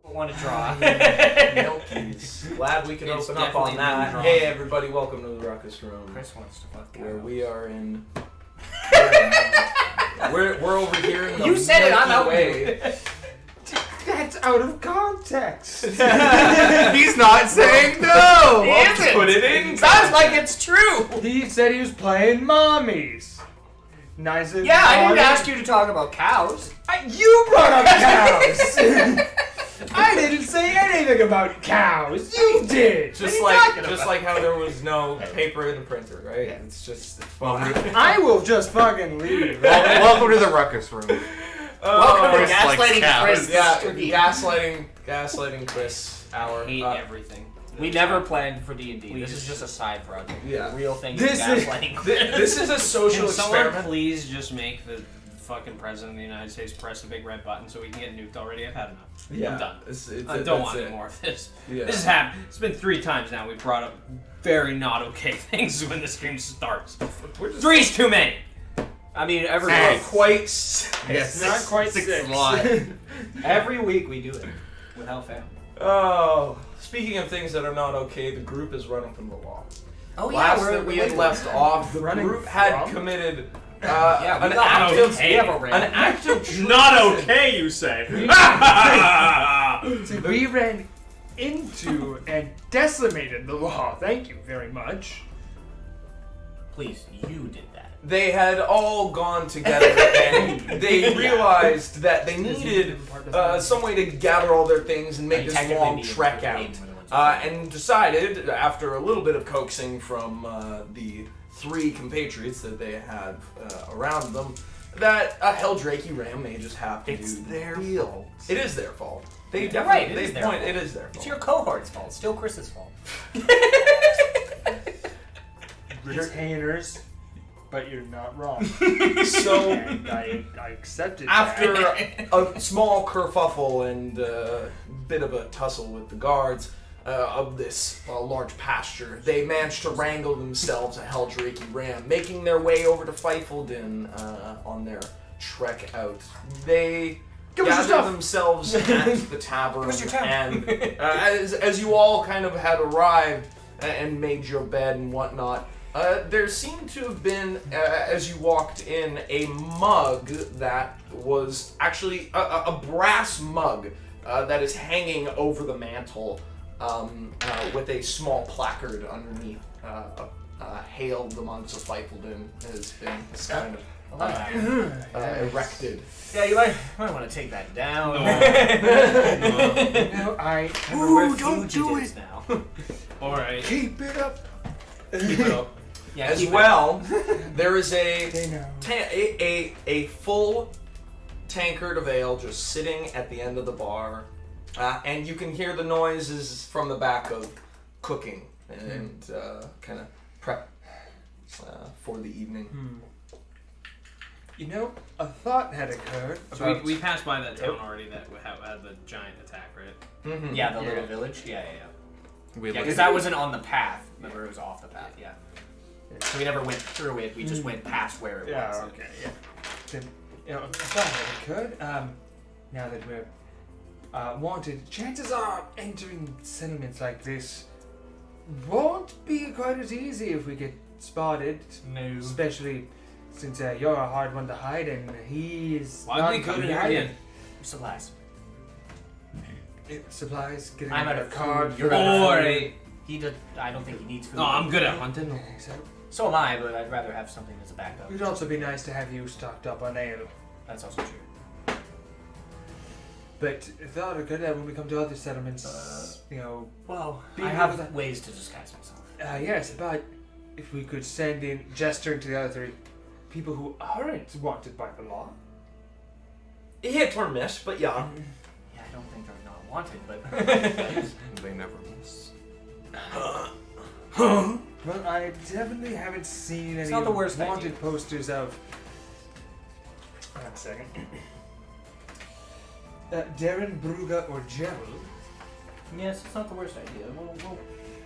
want to draw. Milkies. Glad we can It's open up on definitely that. drawn. Hey everybody, welcome to the Ruckus Room. Chris wants to fuck where cows. we are in. we're over here in the You said it, I'm Milky out. Way. That's out of context. He's not saying no. He isn't. Put it in. Sounds like it's true. He said he was playing mommies. Nice and Yeah, I didn't mommy. ask you to talk about cows. You brought up cows. I didn't say anything about cows. You did. Just What are you like talking about? how there was no paper in the printer, right? It's just. I will just fucking leave. Welcome to the Ruckus Room. Welcome to Chris likes Gaslighting cows. Chris. Yeah, gaslighting Chris hour. Hate everything. We never planned for D&D. This is just a side project. Yeah. The real thing This is is- gaslighting. This is a social Can someone experiment. please just make the fucking president of the United States press the big red button so we can get nuked already? I've had enough. Yeah, I'm done. I don't that's want it. any more of this. Yeah. This has happened. It's been 3 times now. We've brought up very not okay things when the stream starts. We're just 3's too many. I mean, every not week. quite. Yes, Not quite six six. lot. Every week we do it without fail. Oh, speaking of things that are not okay, the group is running from the law. Oh Last that we had left off, the Running group had from? committed Yeah, we an got active, okay. We have a an random. active treason. Not okay, you say. We ran into and decimated the law. Thank you very much. Please, you did that. They had all gone together and they realized that they needed some way to gather all their things and make this Technically, long me and trek Dave out. were the ones who did it. And decided, after a little bit of coaxing from the 3 compatriots that they had around them, that a Heldrake ram may just have to It's do their deal. fault. It is their fault. They You're definitely right, it is their fault. it is their fault. It's your cohort's fault. Still Chris's fault. Retainers, but you're not wrong. So And I accepted after that. a small kerfuffle and a bit of a tussle with the guards of this large pasture, they managed to wrangle themselves a Heldrake ram, making their way over to Fifeldin on their trek out. They Give us your gathered stuff. themselves at the tavern, Give us your town. and as you all kind of had arrived and made your bed and whatnot, there seemed to have been, as you walked in, a mug that was actually a brass mug that is hanging over the mantle with a small placard underneath. Hail the monks of Fifeldin has been kind of erected. Yeah, you might want to take that down. No, I Ooh, don't do it now. Alright. keep it up. Keep it up. Yeah, As keep it. well, there is They know. a full tankard of ale just sitting at the end of the bar, and you can hear the noises from the back of cooking and kind of prep for the evening. You know, a thought had occurred. So about- we passed by that town already that had the giant attack, right? Mm-hmm. Yeah, the little village. Yeah. We Yeah, looked because that wasn't on the path. Remember, it was off the path. Yeah. So we never went through it. We just went past where it Yeah, was. okay, yeah. Then, you know, I thought I could. Now that we're wanted, chances are entering settlements like this won't be quite as easy if we get spotted. No. Especially since you're a hard one to hide and he is Why not did we come good here at hiding. again? Supplies. Supplies, getting I'm a out better of card. food. You're for out of the- Alright. He did. I don't think he needs food. No, I'm good at hunting. I think so. So am I, but I'd rather have something as a backup. It'd also be nice to have you stocked up on ale. That's also true. But I thought I could when we come to other settlements, you know, Well, Be I able have to- ways to disguise myself. yes, but if we could send in, gesturing to the other 3, people who aren't wanted by the law. Hit or miss, but yeah. Yeah, I don't think they're not wanted, but They never miss. Well, I definitely haven't seen any not the worst wanted idea. posters of. Wait a second. Darren, Bruga, or Gerald. yes, it's not the worst idea. We'll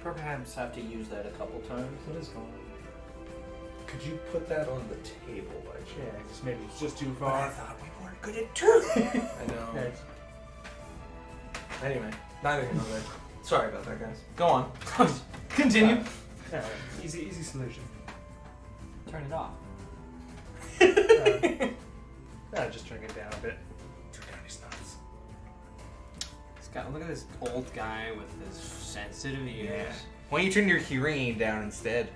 perhaps have to use that a couple times. What is going on? Could you put that on the table by chance? Yeah, because maybe it's just too I far. thought we weren't good at truth. I know. Yes. Anyway, neither here nor there. Sorry about that, guys. Go on. Continue. Easy solution. Turn it off. Just turn it down a bit. Turn down his nuts. Look at this old guy with his sensitive ears. Yeah. Why don't you turn your hearing aid down instead?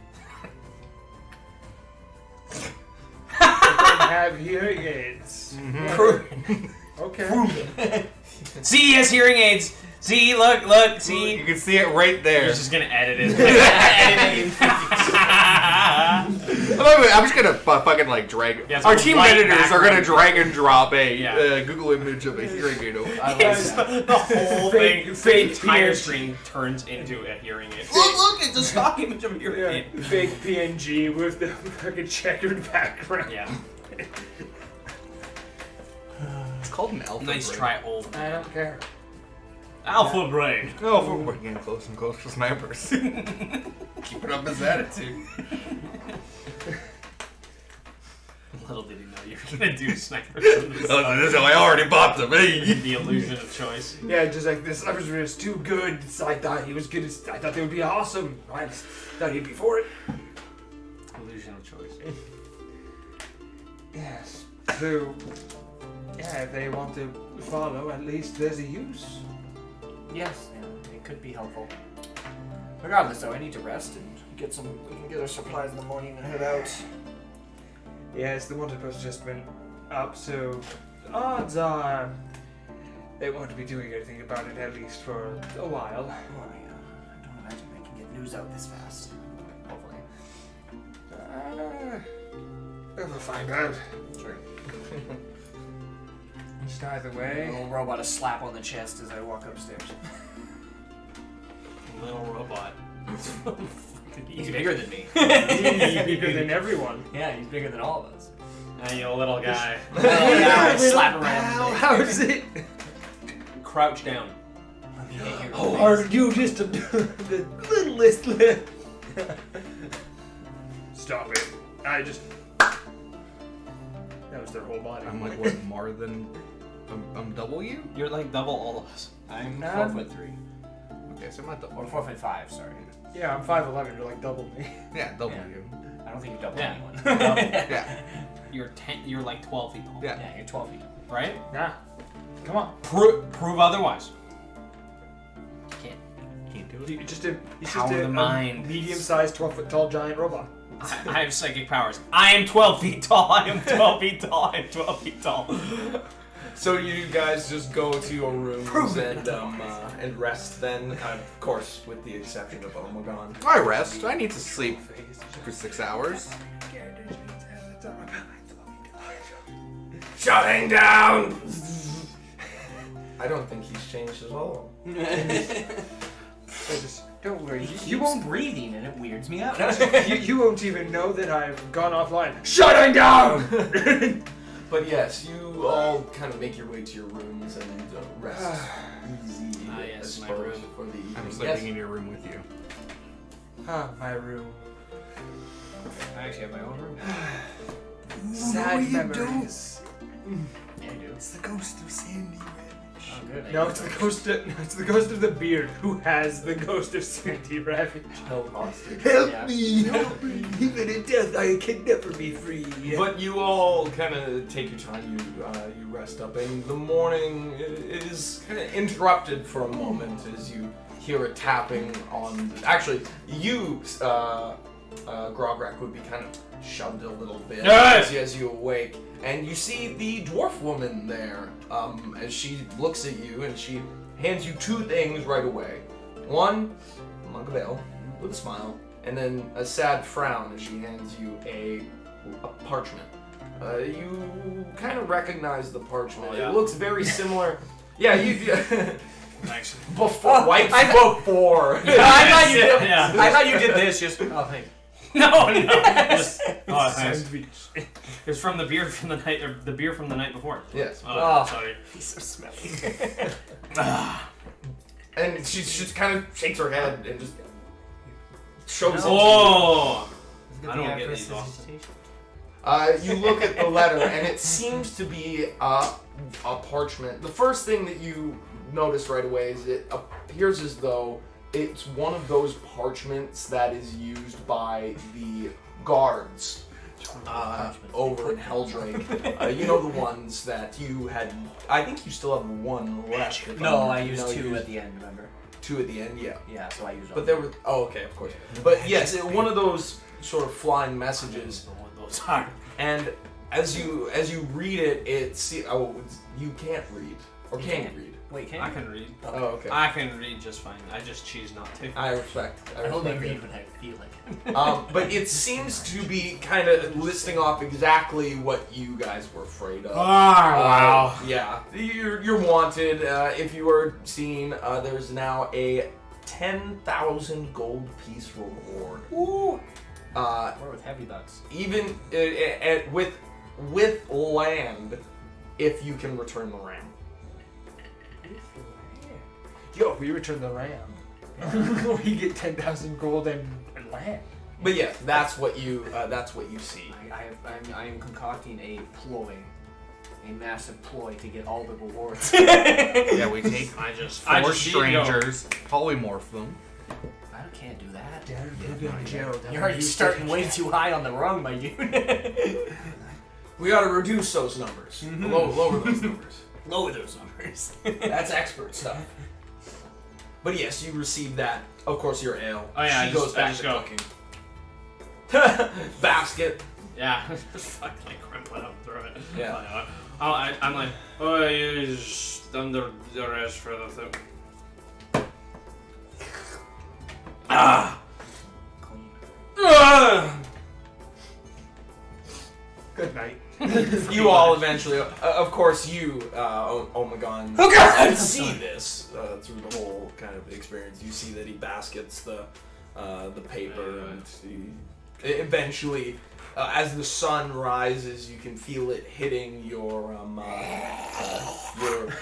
Have hearing aids. Okay. See, he has hearing aids. See, look, see. You can see it right there. He's just gonna edit it. I'm just gonna fucking like drag. Yeah, Our so team white editors are gonna background. drag and drop a Yeah. Google image of a hearing aid. Yes, the whole thing, fake the entire PNG. screen turns into a hearing aid. Look, it's a stock image of a hearing aid. Fake PNG with the fucking checkered background. Yeah. It's called an alpha. Nice brain. try, old. I don't care. Alpha brain. Oh, we're getting close and close to snipers. Keeping up his attitude. Little did he know you were gonna do sniper. From the This is how I already popped him. Hey. the illusion of choice. Yeah, just like this snipers were just too good. So I thought he was good. I thought they would be awesome. I thought he'd be for it. Illusion of choice. Yes. So, yeah, if they want to follow, at least there's a use. Yes, yeah, it could be helpful. Regardless, though, I need to rest and get some. We can get our supplies in the morning and head out. Yes, the wanted post has just been up, so odds are they won't be doing anything about it, at least for a while. Oh, yeah. I don't imagine they can get news out this fast. Hopefully. We'll find out. Sure. Just either A way. little robot a slap on the chest as I walk upstairs. Little robot. He's bigger than me. He's bigger than everyone. Yeah, he's bigger than all of us. You little guy. Oh, yeah, I slap him right in the face. How is it? Crouch down. Let me hit your How face. hard you just the littlest lip? Stop it. I just. That was their whole body. I'm like, what, more than. I'm double you? You're like double all of us. I'm Um, 4'3". Okay, so I'm not double. Or 4'5", sorry. Yeah, I'm 5'11", you're like double me. Yeah, double Yeah. you. I don't think you double Yeah. anyone. Yeah. You're like 12 feet tall. Yeah. Yeah, you're 12 feet. Right? Nah. Come on. Prove otherwise. Can't. Can't do it. He's just a Power of the mind. medium-sized, 12-foot tall giant robot. I have psychic powers. I am 12 feet tall. I am 12 feet tall. I am 12 feet tall. So you guys just go to your rooms and rest then, of course, with the exception of Omegon. I rest. I need to sleep for 6 hours. Shutting down! I don't think he's changed at all. Don't worry. You won't breathing and it weirds me out. You won't even know that I've gone offline. Shutting down! But yes, you all kind of make your way to your rooms and rest easy yes, as my far as room. for the evening. I'm sleeping in your room with you. Ah, my room. I actually have my own room. Sad memories. Yeah, you do. It's the ghost of Sandy Ridge. Oh, good. No, it's the ghost of the beard who has the ghost of Sandy Ravage. Held hostage. Help Yeah. me, help me. Even in death, I can never be free. But you all kind of take your time. You rest up, and the morning is kind of interrupted for a moment as you hear a tapping on. Actually, you, Grograk, would be kind of shoved a little bit as you awake, and you see the dwarf woman there. As she looks at you, and she hands you two things right away. One, a mug of ale with a smile, and then a sad frown as she hands you a parchment. You kind of recognize the parchment. Oh, yeah. It looks very similar. Yeah, you. Thanks. Before, wipes before. I thought you did. Yeah. I thought you did this. Just thanks. No. Just, oh, thanks. Sandwich. It's from the beer from the night, or the beer from the night before. Yes. Oh, sorry. He's so smelly. And she just kind of shakes her head and just shows it. Oh. Good I thing don't have get these prestidigitation. You look at the letter, and it seems to be a parchment. The first thing that you notice right away is it appears as though it's one of those parchments that is used by the guards over in Heldrake. You know the ones that you had. I think you still have one left. No, I used 2 at the end, remember? 2 at the end, yeah. Yeah, so I used But there were. Oh, okay, of course. But yes, one of those sort of flying messages. Those are. And as you read it, you can't read or can you read? Wait, can I you? can read. Oh, okay. I can read just fine. I just choose not to. I respect. I only it. read when I feel like it. But it seems to be kind of listing off exactly what you guys were afraid of. Wow. Yeah, you're wanted. If you are seen, there's now a 10,000 gold piece reward. Ooh. Uh, We're with heavy bucks. even with land, if you can return the ram. Yo, if we return the ram, we get 10,000 gold and land. But yeah, that's what you see. I am concocting a massive ploy to get all the rewards. Yeah, we take I just 4 see it go. strangers, polymorph them. I can't do that. Dad, put me on Gerald. You're already starting way too high on the rung, my dude. We gotta reduce those numbers. Lower those numbers. Lower those numbers. That's expert stuff. But yes, you receive that. Of course, your ale. Oh, yeah, she I goes just- I back just to go. cooking. Basket. Yeah. Just fucking like crumple it up and throw it. Yeah. I'm like, oh, you just under the rest for the thing. Ah! Clean. Ah! Good night. You all eventually, of course, you, Omegon, Oh, God! see this through the whole kind of experience. You see that he baskets the paper, and eventually, as the sun rises, you can feel it hitting your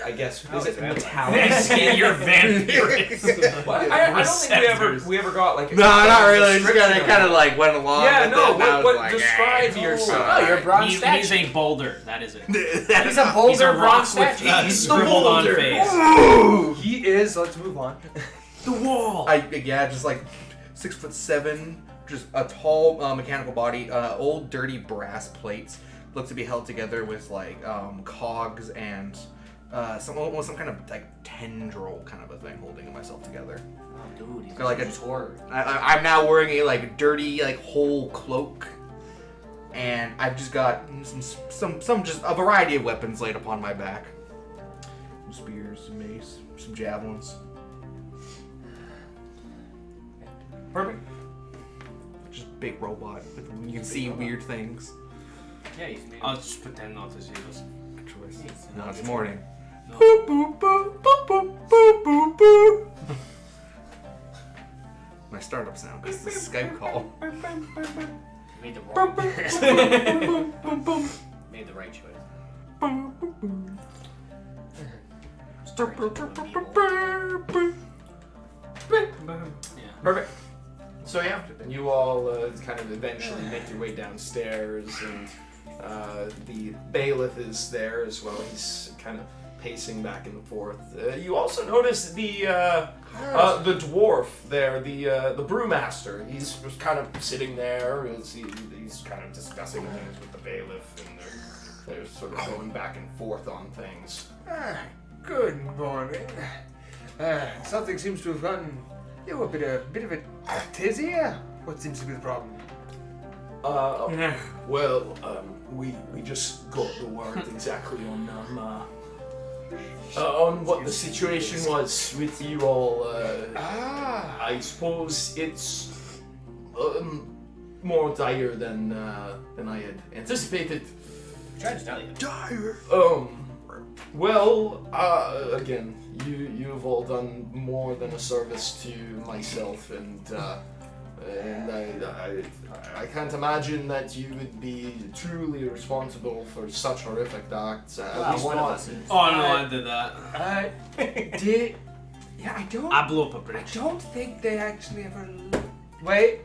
I guess, is it metallic skin? Your vampires. What? I don't think we ever got like. No, not really. Just description kind of of like went along. Yeah, with no. it, and I was What like, describe yourself? Oh, you're a bronze He's statue. a boulder. That is it. He's a boulder He's a rock bronze with statue. a He's the scribbled on boulder. face. He is. Let's move on. The wall. just like 6'7", just a tall mechanical body, old dirty brass plates, look to be held together with like cogs and some kind of like tendril kind of a thing holding myself together. Oh, dude, he's Like a- just horror. I'm now wearing a like dirty like whole cloak, and I've just got some just a variety of weapons laid upon my back. Some spears, some mace, some javelins. Perfect. Just big robot. You can see weird things. Yeah, he's I'll just pretend not to see this. Good choice. He's- No, it's morning. No. Boop, boop, boop, boop, boop, boop, boop, boop. My startup sound, because it's a Skype call. made the wrong choice. Made the right choice. Yeah. Perfect. So yeah, you all kind of eventually make your way downstairs, and the bailiff is there as well. He's kind of pacing back and forth. You also notice the dwarf there, the brewmaster. He's just kind of sitting there as he's kind of discussing things with the bailiff, and they're sort of going back and forth on things. Good morning. Something seems to have gotten you a bit of a tizzy. What seems to be the problem? Well, we just got the word exactly on what the situation was with you all. I suppose it's more dire than I had anticipated. Tried to tell you. Dire. Well, again, you've all done more than a service to myself, and I can't imagine that you would be truly responsible for such horrific acts. At least one of not- us is. Oh no, I did that. Yeah, I I blew up a bridge. don't think they actually ever. Wait.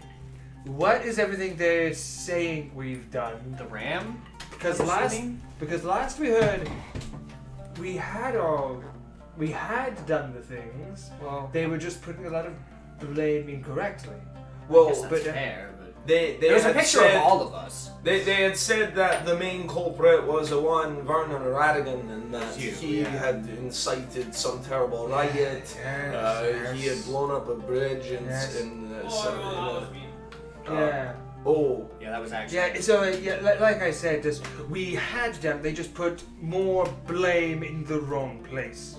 what is everything they're saying we've done? The ram? Because I'm last assuming? we heard we had done the things. Well, They were just putting a lot of blame incorrectly. well, Yes, that's but, fair, but they there's a had picture said, of all of us. They had said that the main culprit was the one Vernon Radigan, and that You, he yeah. had incited some terrible riot. He had blown up a bridge and Yes. Yeah. oh, Yeah, that was actually. Yeah, so like I said, we had done. They just put more blame in the wrong place.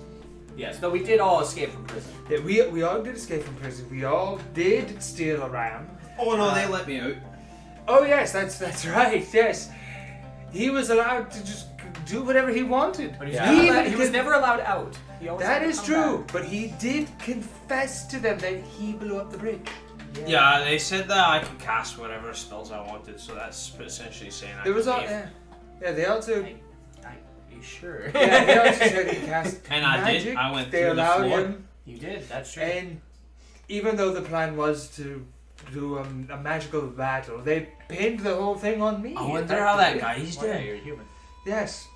Yes, though we did all escape from prison. That we all did escape from prison. We all did steal a ram. Oh no, they let me out. Oh yes, that's right. Yes, he was allowed to just do whatever he wanted. But he was, Yeah. never, He allowed, even he was con- never allowed out. He always That had to is come true, back. but he did confess to them that he blew up the bridge. Yeah, they said that I could cast whatever spells I wanted, so that's essentially saying I It was could all. leave. Yeah, they also. Are you sure? Yeah, they also said he cast And I magic. did. I went They through the allowed floor. him, You did, that's true. and even though the plan was to do a magical battle, they pinned the whole thing on me. I wonder how that effectively. guy's Well, yeah, doing. you're human. Yes,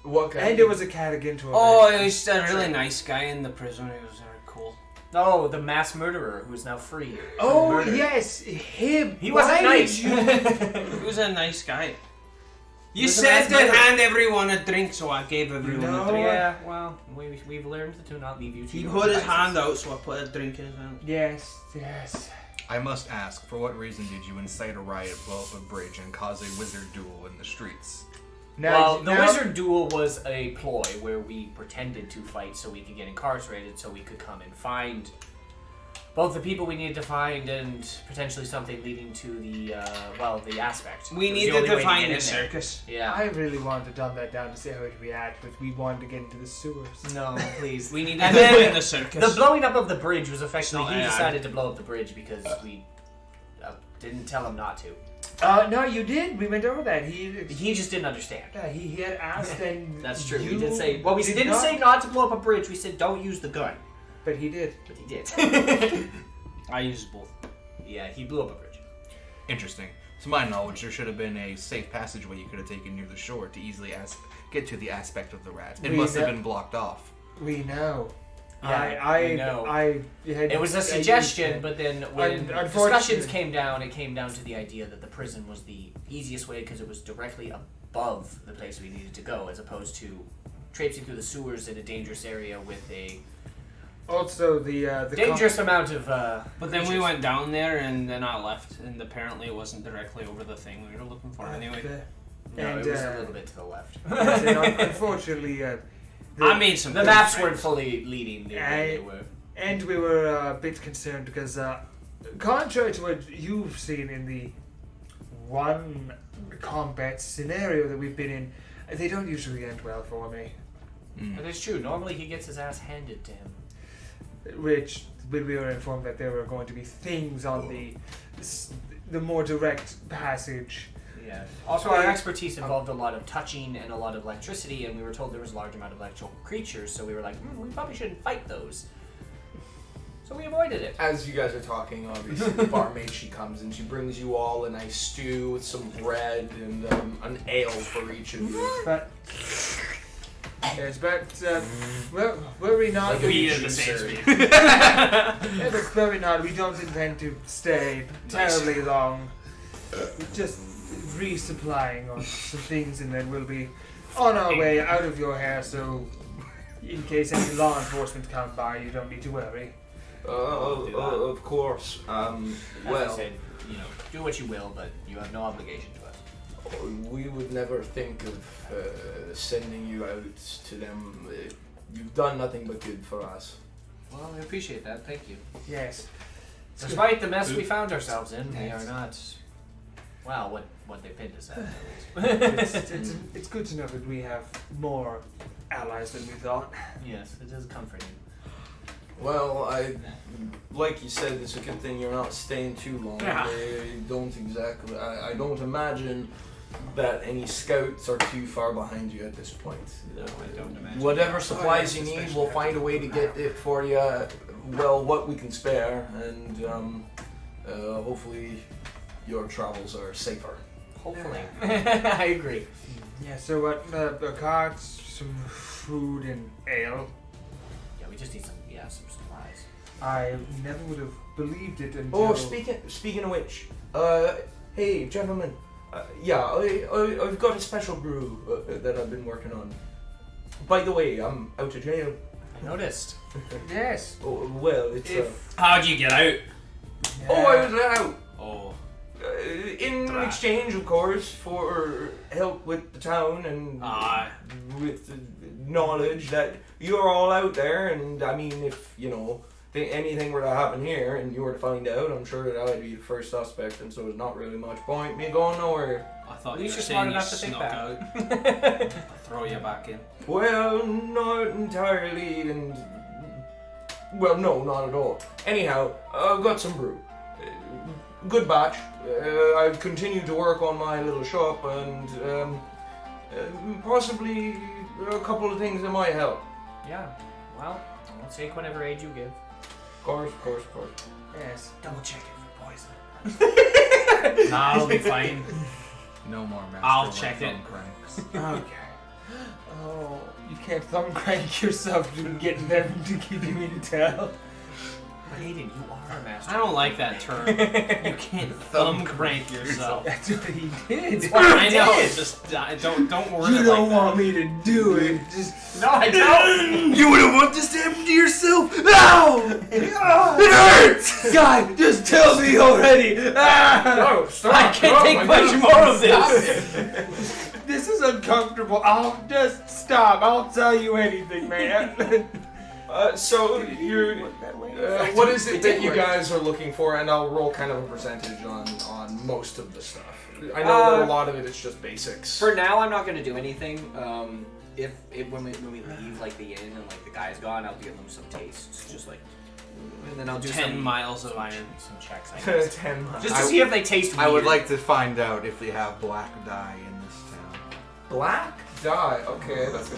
what kind? and it was a Cardigan Oh, he's a really nice guy in the prison. He was very cool. Oh, the mass murderer who's now free. Oh Murdered. yes, him. He wasn't Why nice. did you- He was a nice guy. You was a said nice to murderer. hand everyone a drink, so I gave everyone No. a drink. Yeah, well, we've learned to not leave you to He your put his devices. hand out, so I put a drink in his hand. Yes, yes. I must ask, for what reason did you incite a riot, blow up a bridge, and cause a wizard duel in the streets? Well, the wizard duel was a ploy where we pretended to fight so we could get incarcerated, so we could come and find both the people we needed to find and potentially something leading to the aspect. We It was the needed only way to find get the in there. circus. Yeah. I really wanted to dumb that down to see how it react, but we wanted to get into the sewers. No, please. We needed And to then find the circus. The blowing up of the bridge was effectively It's he not AI. decided to blow up the bridge because we didn't tell him not to. No, you did. We went over that. He just didn't understand. Yeah, he had asked, and That's true. You We did say. Well, we did didn't not- say not to blow up a bridge. We said don't use the gun, but he did. but he did. I used both. Yeah, he blew up a bridge. Interesting. To my knowledge, there should have been a safe passageway you could have taken near the shore to easily get to the aspect of the rat. It We must have ne- been blocked off. We know. Yeah, we know. I had, It was a I suggestion, used- but then when unfortunately- discussions came down, it came down to the idea that the prison was the easiest way because it was directly above the place we needed to go, as opposed to traipsing through the sewers in a dangerous area with a also the dangerous amount of. But then we creatures. went down there, and then I left, and apparently it wasn't directly over the thing we were looking for anyway. No, and, it was a little bit to the left. yes, and unfortunately, I made some The good maps friends. weren't fully leading the way they were. and we were a bit concerned because, contrary to what you've seen in the one combat scenario that we've been in, they don't usually end well for me. But it's true. Normally he gets his ass handed to him. Which when we were informed that there were going to be things on the more direct passage. Yeah. Also, our expertise involved a lot of touching and a lot of electricity, and we were told there was a large amount of electrical creatures, so we were like, we probably shouldn't fight those. So we avoided it. As you guys are talking, obviously, the barmaid, she comes and she brings you all a nice stew with some bread and an ale for each of you. But yes, but worry not. Like We a are the same juicer. speed. Yeah, but worry not. We don't intend to stay terribly long. We're just resupplying on some things, and then we'll be on our way out of your hair. So, in case any law enforcement come by, you don't need to worry. Of course. As I Well, said, do what you will, but you have no obligation to us. we would never think of sending you out to them. You've done nothing but good for us. Well, we appreciate that. Thank you. Yes. Despite the mess we found ourselves in, we are not. Well, what they pinned us at. At least. It's good to know that we have more allies than we thought. Yes, it is comforting. Well, like you said, it's a good thing you're not staying too long. Yeah. I don't imagine that any scouts are too far behind you at this point. No, I don't imagine. Whatever supplies you need, we'll find a way to get it for you. Well, what we can spare, and hopefully your travels are safer. Hopefully. I agree. Yeah, so what, a cart, some food and ale. Yeah, we just need some supplies. I never would have believed it until... Oh, speaking of which, hey, gentlemen, I've got a special brew that I've been working on. By the way, I'm out of jail. I noticed. Yes. Oh, well, it's... How'd you get out? Oh, I was out! Oh. In exchange, of course, for help with the town and with the knowledge that you're all out there, and I mean, if, anything were to happen here and you were to find out, I'm sure that I'd be the first suspect, and so there's not really much point me going nowhere. I thought At you least were you're smart saying you enough to think snuck that. out. Throw you back in. Well, not entirely, and... Well, no, not at all. Anyhow, I've got some brew. Good batch. I've continued to work on my little shop, and possibly a couple of things that might help. Yeah. Well, I'll take whatever aid you give. Of course. Yes. Double check it for poison. Nah, I'll be fine. No more master. I'll check it. Cranks. Okay. Oh, you can't thumb crank yourself to getting them to give you intel. But Aiden, you are a master. I don't like that term. You can't thumb crank yourself. That's what he did. I know. It's just don't worry. You don't want me to do it. Just No, I don't. You wouldn't want this to happen to yourself! Ow! It hurts! God, just tell me already. No, stop! I can't take much more of this. This is uncomfortable. I'll just stop. I'll tell you anything, man. So you're... what is it that you guys are looking for? And I'll roll kind of a percentage on most of the stuff. I know that a lot of it is just basics. For now, I'm not going to do anything. If when we leave like the inn and like the guy's gone, I'll give them some tastes, just like, and then I'll do 10 miles of iron. some checks. I guess. 10 miles. Just to see if they taste weird. I would like to find out if they have black dye in this town. Black dye. Okay, that's a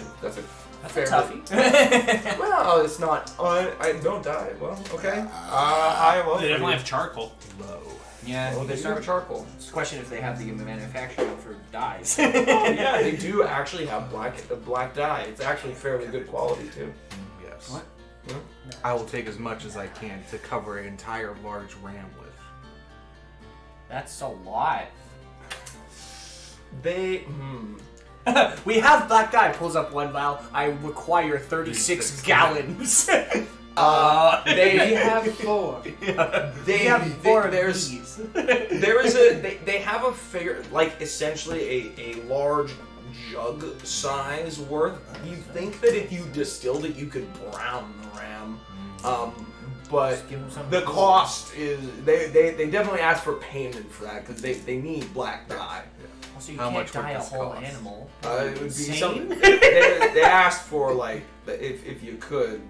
That's fair a toughie. Well, it's not. I don't die. Well, okay. I will. They definitely have charcoal. Low. Yeah, Well, they do have charcoal. It's a question if they have the manufacturing for dyes. Oh yeah, they do actually have black dye. It's actually fairly good quality too. Yes. What? I will take as much as I can to cover an entire large ram with. That's a lot. We We have black dye. Pulls up one vial. I require 36 gallons. they have 4. they have 4 of these. There is they have a figure, like essentially a large jug size worth. You think that if you distilled it, you could brown the ram, but Just give them some the gold. cost is they definitely ask for payment for that because they need black dye. Also, you How can't much would dye a this whole cost? animal. It would be Insane? something. They asked for like if you could,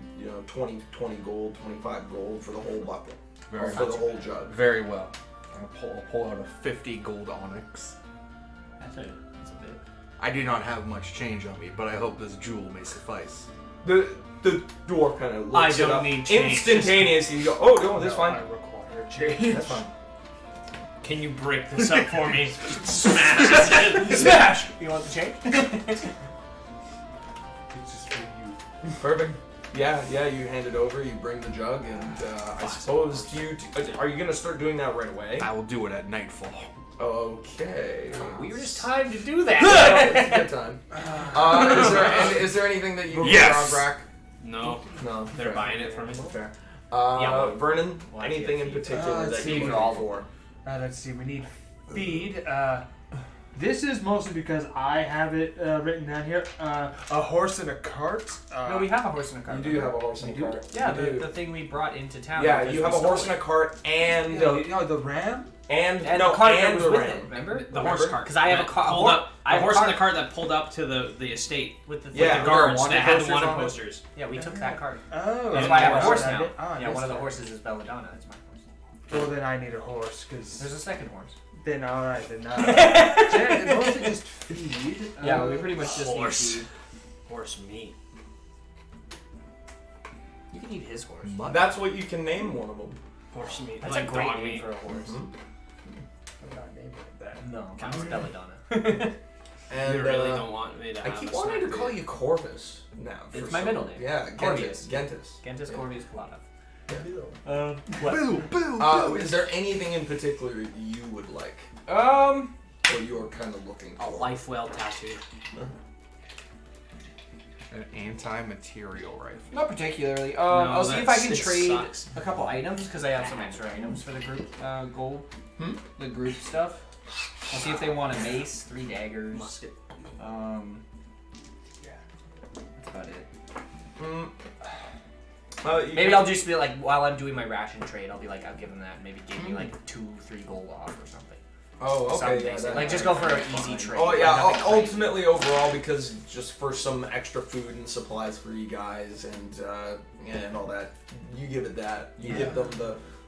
20 gold, 25 gold for the whole bucket, or for the whole jug. Very well. I'll pull out a 50 gold onyx. That's a bit. I do not have much change on me, but I hope this jewel may suffice. The dwarf kind of I looks it don't up need change. instantaneously. You go, oh no, that's I fine. require change. That's fine. Can you break this up for me? Smash it. Smash! You want the change? It's just for you. Perfect. Yeah. You hand it over. You bring the jug, and I suppose are you gonna start doing that right away? I will do it at nightfall. Okay. Weirdest time to do that. It's a good time. Is there anything that you Yes! need, Brack? No. No. They're fair. buying it from me. Fair. well, Vernon, well, I anything can't in feed. particular let's that see, you for need all for? Let's see, we need feed. This is mostly because I have it written down here. A horse and a cart. No, we have a horse and a cart. You do have a horse and a cart. Yeah, You do. the thing we brought into town. Yeah, because you have we a horse stole and a cart and the ram? and the cart that was the with ram. it. Remember? The horse cart. 'Cause I have a that car- pulled up. I A have a horse and cart. the cart that pulled up to the estate With the Yeah, with there the are guards wanted that had the posters wanted on it. posters. Yeah, we took that cart. Oh. That's why I have a yes, horse I now. did. Oh, Yeah, yes, one of the I did. horses is Belladonna. That's my horse. Well, then I need a horse, There's because a second horse. then, alright, then, yeah, mostly just feed. Yeah, we pretty much just horse. need feed. Horse meat. You can eat his horse. That's what you can name one of them. Horse meat. That's like a great dog name meat. for a horse. I'm not naming it that. No, mine's Belladonna. And You really don't want me to I have keep a wanting to snack call food. you Corvus now. It's for my some- middle name. Yeah, Corvius. Gentis. Gentis Yeah. Corvius Plata. What? Boo, boo, Is there anything in particular you would like, or you're kind of looking A for? life well tattooed. An anti-material rifle. Not particularly. No, I'll see if I can it trade sucks. a couple items because I have some extra items for the group gold. The group stuff. I'll see if they want a mace, 3 daggers. Musket. Yeah, that's about it. Maybe I'll just be like, while I'm doing my ration trade, I'll be like, I'll give them that. Maybe give me like 2-3 gold off or something. Oh, okay. Something Yeah, basic. that- Like just go for an easy trade. Oh like yeah, nothing crazy. ultimately overall because just for some extra food and supplies for you guys and all that, you give it that. You give them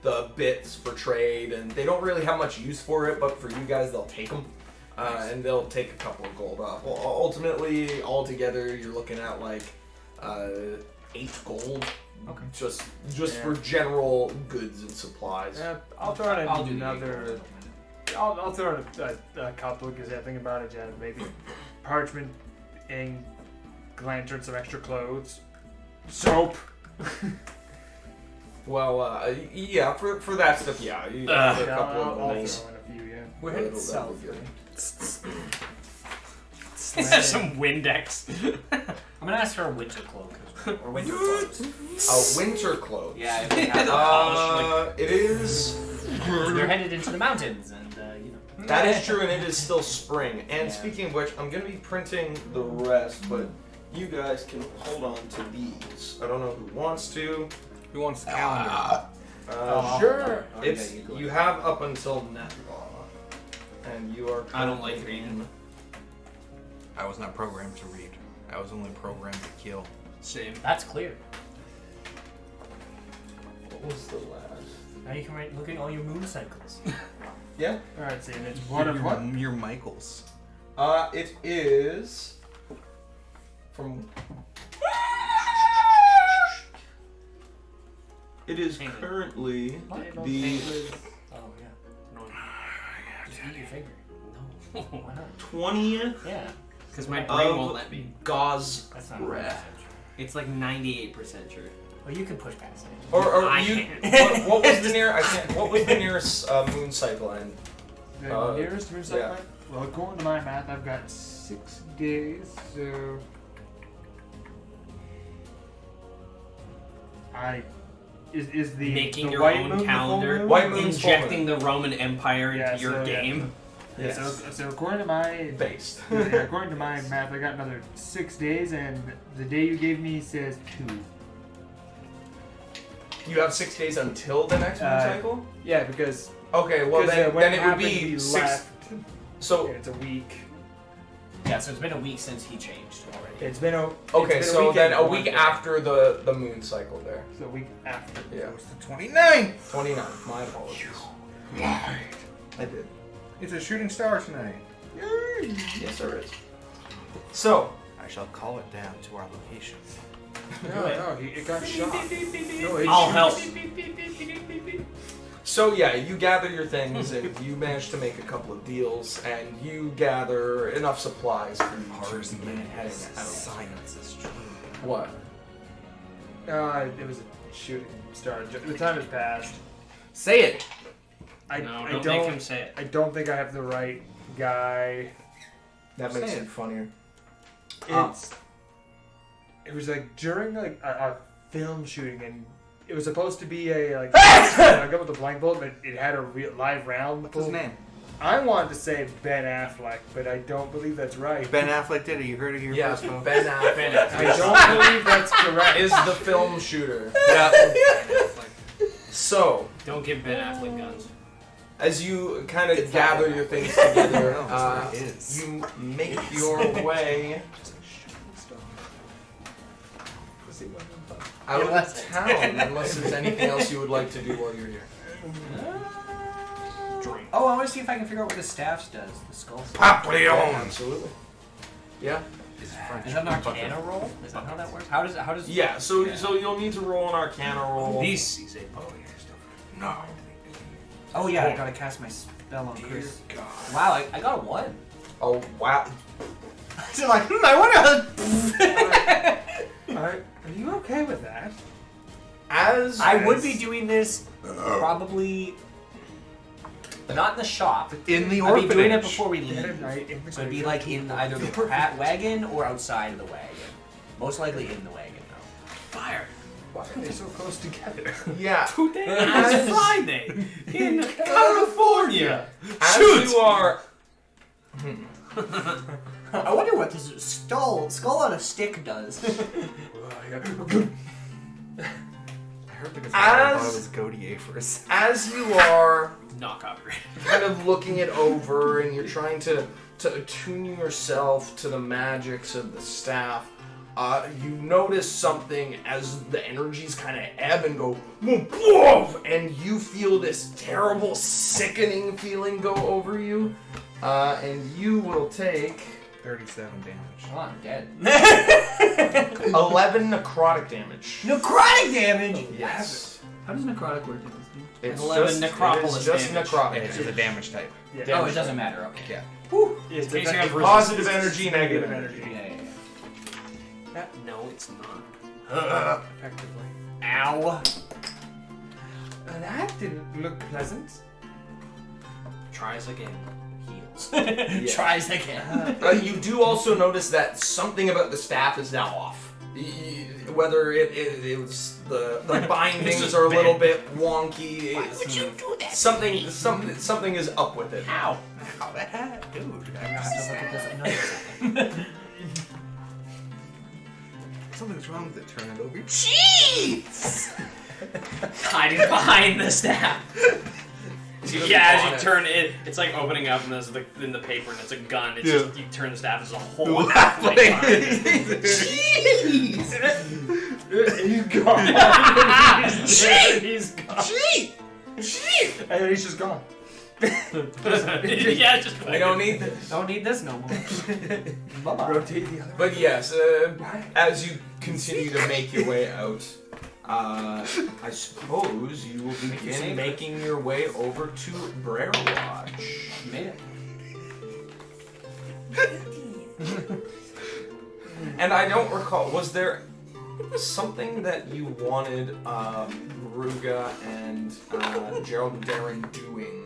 the bits for trade, and they don't really have much use for it, but for you guys, they'll take them, and they'll take a couple of gold off. Well, ultimately, altogether, you're looking at like 8 gold. Okay. Just for general goods and supplies. I'll throw in I'll do another. I'll throw in a couple because I think about it, yeah, maybe parchment, ink, lantern, some extra clothes, soap. Well, yeah, for that stuff, yeah. You have a Yeah, couple I'll of those. throw in a few, yeah. We're That'll- headed that'll south. be good. Some Windex. I'm gonna ask for a winter cloak as well, or winter clothes. A winter cloak. Yeah, if they have It is. they're headed into the mountains, and you know. That is true, and it is still spring. And Yeah. speaking of which, I'm gonna be printing the rest, but you guys can hold on to these. I don't know who wants to. Who wants the calendar? Sure. Oh, It's yeah, you go you ahead. have up until Netlaw, and you are. I don't like currently reading. in- I was not programmed to read. I was only programmed to kill. Same. That's clear. What was the last? Now you can look at all your moon cycles. Yeah. All right, see, and it's one of what? Your Michaels. It is from. It is Hang on. currently the Oh yeah. Just eat your finger. No. Why not? 20th Yeah. Because my brain of won't let me. Gauze That's not Red. 100% It's like 98% sure. Well, you can push past it. Or I you? can't. What was the near? I can't. What was the nearest moon cycle end? The nearest moon yeah. cycle? Well, according to my math, I've got 6 days, so is the Making the your white own moon the full calendar, moon? White moon's full injecting the Roman Empire Yeah, into your so, yeah. game. Yeah, Yes. so according to my Based. yeah, according to my math, I got another 6 days, and the day you gave me says 2. You have 6 days until the next moon cycle. Yeah, because Okay. Well, then, when then it would happened, be he 6. left. So It's a week. Yeah, so it's been a week since he changed already. It's been a okay. it's been So week then and a one week day. after the moon cycle there. So a week after. Yeah. It's the 29th. 29. My apologies. Right. I did. It's a shooting star tonight. Yes, there is. So. I shall call it down to our location. No, it got shot. No, it I'll help. So yeah, you gather your things and you manage to make a couple of deals and you gather enough supplies for you to begin heading out. Science is true. What? It was a shooting star. The time has passed. Say it. I No, don't make him say it. I don't think I have the right guy. That makes Say it it. funnier. It was like during like a film shooting, and it was supposed to be a like I got with the blindfold, but it had a real live round. What's his name? I wanted to say Ben Affleck, but I don't believe that's right. Ben Affleck did it. You heard it here Yeah, first, folks. Ben Affleck I don't believe that's correct. is the film shooter. Ben Affleck. So, Don't give Ben Affleck guns. as you kind of It's gather not your things together, No, it's- it is. you make your way out Yeah, of that's town, unless there's anything else you would like to do while you're here. Drink. Oh, I want to see if I can figure out what the staff does. The skull. Papillon. Absolutely. Yeah. Is that an Arcana roll? Is that how that works? How does Yeah. So you'll need to roll an Arcana roll. These. Oh, yeah, still. No. Oh yeah, I gotta cast my spell on Dear Chris. God. Wow, I got a 1. Oh wow. So I'm like, I wonder how... Are you okay with that? As I would be doing this probably not in the shop. In the I'd orphanage. be doing it before we Dead leave. at night in the So it'd be graveyard. like in either the wagon or outside of the wagon. Most likely in the wagon, though. Fire. Why are they so close together? yeah. Today is Friday in California. As Shoot! you are I wonder what this skull on a stick does. I heard because I thought it was Godier for a second. as you are Not copyrighted. kind of looking it over and you're trying to attune yourself to the magics of the staff, you notice something as the energies kind of ebb and go woof, and you feel this terrible sickening feeling go over you, and you will take 37 damage. Oh, I'm dead. 11 necrotic damage. Necrotic damage! Yes. How does necrotic work in this game? It's 11 just, necropolis it is just damage. necrotic. It's just a damage type. Yeah. Oh, it doesn't matter. Okay. Yeah. Yes, case you have Positive energy, negative energy. Yeah. No, it's not. Effectively. Ow. That didn't look pleasant. Tries again. Heals. Tries again. You do also notice that something about the staff is now off. Whether it was the bindings are a little bit wonky. Why would you do that? Something is up with it. Ow. Ow, that hat, dude. I have to look at this another time. Something's wrong with it. Turn it over. Jeez! Hiding behind the staff. He doesn't Yeah, want as you turn it, it's like opening up and there's in the paper and it's a gun. It's just you turn the staff as a whole. Jeez! He's gone. He's gone. Jeez! And he's just gone. Yeah, just We don't need this. Don't need this no more. Bye-bye. Rotate the other But yes, as you continue to make your way out, I suppose you will begin safe. making your way over to Brer Lodge. You made it. And I don't recall, was there something that you wanted Ruga and Gerald and Darren doing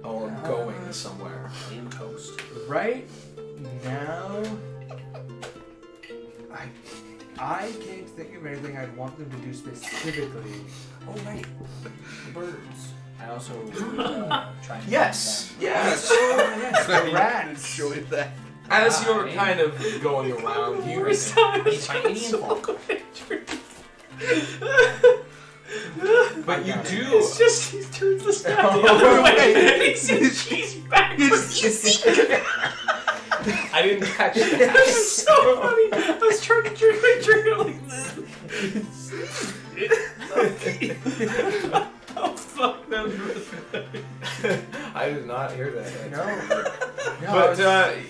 or going somewhere? Clean toast. Right now, I can't think of anything I'd want them to do specifically. Oh, right. The birds. I also try and Yes, yes. Yes, the rats. Enjoy that. As you're kind of going around, you but you do. It's just he turns the staff the Oh, other way wait. and he sees cheese backwards. I didn't catch This that. is so funny. I was trying to drink my drink like this. Oh fuck, that was really funny. I did not hear that. No. But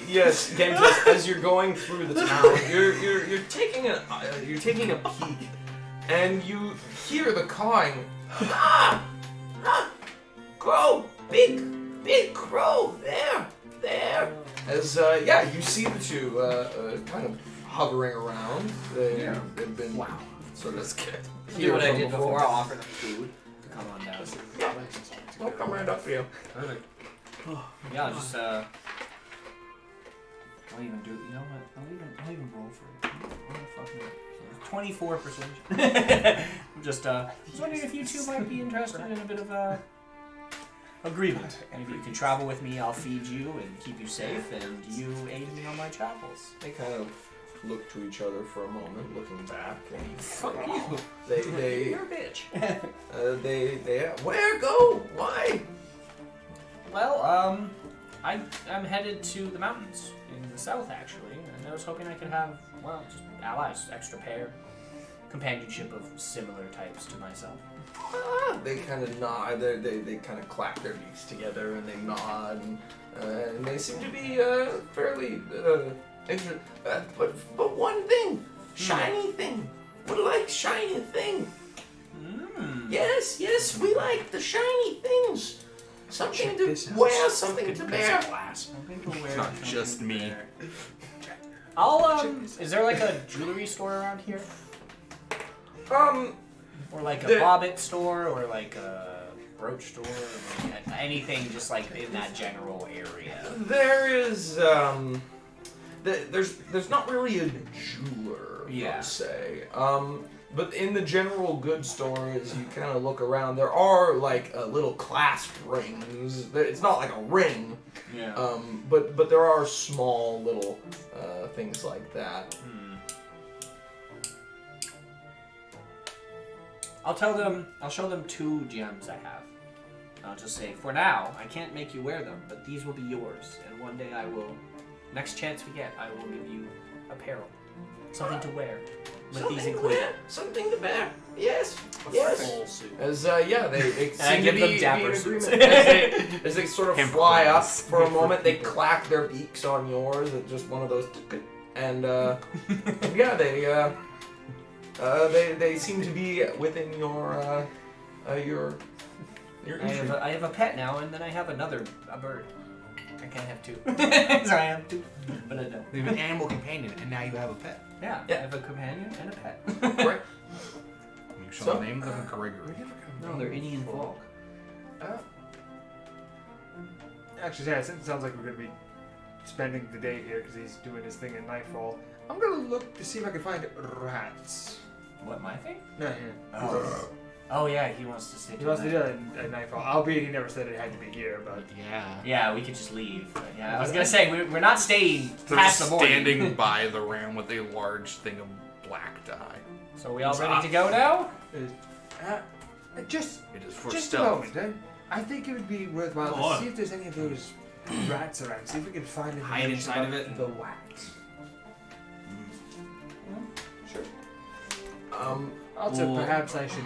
yes, Genghis, as you're going through the town, you're taking a peek, and you hear the cawing. Crow, big crow, there. As you see the two kind of hovering around. They've been sort of Do what I did before. I'll offer them food to come on down. I'll come right up for you. Perfect. Yeah, I'll just I'll even do. You know what? I'll even roll for it. What the fuck? 24 persuasion. I'm just wondering if you two might be interested in a bit of a agreement. Maybe you can travel with me. I'll feed you and keep you safe, and you aid me on my travels. They kind of look to each other for a moment, looking back, and Fuck you. they You're a bitch. they where go? Why? Well, I'm headed to the mountains in the south, actually, and I was hoping I could have, well, just allies, extra pair, companionship of similar types to myself. They kind of nod. They kind of clap their beaks together and they nod, and they seem to be fairly interested. But one thing, shiny thing. Would like shiny thing. Mm. Yes. Yes, we like the shiny things. Something Check to this out. wear, something to bear. It's not just me. Is there like a jewelry store around here? Or like a There- bobbit store, or like a brooch store, or like anything just like in that general area? There is, there's not really a jeweler, Yeah. per se. But in the general goods store, as you kind of look around, there are like little clasp rings. It's not like a ring, Yeah. but there are small little things like that. I'll show them 2 gems I have. I'll just say, for now, I can't make you wear them, but these will be yours. And one day next chance we get, I will give you apparel. Something to wear. With these included. Something to bear. Yes. Full suit. As they And I seem to give be them in dapper agreement. suits. As they sort of Hemp fly up clothes. for a moment, they clack their beaks on yours at just one of those, and they seem to be within your entry. I have a pet now, and then I have a bird. I can't have 2. So I have 2, but I don't. You have an animal companion, and now you have a pet. Yeah, Yeah. I have a companion and a pet. Right. You shall So- name them Gregory. No, they're Indian folk. Actually, yeah, since it sounds like we're going to be spending the day here because he's doing his thing at nightfall, I'm going to look to see if I can find rats. What, my thing? No, yeah. Oh yeah, he wants to stay. He wants to do it at nightfall. Albeit he never said it had to be here, but Yeah. Yeah, we could just leave. But yeah, I was gonna say we're not staying They're past just the morning. standing by the ram with a large thing of black dye. So we all ready to go now? just It is for just a stealth. moment. I think it would be worthwhile Go on. to see if there's any of those rats around. See if we can find Hide information inside of about it. the wax. Sure. Also, Well, perhaps I should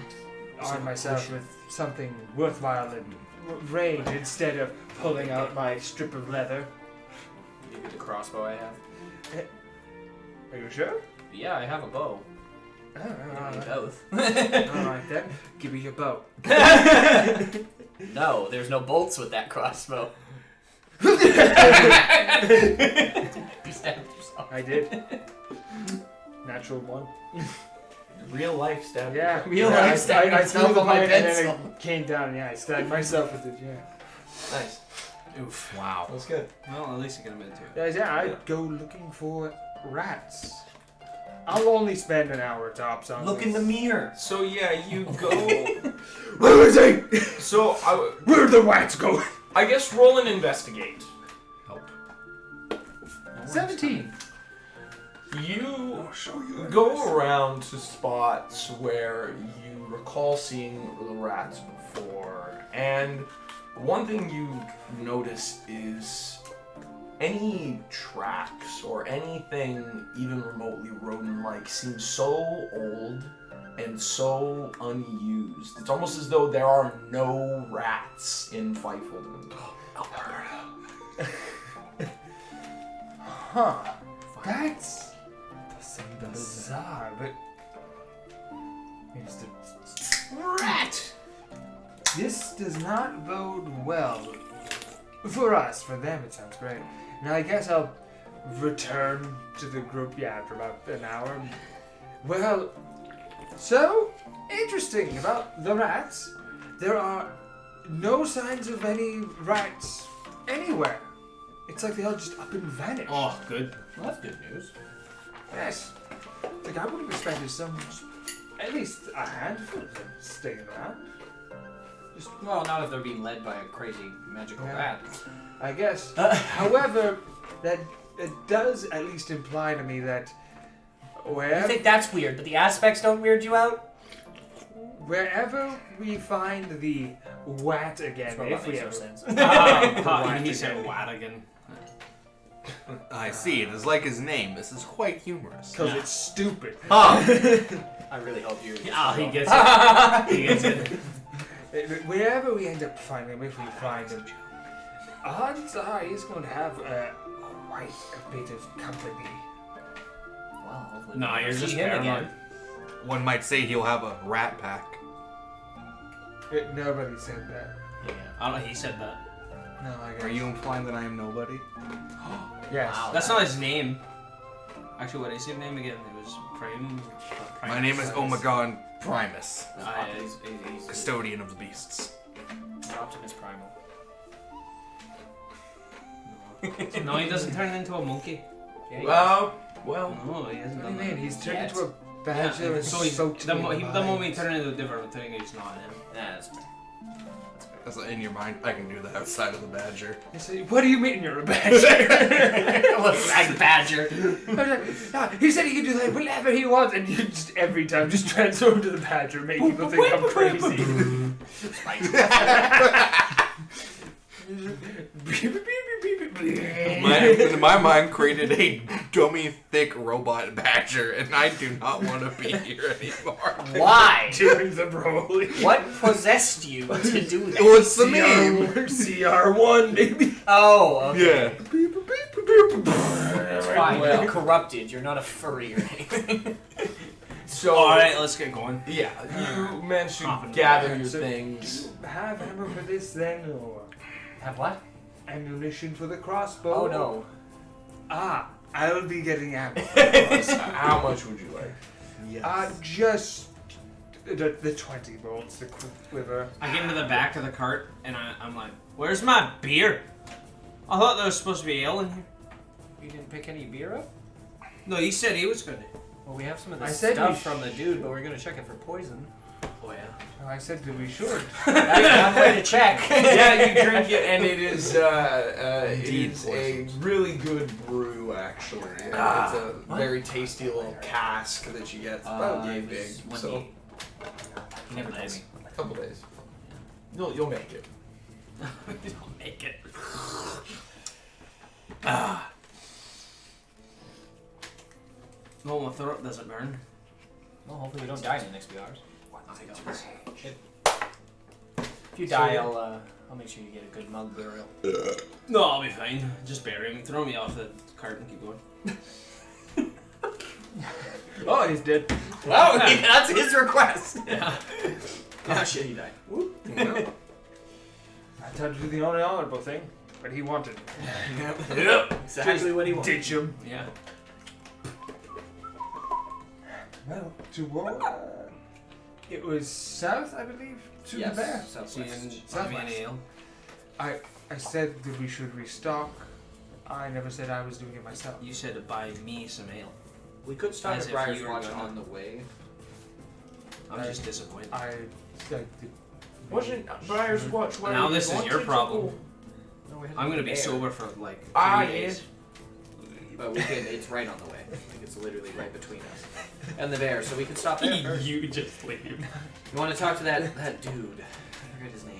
arm myself with something worthwhile and range instead of pulling out my strip of leather. Give you the crossbow I have. Are you sure? Yeah, I have a bow. Oh, Give me all both. right then. Give me your bow. No, there's no bolts with that crossbow. You stabbed yourself. I did. Natural one. Real life stab. Yeah. Real yeah, life I stabbing threw yourself the with my point and then pencil. it came down. Yeah, I stabbed myself with it. Yeah. Nice. Oof. Wow. That's good. Well, at least you can admit to it. Guys, yeah, I'd go looking for rats. I'll only spend an hour tops on Look in the this. mirror. So yeah, you go. Where is he? So Where'd the rats go? I guess roll and investigate. Help. 17. You go around to spots where you recall seeing the rats before, and one thing you notice is any tracks or anything even remotely rodent-like seems so old and so unused. It's almost as though there are no rats in Fifehold. Huh. That's bizarre, but it's the rat. This does not bode well for us. For them, it sounds great. Now I guess I'll return to the group. Yeah, after about an hour. Well, so interesting about the rats. There are no signs of any rats anywhere. It's like they all just up and vanished. Oh, good. Well, that's good news. Yes. Like I would have expected some, at least a handful of them staying around. Well, not if they're being led by a crazy magical Yeah. rat. I guess. However, that it does at least imply to me that I wherever, think that's weird, but the aspects don't weird you out? wherever we find the wat again, Well, if that we makes no ever. sense. He said Wadigan. I see. It is like his name. This is quite humorous. Because it's stupid. Huh. I really hope you. Ah, he gets it. He gets it. Wherever we end up finding him, if we find him, odds are he's going to have quite a bit of company. Well, hopefully No, we'll you're see just him paranoid. again. One might say he'll have a rat pack. Nobody said that. Yeah. I don't know. He said that. No, I guess. Are you implying that I am nobody? Yes. Wow. That's not his name. Actually, what is his name again? It was Prime. My name is Omegon Primus, He's custodian of the beasts. Optimus Primal. No, he doesn't turn into a monkey. Yeah, he Well, No, he hasn't What do done you mean? that. He's turned Yet. into a badger Yeah, and so he's, soaked the, in the moment he vines. turns into a different thing, he's not him. Yeah, that's fair. That's in your mind. I can do that outside of the badger. He said, what do you mean you're a badger? Like Badger. I was like, "No, he said he could do that whenever he wants, and you just every time just transform to the badger, make people think I'm crazy. In my mind, created a dummy, thick robot badger, and I do not want to be here anymore. Why? Doing the Broly. What possessed you to do that? Well, it's the meme. CR1, baby. Oh, okay. Yeah. It's fine. Well. You're corrupted. You're not a furry or anything. so Alright, let's get going. yeah, you managed to Off and gather back. your So- things. Have ammo for this then, or Have what? ammunition for the crossbow? Oh no. Ah, I'll be getting ammo. How much would you like? Just the 20 bolts, the quiver. I get into the back of the cart and I'm like, where's my beer? I thought there was supposed to be ale in here. You didn't pick any beer up? No, he said he was gonna. Well, we have some of the I said stuff we from the dude, but we're gonna check it for poison. Oh yeah. Oh, I said that we should. That's one way to check. Yeah, you drink it, and it is it Indeed is a really good brew, actually. And it's a very tasty little cask that you get. It's about yay big, so He never told me. a couple days. You'll make it. Don't make it. No, my throat doesn't burn. Well, hopefully we don't die in the next few hours. I got this. If you die, I'll make sure you get a good mug burial. No, I'll be fine. Just bury me. Throw me off the cart and keep going. Oh, he's dead. Oh, that's his request. Yeah. Oh shit, he died. Well, I tried to do the only honorable thing, but he wanted. Yep. Exactly what he wanted. Ditch him. Yeah. Well, to war. It was south, I believe, to Yes, the bear. So you southwest. buy me an ale. I said that we should restock. I never said I was doing it myself. You said to buy me some ale. We could stop As at if Briar's you were Watch gonna- on the way. I'm just disappointed. I did. wasn't Briar's Watch where Now you this is wanted your to problem. go? No, we had I'm gonna go be there. sober for like 3 Ah, days. But we can. It's right on the way. Like it's literally right between us and the bear, so we could stop there first. You just leave. You want to talk to that dude? I forget his name.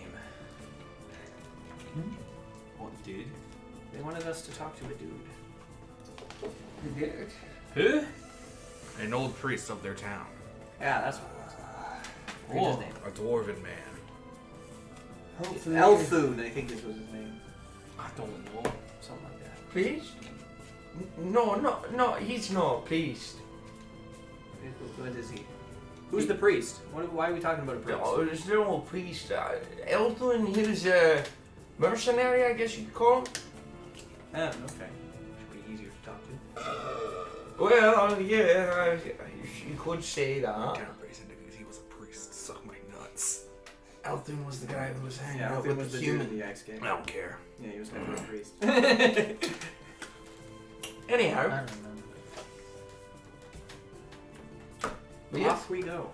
What dude? They wanted us to talk to a dude. You did. Who? An old priest of their town. Yeah, that's what it was. Forget his Oh. name. A dwarven man. Hopefully. Elfoon, I think this was his name. I don't know. Something like that. Priest? No, he's no priest. What is he? Who's the priest? Why are we talking about a priest? No, there's no priest. Elton, he was a mercenary, I guess you could call him. Oh, okay. Should be easier to talk to. Well, yeah, you could say that. He was a priest. Suck my nuts. Elton was the guy who was hanging Yeah, out with with the the dude in human. the X game. I don't care. Yeah, he was never a priest. Anyhow, don't know. but yeah. Off we go.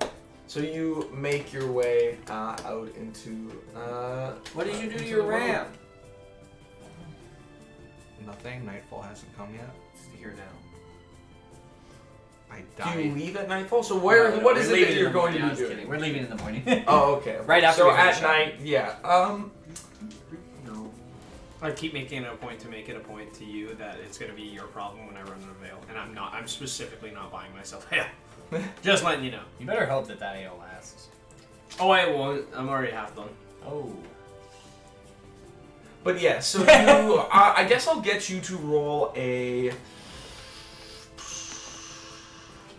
So you make your way out into. What did you do to into your the road. ram? Nothing. Nightfall hasn't come yet. It's here now. I Do you died. leave at nightfall? So where? No, what we're is it leaving that in you're the going to morning. I be was doing? kidding. We're leaving in the morning. Oh, okay. Right after So we finish at up. night, yeah. No. I keep making it a point to make it a point to you that it's gonna be your problem when I run out of ale, and I'm not. I'm specifically not buying myself ale. Just letting you know. You better hope that ale lasts. Oh, I won't. I'm already half done. Oh. But yeah, so you. I guess I'll get you to roll a.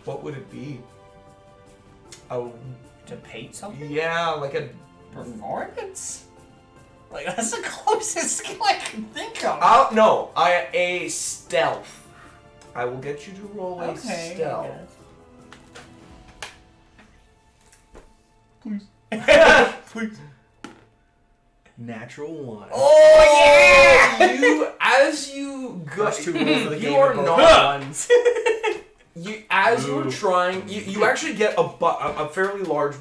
What would it be? Oh, To paint something? yeah, like a Performance? Like, that's the closest skill I can think of. No, a stealth. I will get you to roll a stealth. Please. Please. Natural 1. Oh, yeah! As you go, First 2 rolls of the game you are are both not. ones. You're trying, you actually get a fairly large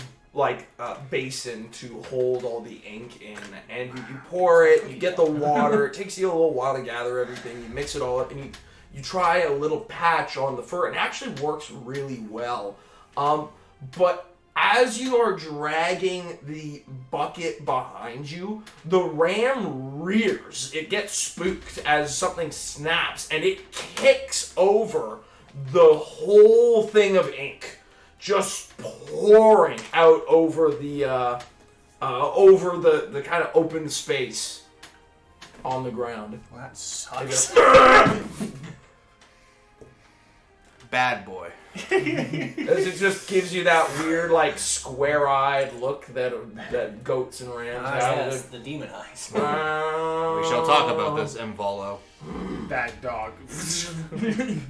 basin to hold all the ink in, and you pour it. You get the water. It takes you a little while to gather everything. You mix it all up, and you try a little patch on the fur, and it actually works really well. But as you are dragging the bucket behind you, the ram rears. It gets spooked as something snaps, and it kicks over the whole thing of ink, just pouring out over the kind of open space on the ground. Well, that sucks. Bad boy. As it just gives you that weird, square-eyed look that goats and rams have. Yes, the demon eyes. We shall talk about this, Mvolo. Bad dog.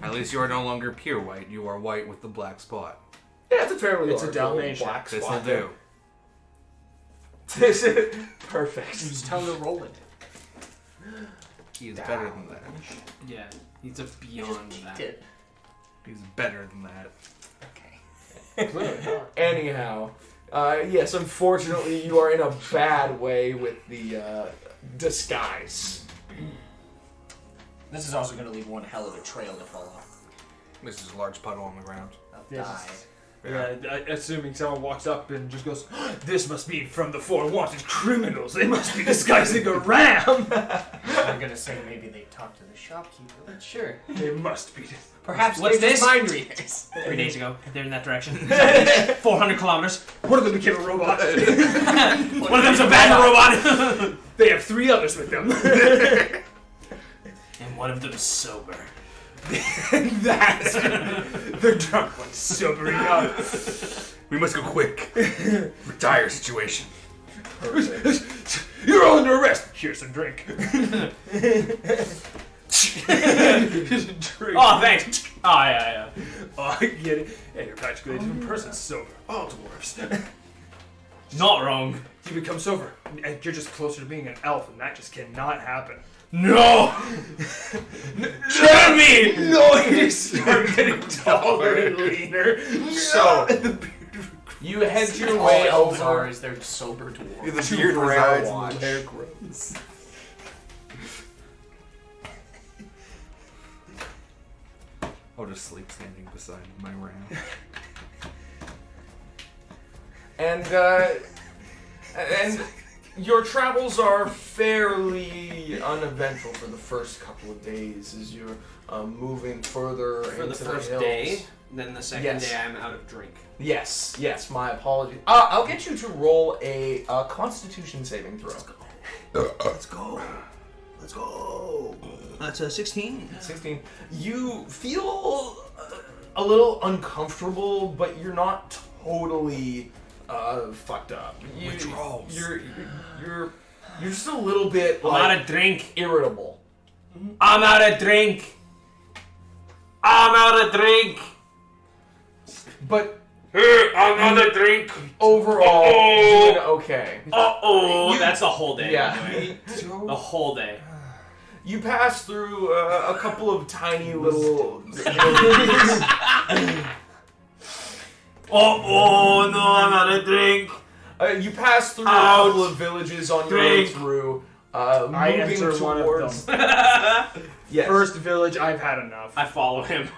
At least you are no longer pure white. You are white with the black spot. Yeah, it's a fairly It's a large Dalmatian. black This'll spot do. there. Perfect. Just tell him to roll it. He is better than that. Yeah, he's a beyond that. He's better than that. Okay. Anyhow, yes, unfortunately, you are in a bad way with the disguise. This is also going to leave one hell of a trail to follow. This is a large puddle on the ground. I'll Yes. die. Assuming someone walks up and just goes, "This must be from the 4 wanted criminals. They must be disguising a ram." I'm going to say maybe they talked to the shopkeeper, but sure. They must be. Perhaps What's they're this? just mind readers. 3 days ago, they're in that direction. 400 kilometers. One of them became a robot. One of them's a bad robot. They have 3 others with them. And one of them's sober. That's they're drunk, like sobering up. We must go quick. Retire situation. You're all under arrest. Here's some drink. Here's a drink. Oh, thanks. Oh, yeah. Oh, I get it. Hey, you're practically a different person. Sober. All dwarves. Not wrong. You become sober, and you're just closer to being an elf, and that just cannot happen. No! Kill me! No, you start getting taller and leaner. So, you head your way All elves are over. is they're sober dwarves. The To beard Brow resides in Watch. the hair grows. I'll just sleep standing beside my ram. And your travels are fairly uneventful for the first couple of days as you're moving further For into the first hills. day, then the second Yes. day I'm out of drink. Yes, my apologies. I'll get you to roll a Constitution saving throw. Let's go. Let's go. That's a 16. 16. You feel a little uncomfortable, but you're not totally fucked up. Withdrawals. You're just a little bit I'm out of drink. irritable. I'm out of drink. I'm out of drink. But I'm out of drink. overall, Uh-oh. doing okay. Uh-oh. You- That's the whole day. Yeah. I'm doing. The whole day. You pass through a couple of tiny little Oh no, I'm out of drink. you pass through a Ouch. couple of villages on your way Drink. through, I moving enter towards. one of them. Yes. First village, I've had enough. I follow him.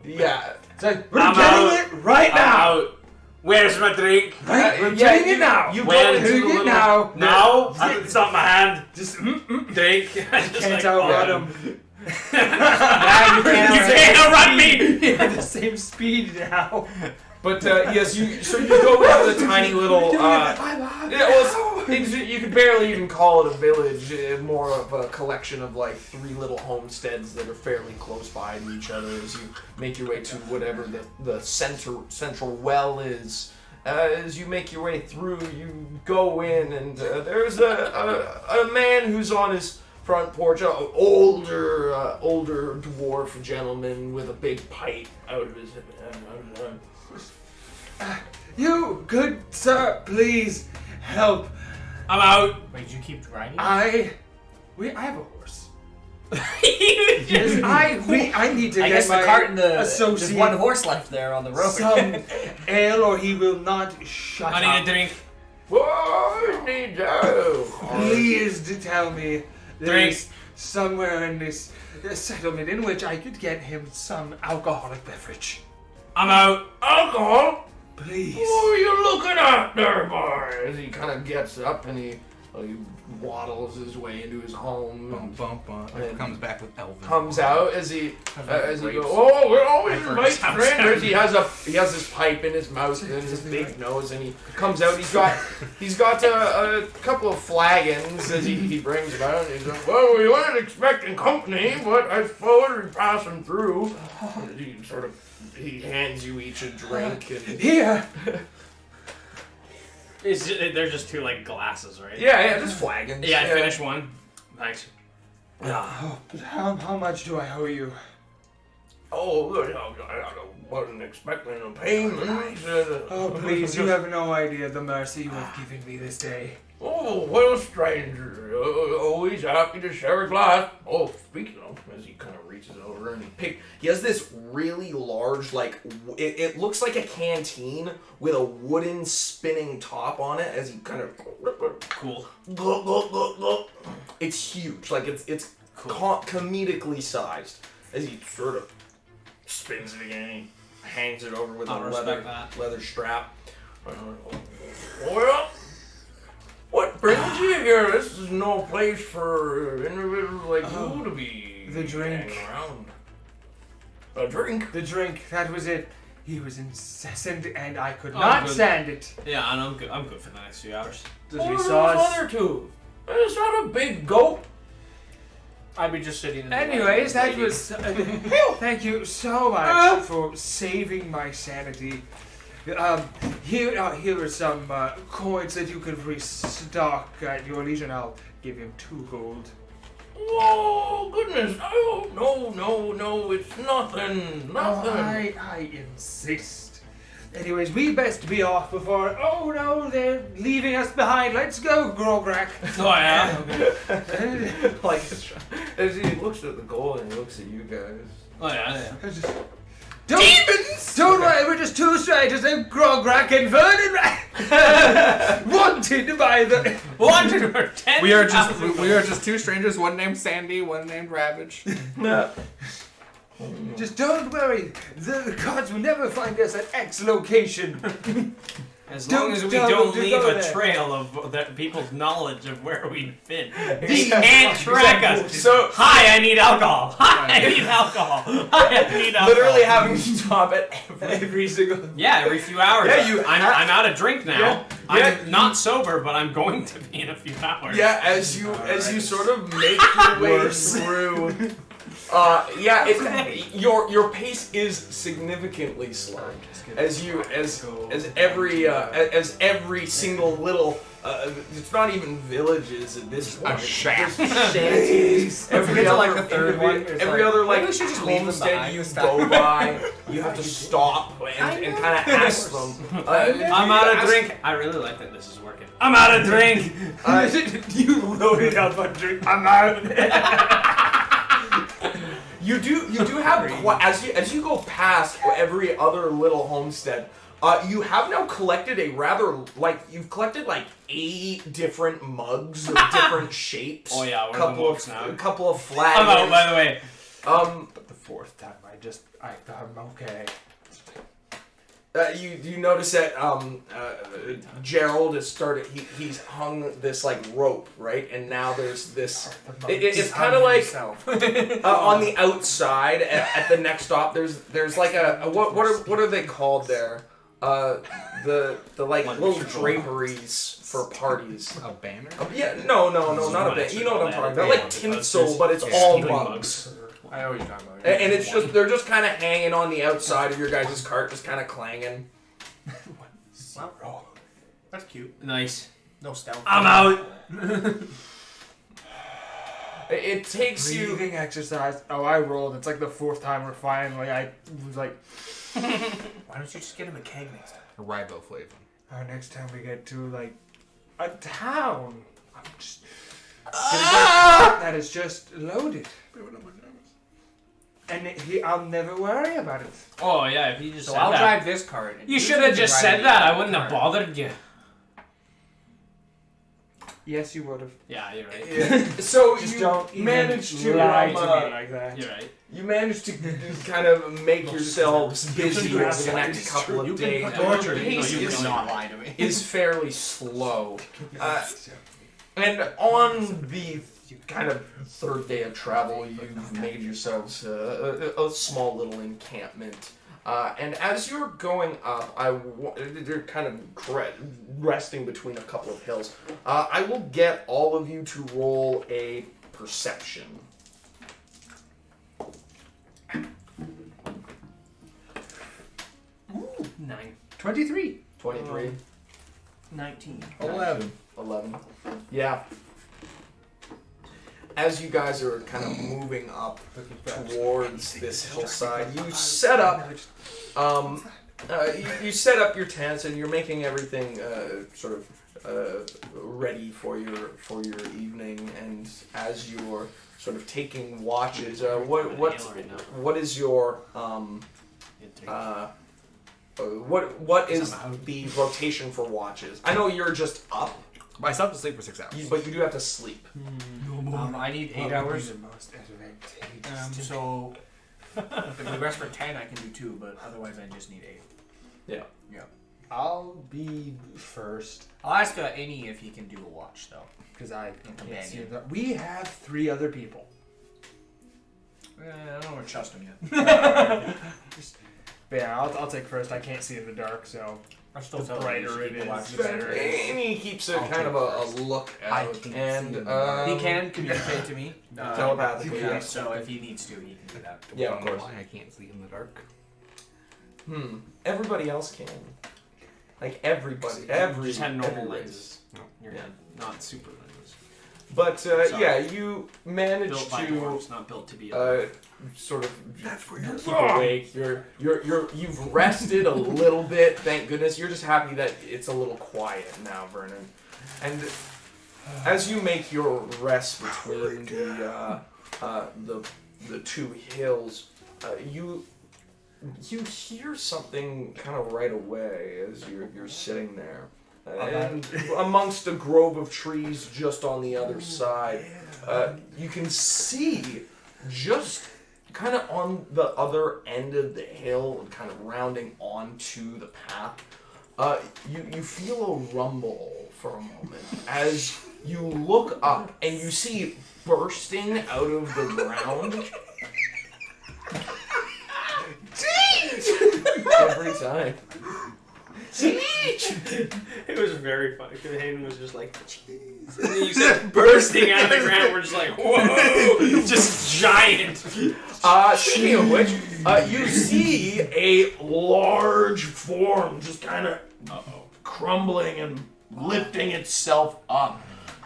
Yeah. It's like, we're I'm getting out. it right I'm now. out. Where's my drink? Right, we're Yeah, getting it now. You When? go into Doing the it little, now. No, it's not my hand. Just Drink. I just can't like, outrun follow him. Yeah, you You can't. can't outrun me. You're at the same speed now. But yes, you go into the tiny little. Yeah, well, you could barely even call it a village. More of a collection of like 3 little homesteads that are fairly close by to each other as you make your way to whatever the central well is. as you make your way through, you go in, and there's a man who's on his front porch, an older dwarf gentleman with a big pipe out of his You, good sir, please help. I'm out. Wait, did you keep riding? I have a horse. Yes, I need to I get guess my the cart and the there's associate one horse left there on the road. some ale, or he will not shut I up. need a drink. What need to? Please to tell me Drink. there's somewhere in this settlement in which I could get him some alcoholic beverage. I'm out. Alcohol? Please. Who are you looking at there, boy? As he kind of gets up and he waddles his way into his home. Bum, bum, bum. And Comes back with Elvin. Comes out as he goes, grapes. oh, we always Pepper invite sounds strangers. He has his pipe in his mouth and his big nose, and he comes out. He's got a couple of flagons as he brings them out. And he's like, well, we weren't expecting company, but I suppose we pass them through. And he hands you each a drink. And Here. They're just two like glasses, right? yeah, just flagons. Yeah, I finished one. Thanks. Oh, but how much do I owe you? Oh, I wasn't expecting a payment. Oh, please, you have no idea the mercy you have given me this day. Oh, well, stranger. Always happy to share a glass. Oh, speaking of, as he kind of reaches over and he has this really large, like, it looks like a canteen with a wooden spinning top on it as he kind of Cool. It's huge. Like, it's Cool. comedically sized as he sort of spins it again. He hangs it over with I'll a respect that. leather strap. Well, what brings you here? This is no place for individuals like you to be the drink. hanging around. A drink? The drink, that was it. He was incessant and I could Oh, not good. stand it. Yeah, and I'm good. I'm good for the next few hours. Does What he are saw those us? other two? Is that a big goat? I'd be just sitting in the Anyways, that lady. was. Thank you so much for saving my sanity. Here are some coins that you can restock at your legion. I'll give him 2 gold. Oh, goodness. Oh, no, it's nothing. Oh, I insist. Anyways, we best be off before. Oh no, they're leaving us behind. Let's go, Grograk. Oh yeah. Like, as he looks at the gold and he looks at you guys. Oh yeah. Don't worry, we're just 2 strangers named Grograk and Vernon wanted by the. Wanted for 10. We are just 2 strangers. One named Sandy, one named Ravage. Just don't worry, the gods will never find us at X location. As long as we don't leave a trail of people's knowledge of where we've been. They can't track us. So, Hi, I need alcohol. Hi, I need alcohol. Hi, I need alcohol. literally having to stop at every single. Yeah, every few hours. Yeah, I'm out of drink now. Yeah. I'm not sober, but I'm going to be in a few hours. Yeah, as you sort of make your way through. Your pace is significantly slow as every single little it's not even villages at this point. shaft. Just shanties. Every other like the third one, it's every like, other maybe we should just leave them homestead behind you and stuff. go by, you have to stop and kind of ask them. I'm out of drink. I really like that this is working. I'm out of drink. You loaded up a drink. I'm out. You do have as you go past every other little homestead, you have now collected you've collected 8 different mugs of different shapes. Oh yeah, we're couple the mugs now. a couple of flags. I'm out, by the way. But the 4th time, I'm okay. You notice that Gerald has started. He's hung this rope, right, and now there's this. It's kind of like on the outside at the next stop. There's like a what are they called there? The little draperies for parties. A banner? Yeah, no, not a bit. You know what I'm talking about? Like tinsel, but it's all mugs. I know what you're talking about. And it's just they're just kind of hanging on the outside of your guys' cart, just kind of clanging. 0. That's cute. Nice. No stealth. I'm out. It takes you. Breathing exercise. Oh, I rolled. It's like the 4th time we're finally. I was like, Why don't you just get him a keg next time? Riboflavin. next time we get to like a town, I'm just that is just loaded. And I'll never worry about it. Oh yeah, if you just So said I'll that. drive this cart. and You can should have just drive said the that. I other wouldn't have cart. bothered you. Yes, you would have. Yeah, you're right. Yeah. So Just you don't even managed to, lie to me like that. You're right. you managed to kind of make yourselves busy over the next couple of You days. can Your torture me. pace No, you is cannot lie to me. is fairly slow. And on the kind of 3rd day of travel, you've made yourselves a small little encampment. And as you're going up, you're kind of resting between a couple of hills. I will get all of you to roll a perception. 9. 23. 23. 19. 11. 11. Yeah. As you guys are kind of moving up towards this hillside, you set up, you set up your tents and you're making everything sort of ready for your evening. And as you're sort of taking watches, what is your what is the rotation for watches? I know you're just up, I still have to sleep for 6 hours. but you do have to sleep. I need 8 What hours. would be the most advantageous? So if we rest for 10, I can do 2, but otherwise I just need 8. Yeah. I'll be first I'll ask Any if he can do a watch though. because I can't see Companion. that. We have 3 other people. I don't want to trust him yet. But yeah, I'll take first. I can't see in the dark, so I still the tell him brighter he it should keep a watch. is, the better. And he keeps a I'll kind of take a look I out, can't see and him. He can communicate to me. Telepathically, Yeah, yeah. so if he needs to, he can do that. Yeah, of course. Why I can't see in the dark. Everybody else can. Like everybody, You just had normal every lenses. No. You're Yeah. not super lenses. But Sorry. yeah, you managed Built by to dwarves, not built to be. A sort of keep awake. You've rested a little bit. Thank goodness. You're just happy that it's a little quiet now, Vernon. And as you make your rest between the 2 hills, you hear something kind of right away as you're sitting there. And amongst a grove of trees just on the other side, you can see just kind of on the other end of the hill, kind of rounding onto the path, you feel a rumble for a moment as you look up and you see bursting out of the ground. Every time. It was very funny because Hayden was just like, "Jeez," and then you said bursting out of the ground. We're just like, "Whoa!" Just giant. Speaking of which, you see a large form just kind of crumbling and lifting itself up,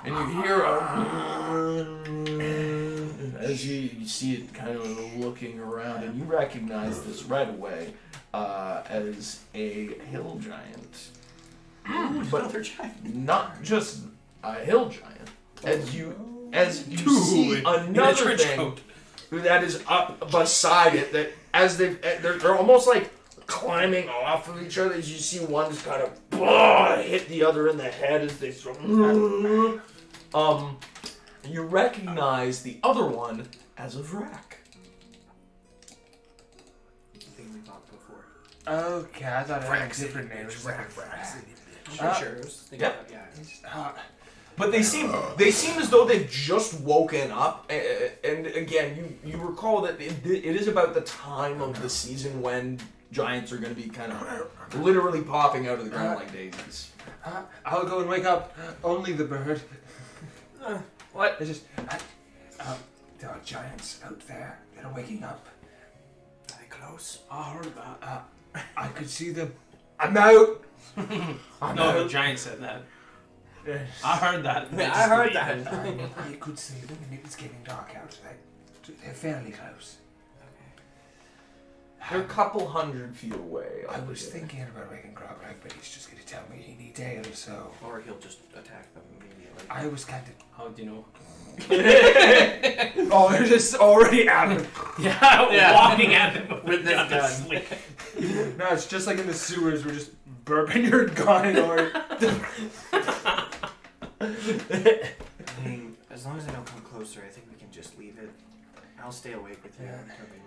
and you hear as you see it kind of looking around, and you recognize this right away as a hill giant. But Another giant. not just a hill giant. As you see In a another trench thing coat. that is up beside it, that as they're almost like climbing off of each other, as you see one just kind of hit the other in the head as they sort of, you recognize the other one as a Vrak. Thing we talked before. Okay, I thought it had a City, different name. bitch. It was like Sure. I was thinking Yeah. about- yeah. But they seem as though they've just woken up, and again, you recall that it is about the time of the season when giants are going to be kind of literally popping out of the ground like daisies. I'll go and wake up only the bird. What? It's just, there are giants out there that are waking up. Are they close? I heard that. I could see them I'm out. No, the giant said that. I heard that. They I just heard leave that. it. I could see them, and it's getting dark out. They're fairly close. They're a couple 100 feet away. I over was here. thinking about waking Grog, but he's just going to tell me he needs ale, so Or he'll just attack them immediately. I was kind of. How do you know? Oh, they're just already at him. Yeah, walking at them With this gun. gun. Sleep. No, it's just like in the sewers. We're just burping your gun or. I mean, as long as they don't come closer, I think we can just leave it. I'll stay awake with you Yeah. until they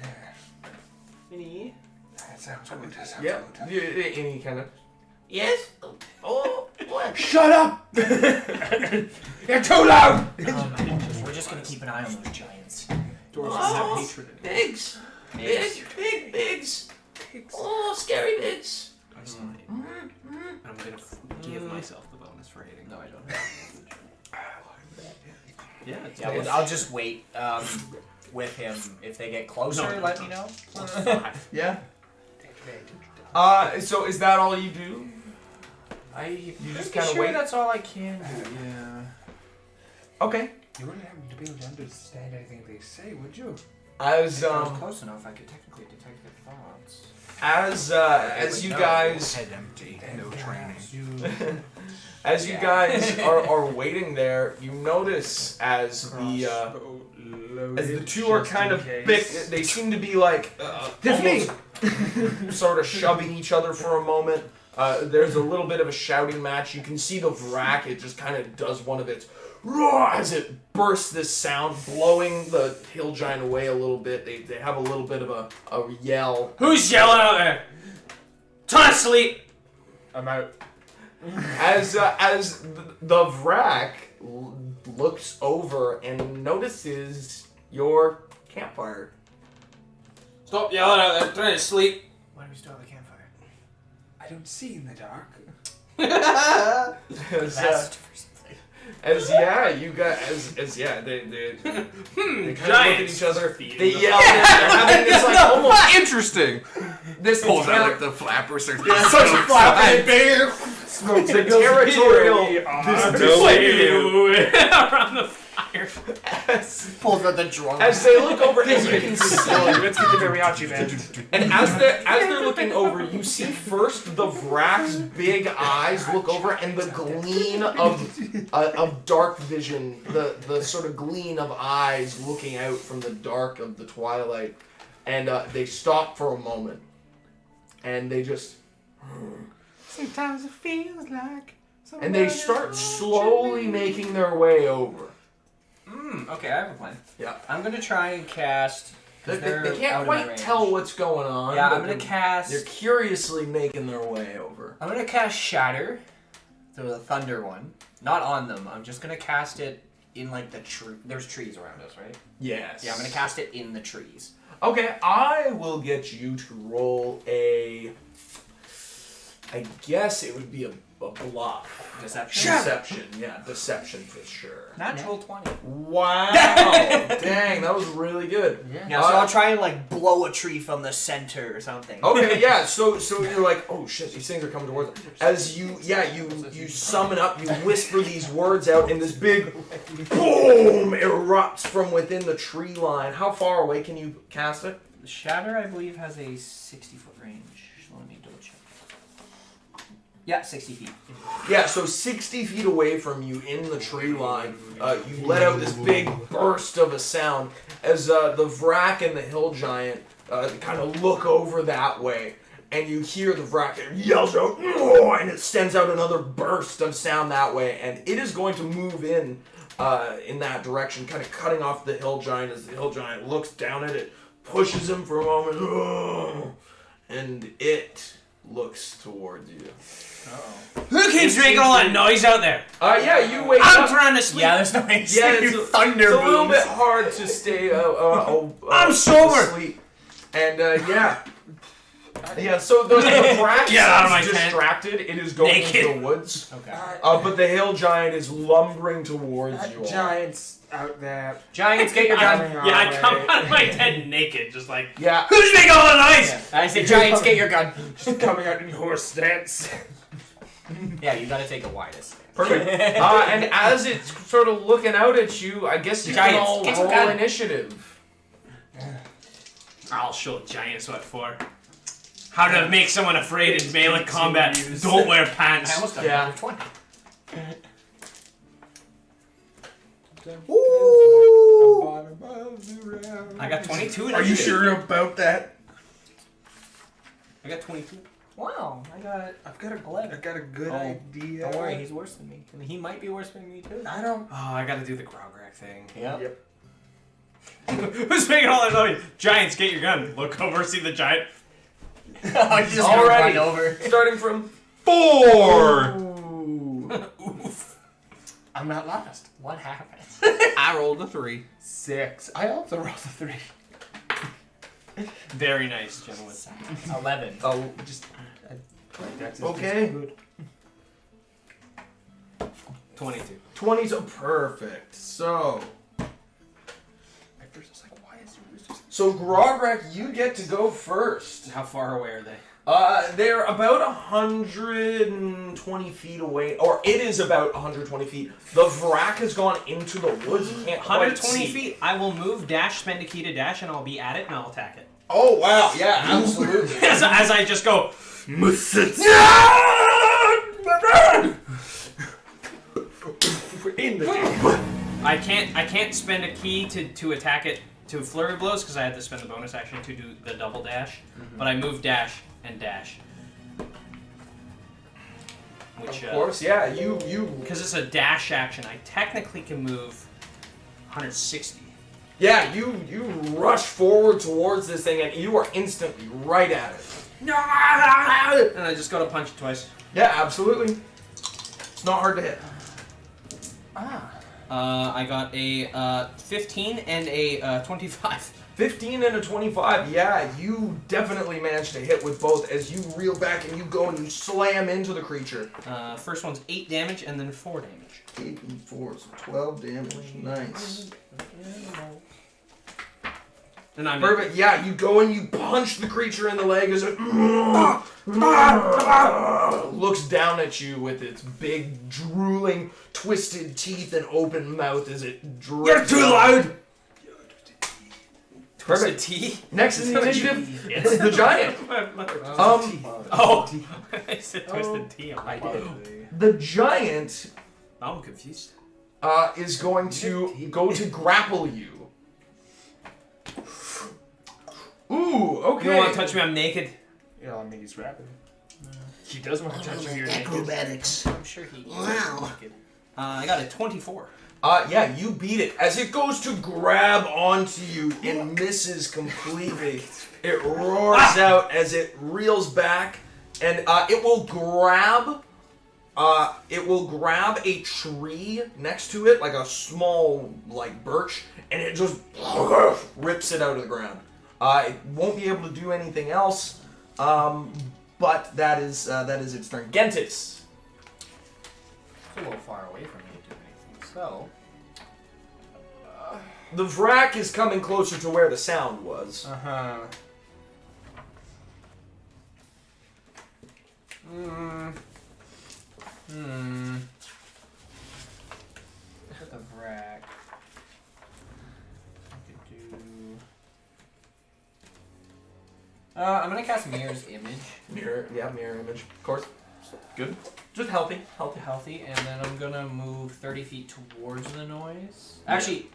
leave. Any? That sounds good. That sounds Yeah, good. any kind of. Yes. Oh, what? Shut up! You're too loud! We're just gonna keep an eye on those giants. Dwarves Oh, have hatred in it. Bigs. Big bigs. Oh, scary bigs. That's not it. I'm gonna give myself the bonus for hating. No, I don't. Yeah, it's Yeah, well, I'll just wait with him. If they get closer, No. let me know. Yeah. So is that all you do? You just kind of sure wait. that's all I can do. Yeah. Okay. You wouldn't happen to be able to understand anything they say, would you? As If I was close enough, I could technically detect their thoughts. as you guys Head empty, no training. as you guys are waiting there, you notice as the two are kind of big. They seem to be like almost sort of shoving each other for a moment. There's a little bit of a shouting match. You can see the Vrak. It just kind of does one of its roar as it bursts this sound, blowing the hill giant away a little bit. They have a little bit of a yell. Who's yelling out there? Time to sleep. I'm out. As the Vrak looks over and notices your campfire. Stop yelling out there. Trying to sleep. Why do we still have a campfire? I don't see in the dark. You guys, they kind of look at Giants. each other. Feeding They the yell. They're having this like almost Interesting. this Pulls out like the flapper, starts such a flapping bear. Smokes The territorial around the fire. Pulls out the drum. As they look over, as you can see, Let's get the mariachi band. and as they're looking over, you see first the Vrak's big eyes look over, and the gleam of dark vision, the sort of gleam of eyes looking out from the dark of the twilight, and they stop for a moment, and they just. Sometimes it feels like. And they start slowly making their way over. Okay, I have a plan. Yeah. I'm gonna try and cast. They They're out can't of my quite range. tell what's going on. Yeah, but I'm gonna cast. They're curiously making their way over. I'm gonna cast Shatter, the thunder one. Not on them. I'm just gonna cast it in like the tree. There's trees around us, right? Yes. Yeah, I'm gonna cast it in the trees. Okay, I will get you to roll a. I guess it would be a bluff. Deception. Deception, yeah, deception for sure. Natural 20. Wow! Dang, that was really good. Yeah, so I'll try and like blow a tree from the center or something. Okay, yeah. So you're like, oh shit, these things are coming towards us. As you summon up, you whisper these words out, and this big boom erupts from within the tree line. How far away can you cast it? Shatter, I believe, has a 60-foot range. So let me double check. Yeah, 60 feet. Yeah, so 60 feet away from you in the tree line, you let out this big burst of a sound as the Vrak and the hill giant kind of look over that way, and you hear the Vrak yells out, "Oh!" and it sends out another burst of sound that way, and it is going to move in that direction, kind of cutting off the hill giant as the hill giant looks down at it, pushes him for a moment, "Oh!" and it looks towards you. Who keeps making all that noise out there? Yeah, you wake I'm up. trying to sleep. Yeah, there's no way to Yeah, see it's thunder It's a little booms. bit hard to stay I'm sober. asleep. And yeah, Yeah, so the Vrax Get out of my is tent. distracted. It is going Naked. into the woods. Okay. But the hill giant is lumbering towards you all. Giants out there. Giants, get your gun. Yeah, I come out of my tent naked, just like, Yeah. who's making all the noise? Yeah. I said, Giants, get your gun. Just coming out in horse stance. Yeah, you gotta take a widest. Perfect. And as it's sort of looking out at you, I guess you can Giants, all get your roll gun. initiative. I'll show Giants what for. How to make someone afraid in melee combat. Don't wear I pants. almost got Yeah. another 20. I got 22. Are you sure about that? I got 22. Wow, I've got a 11. I got a good Oh, idea. Don't worry, he's worse than me. And he might be worse than me too. I don't. Oh, I gotta do the Grograg thing. Yep. Who's making all that noise? Giants, get your gun. Look over, see the giant. I just Alrighty. run over. Starting from 4. Oof. I'm not last. What happened? I rolled a 3. 6. I also rolled a 3. Very nice, gentlemen. 11. oh, Just. That's Okay. Good. 22. 20's perfect. So, At first, I was like, why is yours just. so Grogrek, you get to go first. How far away are they? They're about 120 feet away, or it is about 120 feet. The Vrak has gone into the woods. You can't quite 120 see. feet. I will move, dash, spend a key to dash, and I'll be at it, and I'll attack it. Oh wow! Yeah, absolutely. As I just go, In the I can't spend a key to attack it to flurry blows because I had to spend the bonus action to do the double dash. But I move dash and dash. Which, Of course, yeah. You. because it's a dash action, I technically can move 160. Yeah, you rush forward towards this thing, and you are instantly right at it. And I just go to punch it twice. Yeah, absolutely. It's not hard to hit. I got a 15 and a 25. 15 and a 25, yeah, you definitely managed to hit with both as you reel back and you go and you slam into the creature. First one's 8 damage and then 4 damage. 8 and 4, so 12 damage. Nice. And I'm Perfect, yeah, you go and you punch the creature in the leg as it looks down at you with its big, drooling, twisted teeth and open mouth as it drips. You're too loud! Perfect. T? Next in the initiative, it's the giant. Oh, I said twisted T. I did. The giant I'm confused. is going to go to grapple you. Ooh, okay. You don't want to touch me, I'm naked. Yeah, I mean, he's rapping. He does want to touch you here. naked. Acrobatics. I'm sure he. Wow. I got a 24. Yeah, you beat it. As it goes to grab onto you, it misses completely. It roars out as it reels back, and it will grab a tree next to it, like a small, like, birch, and it just rips it out of the ground. It won't be able to do anything else, but that is its turn. Gentis. It's a little far away from me to do anything. So. The Vrak is coming closer to where the sound was. Uh-huh. Look at the Vrak. I could do. I'm gonna cast Mirror's Image. Mirror image, of course. Good. Just healthy. Healthy, and then I'm gonna move 30 feet towards the noise. Actually,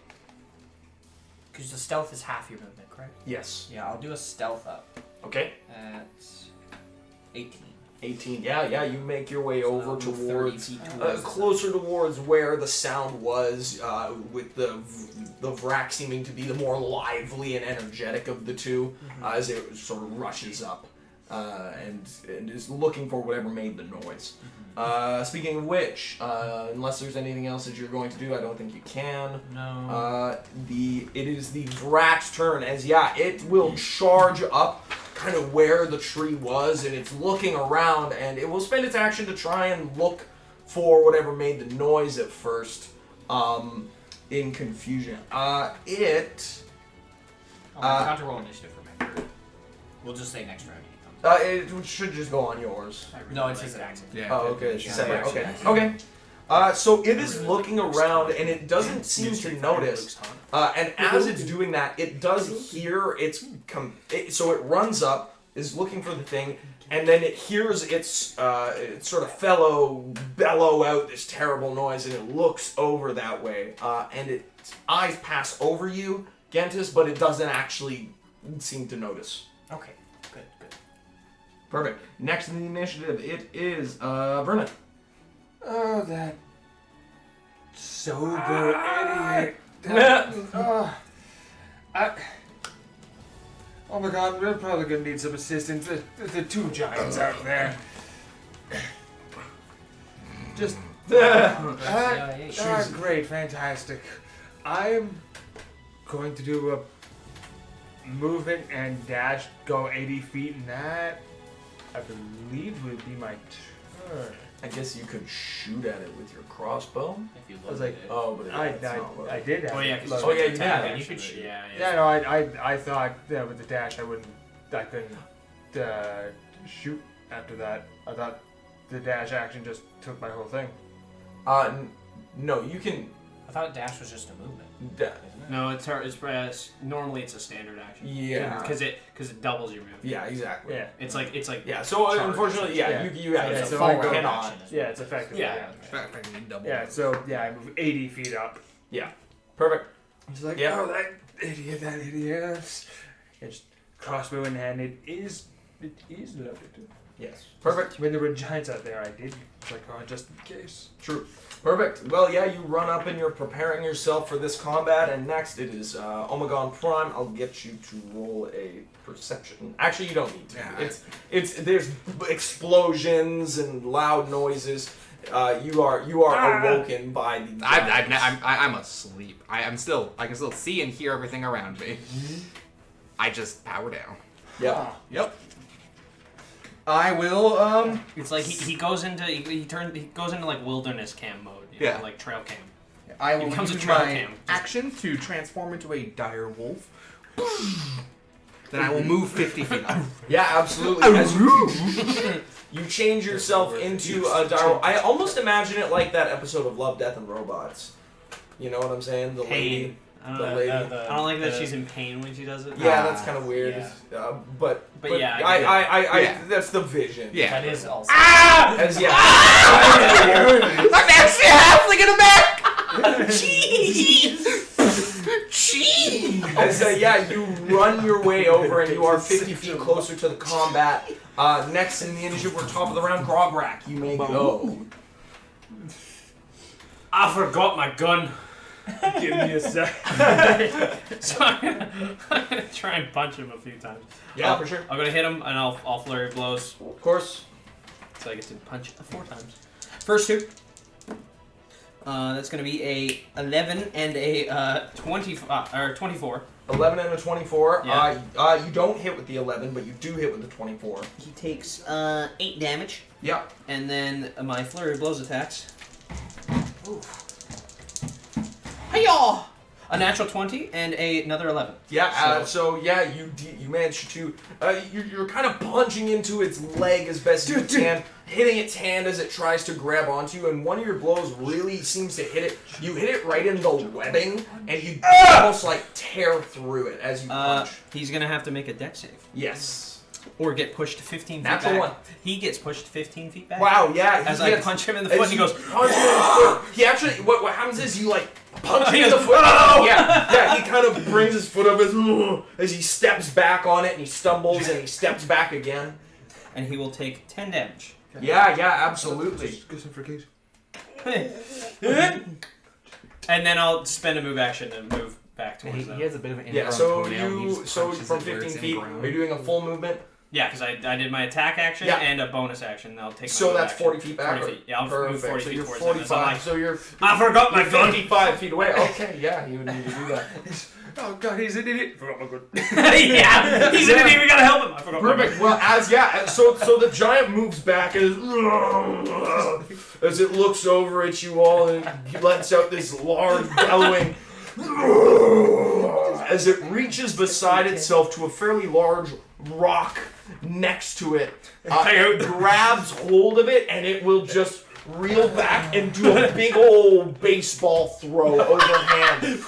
because the stealth is half your movement, correct? Yes. Yeah, I'll do a stealth up Okay. at 18. 18. Yeah, you make your way over I'll move 30 towards, feet towards closer towards where the sound was, with the Vrak seeming to be the more lively and energetic of the two, as it sort of rushes up, and is looking for whatever made the noise. Speaking of which, unless there's anything else that you're going to do, I don't think you can. No. It is the Vrak's turn, as it will charge up, kind of where the tree was, and it's looking around, and it will spend its action to try and look for whatever made the noise at first, in confusion. It Not to roll initiative for me. We'll just say next round. it should just go on yours. No, it's his action. Yeah. Oh, okay. Yeah, Separate. yeah. Okay. Okay. So it is looking around, and it doesn't seem to notice. And as it's doing that, it does hear so it runs up, is looking for the thing, and then it hears its sort of fellow bellow out this terrible noise, and it looks over that way. And its eyes pass over you, Gentis, but it doesn't actually seem to notice. Okay. Good. Perfect. Next in the initiative, it is Vernon. Oh, that sober idiot. Oh my god, we're probably gonna need some assistance. The two giants out there. Just. Great, fantastic. I am going to do a movement and dash, go 80 feet, and that, I believe, would be my turn. I guess you could shoot at it with your crossbow. If you I was look like, at it. Oh, but it's not loaded. I did have Oh yeah, it because loaded. yeah, you did attack, have you could actually. Yeah, no, I thought with the dash I couldn't shoot after that. I thought the dash action just took my whole thing. No, you can. I thought dash was just a movement. Da- Isn't it? No, it's normally it's a standard action. yeah. Because it doubles your move. Yeah, exactly. Yeah. It's like Yeah. So Charge. unfortunately, yeah, Yeah. you Yeah, it's so a full I go- cannot. action as Yeah, well. it's effective. Yeah. Yeah. Double. Yeah, so yeah, I move 80 feet up. Perfect. It's like, Yeah. oh, that idiot. And just crossbow in hand. It is loaded. Yes. Perfect. When there were giants out there, I did. It's like, oh, just in case. True. Perfect. Well, yeah, you run up and you're preparing yourself for this combat, and next it is Omegon Prime. I'll get you to roll a perception. Actually, you don't need to. Yeah. There's explosions and loud noises. You are awoken by the. I'm asleep. I can still see and hear everything around me. I just power down. Yeah. Yep. I will. it's like he goes into like wilderness cam mode. You know, Yeah. like trail cam. I It will becomes a use trail my cam. action to transform into a dire wolf. Then I will move 50 feet up. Yeah, absolutely. As you change yourself into a dire. I almost imagine it like that episode of Love, Death, and Robots. You know what I'm saying? The lady. Pain. I The don't, lady. I don't like that she's in pain when she does it. Yeah, that's kind of weird. Yeah. But yeah, I Yeah. that's the vision. Yeah. That is also. As yeah. I'm actually halfling in a mech! Cheese! Cheese! As yeah, you run your way over and you are 50 feet closer to the combat. Next in the initiative, we're top of the round. Grograk, you may go. I forgot my gun. Give me a sec. So I'm gonna try and punch him a few times. Yeah, for sure. I'm gonna hit him and I'll flurry blows. Of course. So I get to punch 4 times. First 2. That's gonna be a 11 and a 24. 11 and a 24. Yeah. You don't hit with the 11, but you do hit with the 24. He takes 8 damage, Yeah. and then my flurry of blows attacks. Hi-yaw! A natural 20 and another 11. Yeah. So yeah, you managed to. You're kind of punching into its leg as best you can, hitting its hand as it tries to grab onto you, and one of your blows really seems to hit it. You hit it right in the webbing, and you almost like tear through it as you punch. He's gonna have to make a dex save. Yes. Or get pushed 15 feet Natural back. 1. He gets pushed 15 feet back. Wow. Yeah. As he I gets- punch him in the as foot, and he you goes, punch him in the foot. He actually, what happens is you like punch him He in the goes, foot. "Oh!" Yeah. He kind of brings his foot up as he steps back on it, and he stumbles and he steps back again. and he will take 10 damage. Yeah, absolutely. Just go some for case. And then I'll spend a move action and move back He, towards them. he has a bit of an Yeah. ingrown So toenail. He you, just so punches from it where 15 it's feet, ingrown. are you doing a full movement? Yeah, because I did my attack action Yeah. and a bonus action. I'll take my So move that's action. 40 feet back. 40 feet. Yeah, I'll move Perfect. 40 So feet you're towards them. So I'm 45. like, So you're I forgot my gun. 55 feet away. Okay, yeah, you would need to do that. Oh god, he's an idiot. Oh my god. Yeah, he's an idiot. We gotta help him. I forgot. Perfect. Well, so the giant moves back as it looks over at you all and he lets out this large bellowing as it reaches beside itself to a fairly large rock next to it. Grabs hold of it and it will just reel back and do a big old baseball throw overhand.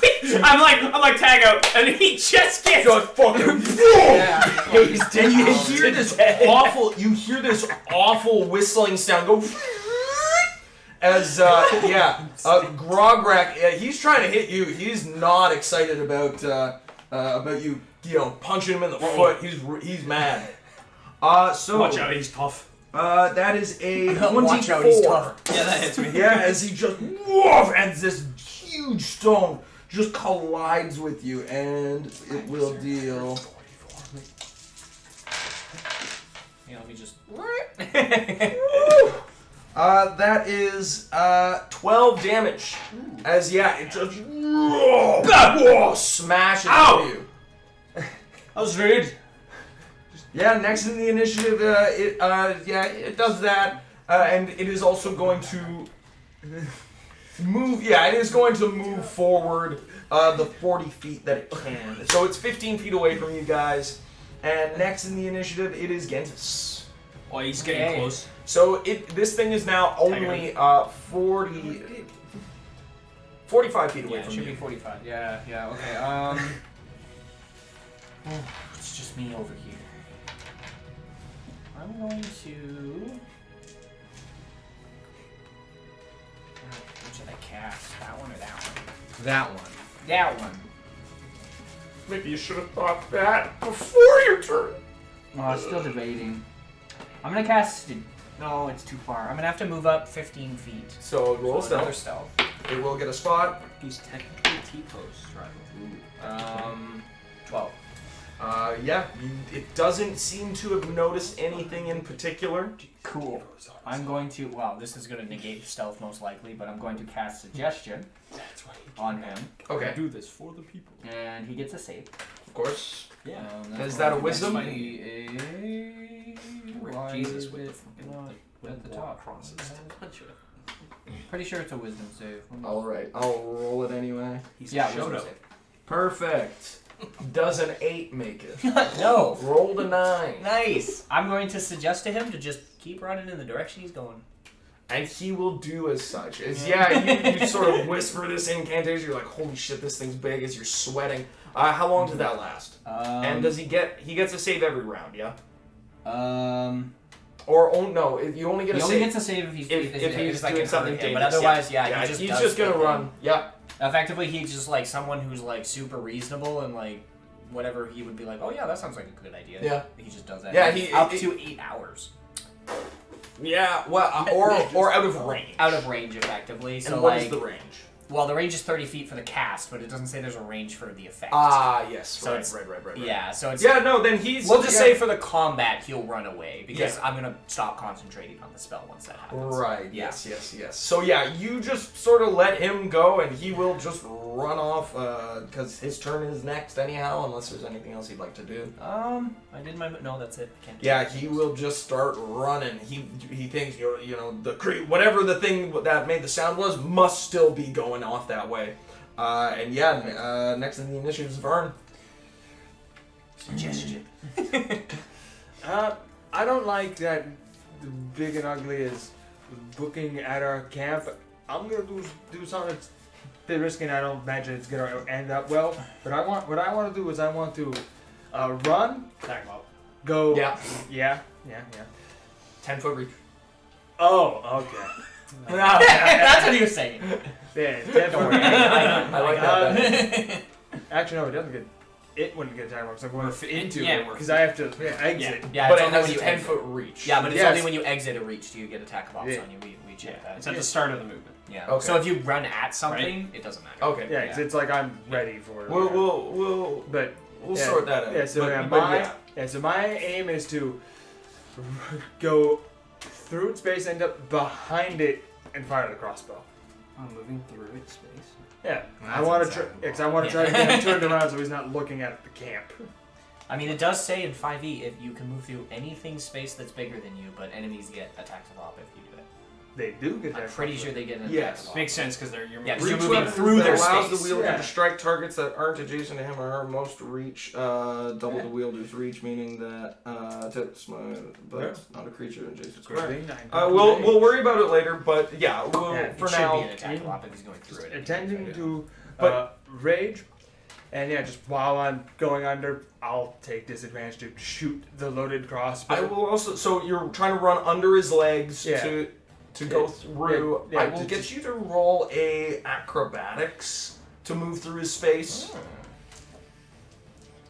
I'm like tag out, and he just gets. Fucking Yeah. and you hear this awful whistling sound go as Grograk, he's trying to hit you. He's not excited about you punching him in the foot. He's mad. So Watch out, he's tough. that is a 24. Watch out, he's tough. Yeah, that hits me. Yeah, as he just and this huge stone just collides with you, and it will deal. Yeah, let me just. That is 12 damage. As it just smashes into you. That was rude. Yeah, next in the initiative, it does that, and it is also going to move. Yeah, it is going to move forward the 40 feet that it can. So it's 15 feet away from you guys. And next in the initiative, it is Gentis. Oh, he's getting close. So this thing is now only 45 feet away Yeah, it from should you. be 45. Yeah, okay. It's just me over here. I'm going to. Which should I cast? That one or that one? That one. That one. Maybe you should have thought that before your turn. Oh, I'm still debating. I'm gonna cast. No, it's too far. I'm gonna have to move up 15 feet. So roll So another stealth. stealth. It will get a spot. He's technically T-post, right? 12. It doesn't seem to have noticed anything in particular. Cool. I'm going to. Well, this is going to negate stealth most likely, but I'm going to cast Suggestion on him, Okay, Do this for the people. and he gets a save. of course. Yeah. Is that a wisdom? That's a. Why Jesus is with the it fucking not at the top? crosses. Punch it. Pretty sure it's a wisdom save. All right, I'll roll it anyway. He's Yeah, showed wisdom up. Perfect. Does an 8 make it? save. No. Rolled a 9. Nice. I'm going to suggest to him to just keep running in the direction he's going. And he will do as such. You sort of whisper this incantation. You're like, holy shit, this thing's big as you're sweating. How long does that last? And does he gets a save every round, yeah? Or, oh no, if you only get a He save. only gets a save if he's doing like something him, but dangerous. otherwise, he's he just just does gonna the run. thing. Yeah. Effectively, he's just like someone who's like super reasonable and like whatever he would be like, oh yeah, that sounds like a good idea. Yeah. He just does that. Yeah, up to 8 hours. Yeah, well, or out of range. Out of range, effectively. So And what like, is the range? well, the range is 30 feet for the cast, but it doesn't say there's a range for the effect. Ah, yes. So right, it's- right. Yeah, so it's. Yeah, no, then he's. We'll just yeah. say for the combat, he'll run away because Yeah. I'm gonna stop concentrating on the spell once that happens. Right. Yeah. Yes. So yeah, you just sort of let him go, and he will just run off because his turn is next anyhow, unless there's anything else he'd like to do. I did my. No, that's it. I can't do Yeah, it. he will just start running. He thinks whatever the thing that made the sound was must still be going off that way. Next in the initiative is Vern. Suggestion. I don't like that the big and ugly is looking at our camp. I'm gonna do something that's a bit risky, and I don't imagine it's gonna end up well. But what I want to do is I want to run, Tag him up. go. Yeah. Yeah. 10-foot reach. Oh, okay. That's what he was saying. Yeah, Don't worry. I like that better. Actually, no, it doesn't get. It wouldn't get attack marks. I'm going Into Yeah. it. because I have to exit. Yeah, But it's it only has when a you 10-foot reach. Yeah, but it's Yes. only when you exit a reach do you get attack of ops Yeah. on you. We check that. It's at the start of the movement. Yeah. Okay. So if you run at something, it doesn't matter. Okay. Yeah, 'cause it's like I'm ready for it. We'll But yeah. sort that out. Yeah, so But my aim is to go through its base, end up behind it, and fire the crossbow. moving through its space. Yeah, I That's want to inside try. the Because I want to try to get him turned around so he's not looking at the camp. I mean, it does say in 5e if you can move through anything space that's bigger than you, but enemies get attacks of op if you do it. They do get I'm that. pretty sure they get an Yes. attack of op. Makes sense because you're Yeah, moving. you're Reach moving weapon through that their allows space. the wielder Yeah. to strike targets that aren't adjacent to him or her most reach. Double the wielder's reach, meaning that tips but not a creature adjacent. We'll worry about it later, but yeah, Yeah, for it should now. be an attack of op if he's going through it. Attending to But- rage, and yeah, just while I'm going under, I'll take disadvantage to shoot the loaded crossbow. I will also. So you're trying to run under his legs Yeah. to go through. Yeah, I will get you to roll a acrobatics to move through his space.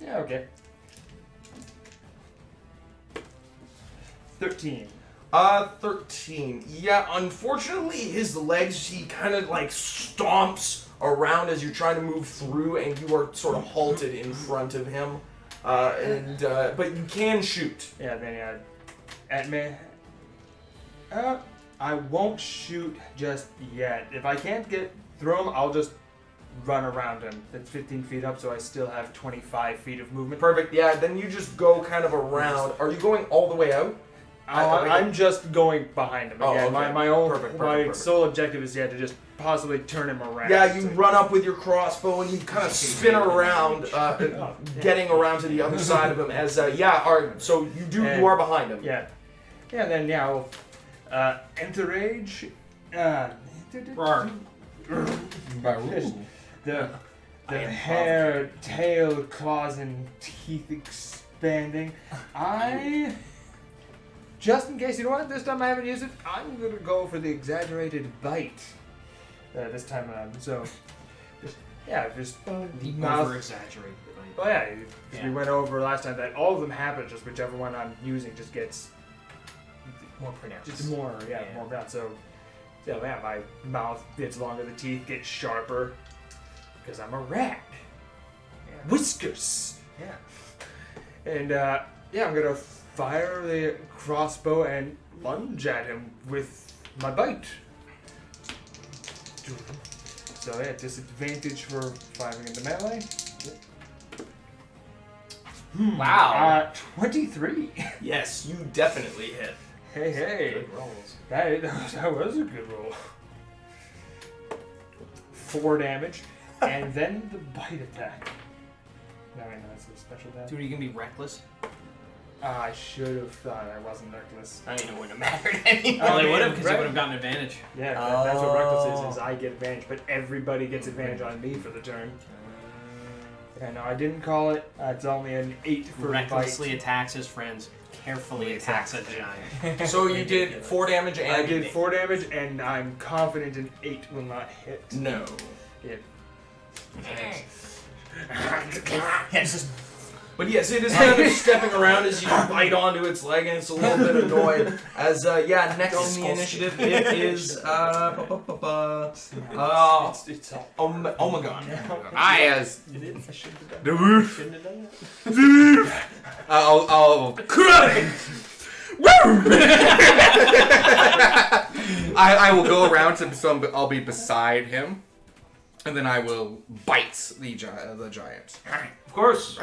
Yeah, okay. 13. 13. Yeah, unfortunately, his legs, he kind of like stomps around as you're trying to move through, and you are sort of halted in front of him. But you can shoot. Yeah, then at me. I won't shoot just yet. If I can't get through him, I'll just run around him. That's 15 feet up, so I still have 25 feet of movement. Perfect. Yeah, then you just go kind of around. Are you going all the way out? I'm just going behind him Oh, again. okay. My own Perfect. sole objective is to just possibly turn him around. Yeah, you run up with your crossbow and you kind of spin around, getting around to the other side of him. As so you are behind him. Yeah. Yeah, then I'll enter rage. The hair, tail, claws, and teeth expanding. Just in case, you know what? This time I haven't used it. I'm gonna go for the exaggerated bite. This time around. So, just The mouth. over-exaggerated. Oh yeah, we went over last time that all of them happen. Just whichever one I'm using just gets More pronounced. just more pronounced. So my mouth gets longer, the teeth get sharper, because I'm a rat. Yeah. Whiskers. Yeah. And I'm gonna fire the crossbow and lunge at him with my bite. So disadvantage for firing into melee. Wow. 23. Yes, you definitely hit. Hey. Good rolls. That was a good roll. 4 damage, and then the bite attack. No, wait, no, that's a special damage. Dude, are you gonna be reckless? I should have thought I wasn't reckless. I mean, it wouldn't have mattered anyway. Well, they mean, would have because you right. would have gotten advantage. Yeah, that's what reckless Oh. is I get advantage, but everybody gets advantage on me for the turn. Yeah, no, I didn't call it. It's only an 8 for Recklessly bite. attacks his friends, carefully attacks a giant. So you did 4 damage and I did 4 damage, and I'm confident an 8 will not hit. No. Yeah. It's just But yes, it is kind of stepping around as you bite onto its leg, and it's a little bit annoyed. As next in the initiative it is Omegon. I as I shouldn't have done dwarf. Shouldn't have done that. I'll I will go around to I'll be beside him, and then I will bite the giant. Of course.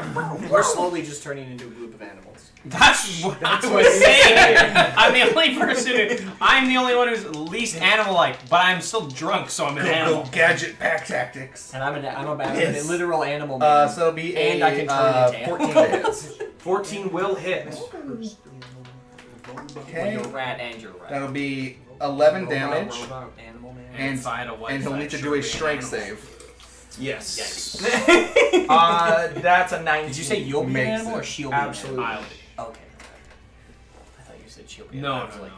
We're slowly just turning into a group of animals. That's what I was saying. I'm the only one who's least animal-like, but I'm still drunk, so I'm an animal. Gadget pack tactics. And I'm a Yes. literal animal man. So it'll be And I can turn into 14 hits. 14 will hit. Well, you're a rat and you're a rat. That'll be 11 damage, Animal man. and If I had a white and he'll flag, need to sure do a would be an strength animal. save. Yes. Yikes. That's a 19. Did you say you'll be an Makes animal or it. she'll be an Absolutely. animal? Okay. I thought you said she'll be an No, animal. I was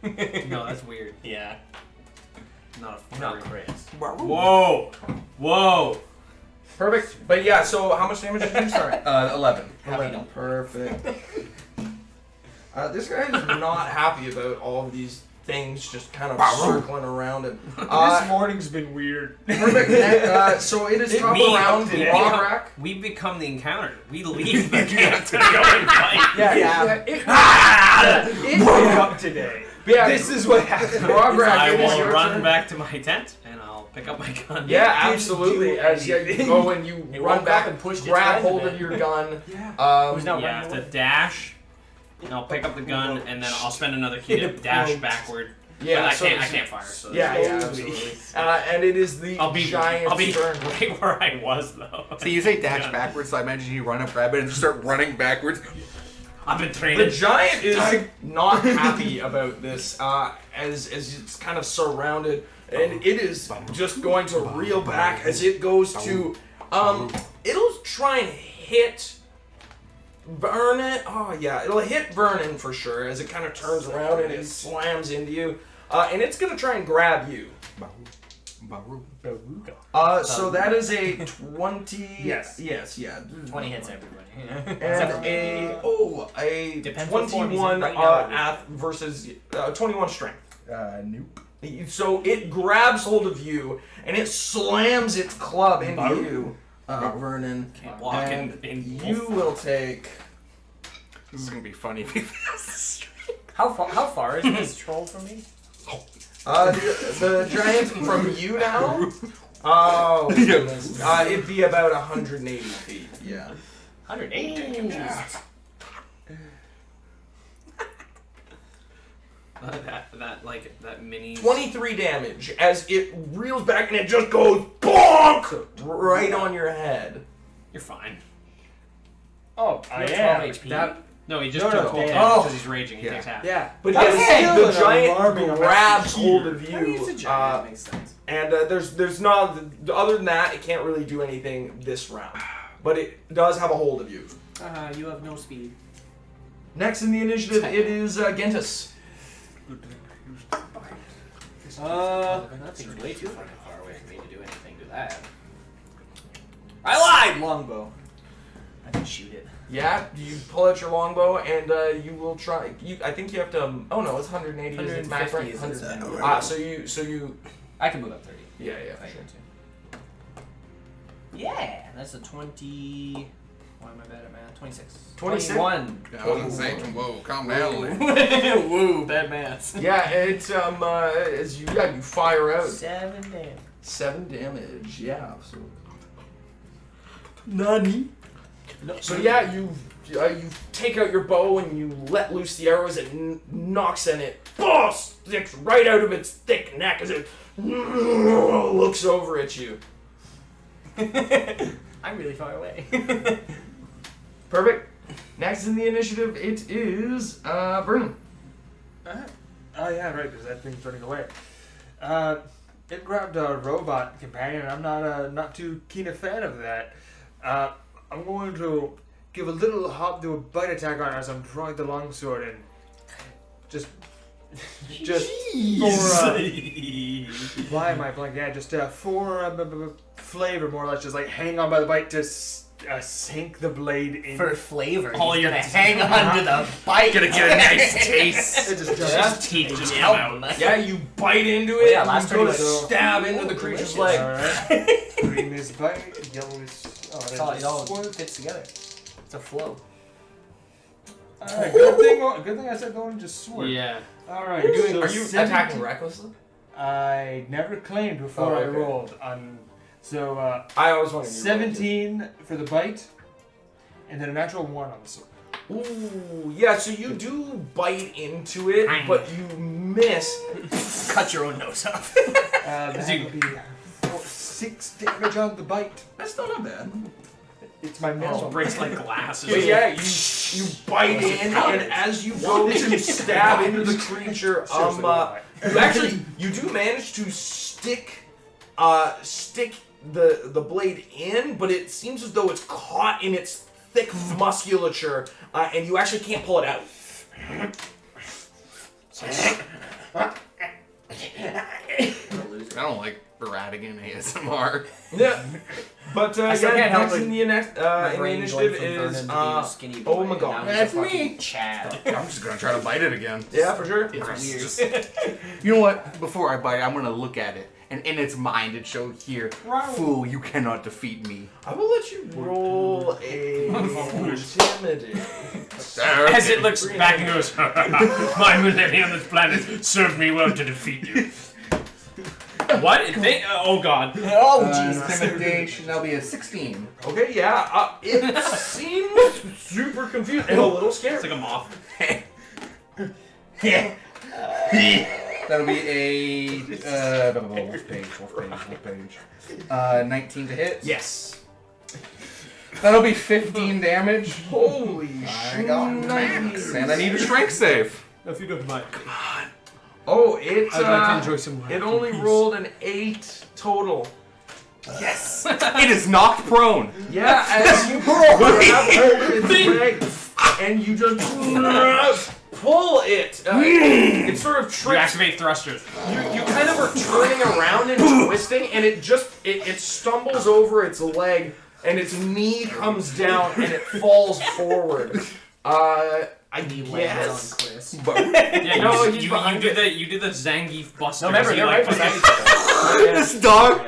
no, like, No, that's weird. yeah. Not a Not furry. Chris. Whoa! Whoa! Perfect. But yeah, so how much damage did you start? 11. How you know? Perfect. This guy is not happy about all of these things just kind of circling around him. This morning's been weird. Perfect. So it is top Me. around We Rograk. We become the encounter. We leave the camp to go and fight. It went up today. Yeah, This is what happened. Rograk, I it is will your run turn. back to my tent and pick up my gun. Yeah, absolutely. As you go and you It run woke back up and pushed its grab friend a hold bit. of your gun. Yeah. Who's now Yeah, I running have away? to dash, and I'll pick up the gun, and then I'll spend another key to dash backward. Yeah, But so- I can't fire. So Yeah, absolutely. And it is the I'll be giant's turn. right where I was though. So you say dash Yeah. backwards, so I imagine you run up, grab it, and just start running backwards. I've been The training. giant is not happy about this, as it's kind of surrounded, and it is just going to reel back as it goes to, it'll try and hit Vernon. Oh yeah, it'll hit Vernon for sure as it kind of turns around and it slams into you, and it's gonna try and grab you. So that is a 20. Yes. Yes. Yeah. 20 hits everybody. And a Depends what form he's in 21 right now. versus 21 strength. Nope. So it grabs hold of you and it slams its club into you, Vernon. Can't walk And in you will take. This is gonna be funny because How far is this troll from me? The giant from you now. Oh, goodness. It'd be about 180 feet. yeah. 180. Jesus. that mini 23 damage as it reels back and it just goes bonk right on your head. You're fine. Oh, I You have am. 12 HP. That, No, he just No, took no, 12 damage. damage Oh. because he's raging. He Yeah. takes half. yeah. But That's yes, still the an giant alarming amount grabs of hold of I mean, it's a you, giant. Makes sense. and there's not other than that, it can't really do anything this round. But it does have a hold of you. You have no speed. Next in the initiative, it is Gentis. That seems way too fucking far away for me to do anything to that. I lied! Longbow. I can shoot it. Yeah, you pull out your longbow and you will try. I think you have to. Oh no, it's 180. Is it max 150 rank? is its 100. So you. I can move up 30. Yeah, If I sure. need to. Yeah, that's a 20. Why am I bad at math? 26. 26? 21. I was gonna say, whoa, calm down. there. Woo, bad math. Yeah, it's as you fire out 7 damage. 7 damage. Yeah. So. Nani? So yeah, you take out your bow and you let loose the arrows. It knocks and it sticks right out of its thick neck as it looks over at you. I'm really far away. Perfect. Next in the initiative, it is Vernon. Oh yeah, right, because that thing's running away. It grabbed a robot companion. I'm not too keen a fan of that. I'm going to give a little hop, do a bite attack on it as I'm drawing the longsword and just for why am I blanking? Yeah, just for flavor, more or less, just like hang on by the bite to sink the blade in. For flavor, All he's your gonna hang on to the bite. Gonna get a nice taste. It just His teeth just come out. Yeah, you bite into Oh, it. yeah, and last you go turn to it was- stab into the creature's leg. Alright. Green is bite, yellow is. Oh, It's that's all, a it all sword. fits together. It's a flow. Alright, good thing I said going just sword. Yeah. Alright, Are you so attacking 17 recklessly? I never claimed before Oh, I okay. rolled. So I always wanted you to roll, too. 17 for the bite, and then a natural 1 on the sword. Ooh, yeah, so you do bite into it, but you miss. Cut your own nose off. That would be 6 damage on the bite. That's still not bad. It's my It minimum. breaks like glasses. But yeah, you bite in, and as you go to stab into the creature, Seriously, why? you do manage to stick the blade in, but it seems as though it's caught in its thick musculature, and you actually can't pull it out. I don't like Radigan ASMR. Yeah, but I still can't help next it. in the My brain initiative going from is Vernon to being a skinny boy, oh my and god. now he's a fucking Chad. I'm just gonna try to bite it again. Yeah, for sure. It's weird. You know what? Before I bite, I'm gonna look at it, and in its mind, it showed here, "Fool, you cannot defeat me." I will let you roll a intimidate. As it looks back and goes, my millennium on this planet served me well to defeat you. What? Oh god. Oh, Jesus. Intimidation, that'll be a 16. Okay, yeah. It seems super confused and a little scared. It's like a moth. That'll be a wolf page. 19 to hit. Yes. That'll be 15 damage. Holy I got max, and I need a strength save. If you don't mind. Oh, it I'd like to enjoy some it only rolled an 8 total. Yes, it is knocked prone. Yeah, as you grab hold of its leg and you just pull it. It sort of You trips. activate thrusters. You kind of are turning around and twisting, and it just it stumbles over its leg, and its knee comes down and it falls forward. I He lands on guess. Chris. Yeah, No, you, he's you, behind you did the Zangief Buster. No, remember, You they're like right fucking- beside each other. This dog.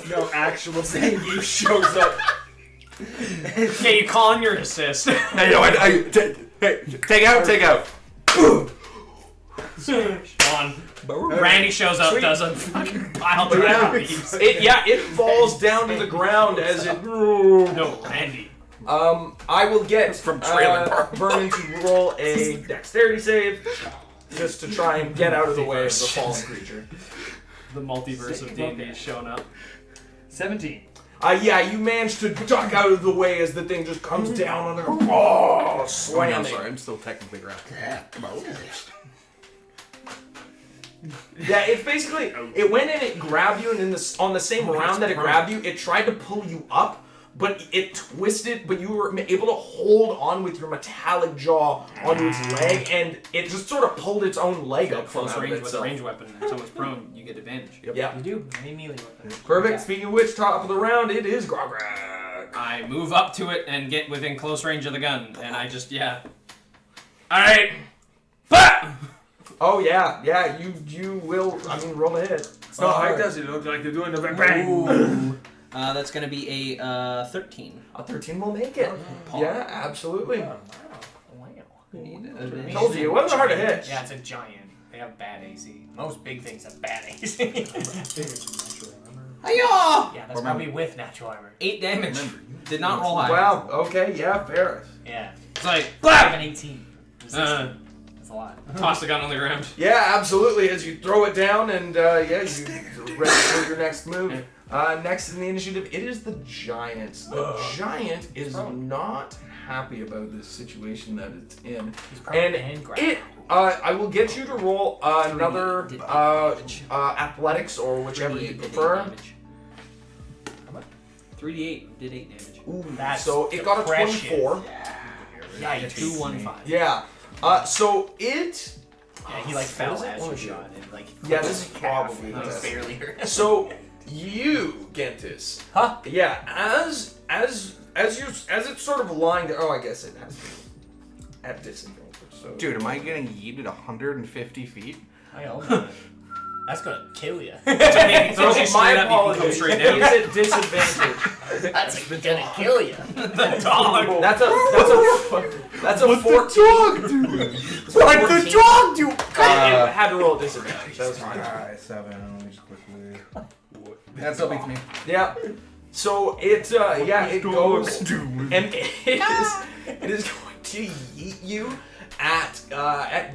No actual Zangief shows up. Yeah, you call in your assist. Hey, no, hey, take out. On. Randy shows up, does a fucking pile But yeah, drive beats. it falls down to the ground as it. No, Randy. I will get From Trailer Park Vernon to roll a dexterity save just to try and get out of the way of the fallen creature. The multiverse of D&D is showing up. 17. Yeah, you manage to duck out of the way as the thing just comes down on the ground. Oh, I'm slamming. sorry, I'm still technically around. Yeah, it's basically it went in, it grabbed you, and on the same round that it grabbed you, it tried to pull you up, but it twisted. But you were able to hold on with your metallic jaw onto its leg, and it just sort of pulled its own leg up from Close out of range with a itself. range weapon. If someone's prone, you get advantage. Yeah, You do. Any melee weapon. perfect. Speaking of which, top of the round, it is Grograg. I move up to it and get within close range of the gun, and I just, Alright! Bah! Oh yeah, you will. I mean, roll a hit. It's not hard. does it look like they're doing the bang? That's gonna be a 13. A 13 will make it. Yeah, absolutely. Wow. Told you, it wasn't hard to hit. Yeah, it's a giant. They have bad AC. Most big things have bad AC. Hiya! Yeah, that's probably with natural armor. 8 damage. Did not roll high. Wow. Okay. Yeah. Fair. Yeah. It's like, I have an 18. That's a lot. toss the gun on the ground. Yeah, absolutely. As you throw it down, and you ready for your next move. Next in the initiative, it is the giant. The giant is not happy about this situation that it's in, and it. I will get you to roll another athletics or whichever you prefer. 3d8 did 8 damage. Ooh, That's so it got a depression. 24. Yeah, you 2-1-5. Yeah. So it. Yeah, he like fell What is it? as What you is it? shot and like. Yeah, this is calf, probably like, this. barely hurt. So you, Gentis. Huh? Yeah, as it's sort of lying there. Oh, I guess it has to be at disadvantage. So Dude, am I getting yeeted 150 feet? I hope not. That's gonna kill you. If he throws you my straight up, you can come apologies. straight It down. is at disadvantage. That's gonna kill you. The dog. That's a 14. What the dog do? I had to roll a disadvantage. That was fine. Alright, 7. Let me just quickly. That still beats me. Yeah. So it it goes and it is going to yeet you at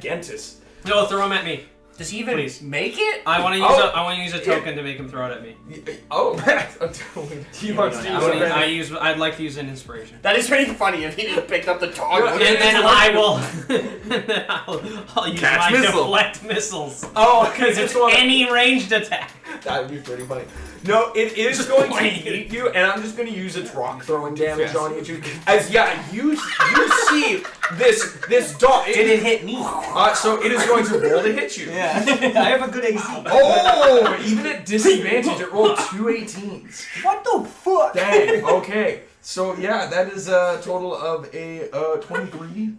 Gentis. No, throw him at me. Does he even Please. make it? I want to use Oh. I want to use a token to make him throw it at me. Oh, he wants to use a I'd like to use an inspiration. That is pretty funny if he just picked up the dog. And then I'll use Catch my missile. deflect missiles. Oh, Because it's any ranged attack. that would be pretty funny. No, it is going to hit you, and I'm just going to use its rock throwing damage on you. As you see this dog. Did it hit me? So it is going to roll to hit you. Yeah. I have a good AC. Oh, even at disadvantage, it rolled 2 18s. What the fuck? Dang. Okay. So yeah, that is a total of a 23.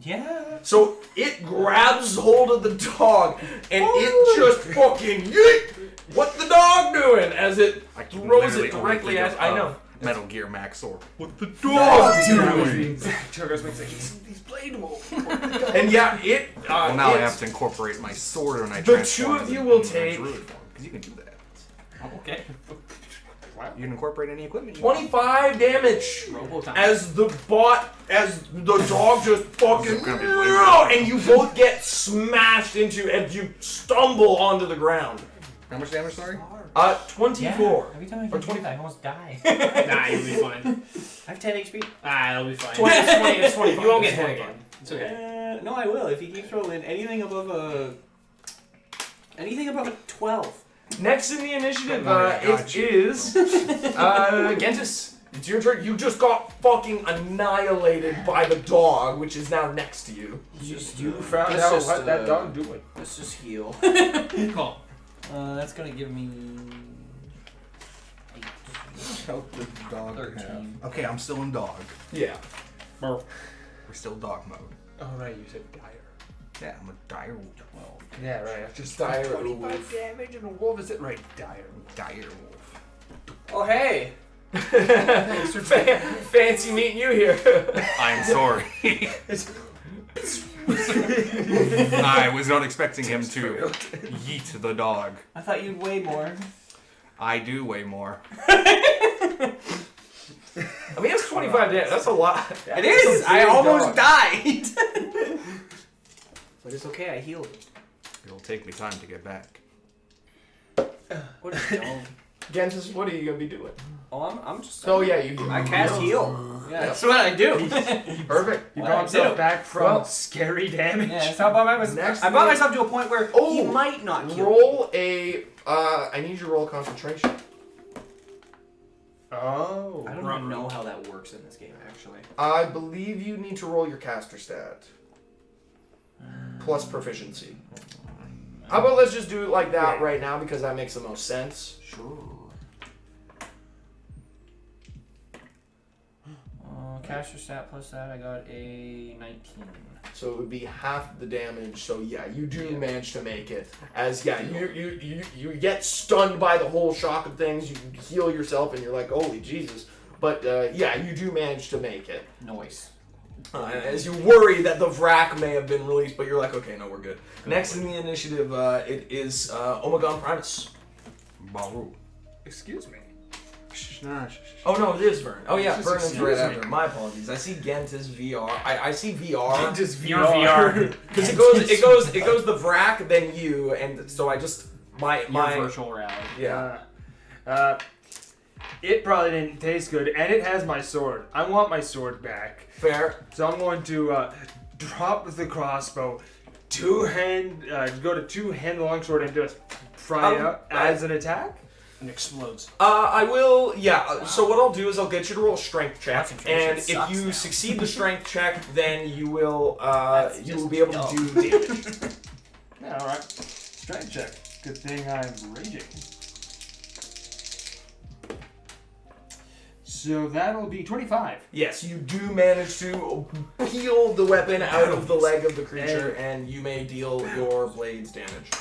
Yeah. So it grabs hold of the dog and it just fucking yeet. What's the dog doing as it throws it directly at? I know. Metal Gear Max sword. What the Oh, dog doing? Turgos makes like, he's Blade Wolf. And yeah, it. Well, now I it's- have to incorporate my sword when I The transform two of you into will a take- druid form, 'cause you can do that. Okay. You can incorporate any equipment. 25 damage Robo time. as the dog just fucking, Gonna be way and you both get smashed into, and you stumble onto the ground. How much damage, sorry? 24. Every time I Or get 20. hit, I almost die. Nah, you'll be fine. I have 10 HP. Ah, it'll be fine. 20, it's 20. You won't get hit again. It's okay. No, I will if he keeps rolling anything above a 12. Next in the initiative, I got it you. is Gentis. It's your turn. You just got fucking annihilated by the dog, which is now next to you. Just You found let's out just, what that dog doing. Let's just heal. Cool. That's gonna give me 8. Help the dog 13. have. Okay, I'm still in dog. Yeah. We're still dog mode. Oh, right, you said dire. Yeah, I'm a dire wolf. 12. Yeah, right. I've just Dire 25 wolf. damage and a wolf. Is it right? Dire. Dire wolf. Oh hey! Fancy meeting you here. I'm sorry. I was not expecting him to yeet the dog. I thought you'd weigh more. I do weigh more. I mean, it's 25 damage. That's a lot. It is! I almost died! But it's okay, I healed. It'll take me time to get back. What a dog. Gentis, what are you gonna be doing? Oh, I'm just. Oh yeah, you. I cast heal. Yeah, that's what I do. Perfect. You Well, brought I himself do. back from Well, scary damage. Yeah, that's how I brought Next I brought thing- myself to a point where Oh, he might not kill me. Roll a. I need you to roll concentration. Oh. I don't even know how that works in this game, actually. I believe you need to roll your caster stat. Plus proficiency. How about let's just do it like that right now because that makes the most sense. Sure. Caster stat plus that, I got a 19. So it would be half the damage. So yeah, you do manage to make it. As yeah, you get stunned by the whole shock of things. You heal yourself, and you're like, holy Jesus. But yeah, you do manage to make it. Noise. As you worry that the Vrak may have been released, but you're like, okay, no, we're good. Next in the initiative, it is Omegon Primus. Baru. Excuse me. Oh no, it is Vern. Oh yeah, Just Vern is excuse right me. after. My apologies. I see Gent as VR. I see VR Just Your VR. because it goes the Vrak, then you, and so I just my Your virtual reality. yeah. It probably didn't taste good, and it has my sword. I want my sword back. Fair. So I'm going to drop the crossbow, go to two-hand longsword and just fry it up as an attack. And explodes. I will. Yeah. So what I'll do is I'll get you to roll a strength check, Concentration and if sucks you now. succeed the strength check, then you will just be able to do damage. Yeah, all right. Strength check. Good thing I'm raging. So that'll be 25. Yes, you do manage to peel the weapon out of the leg of the creature, and you may deal your blade's damage.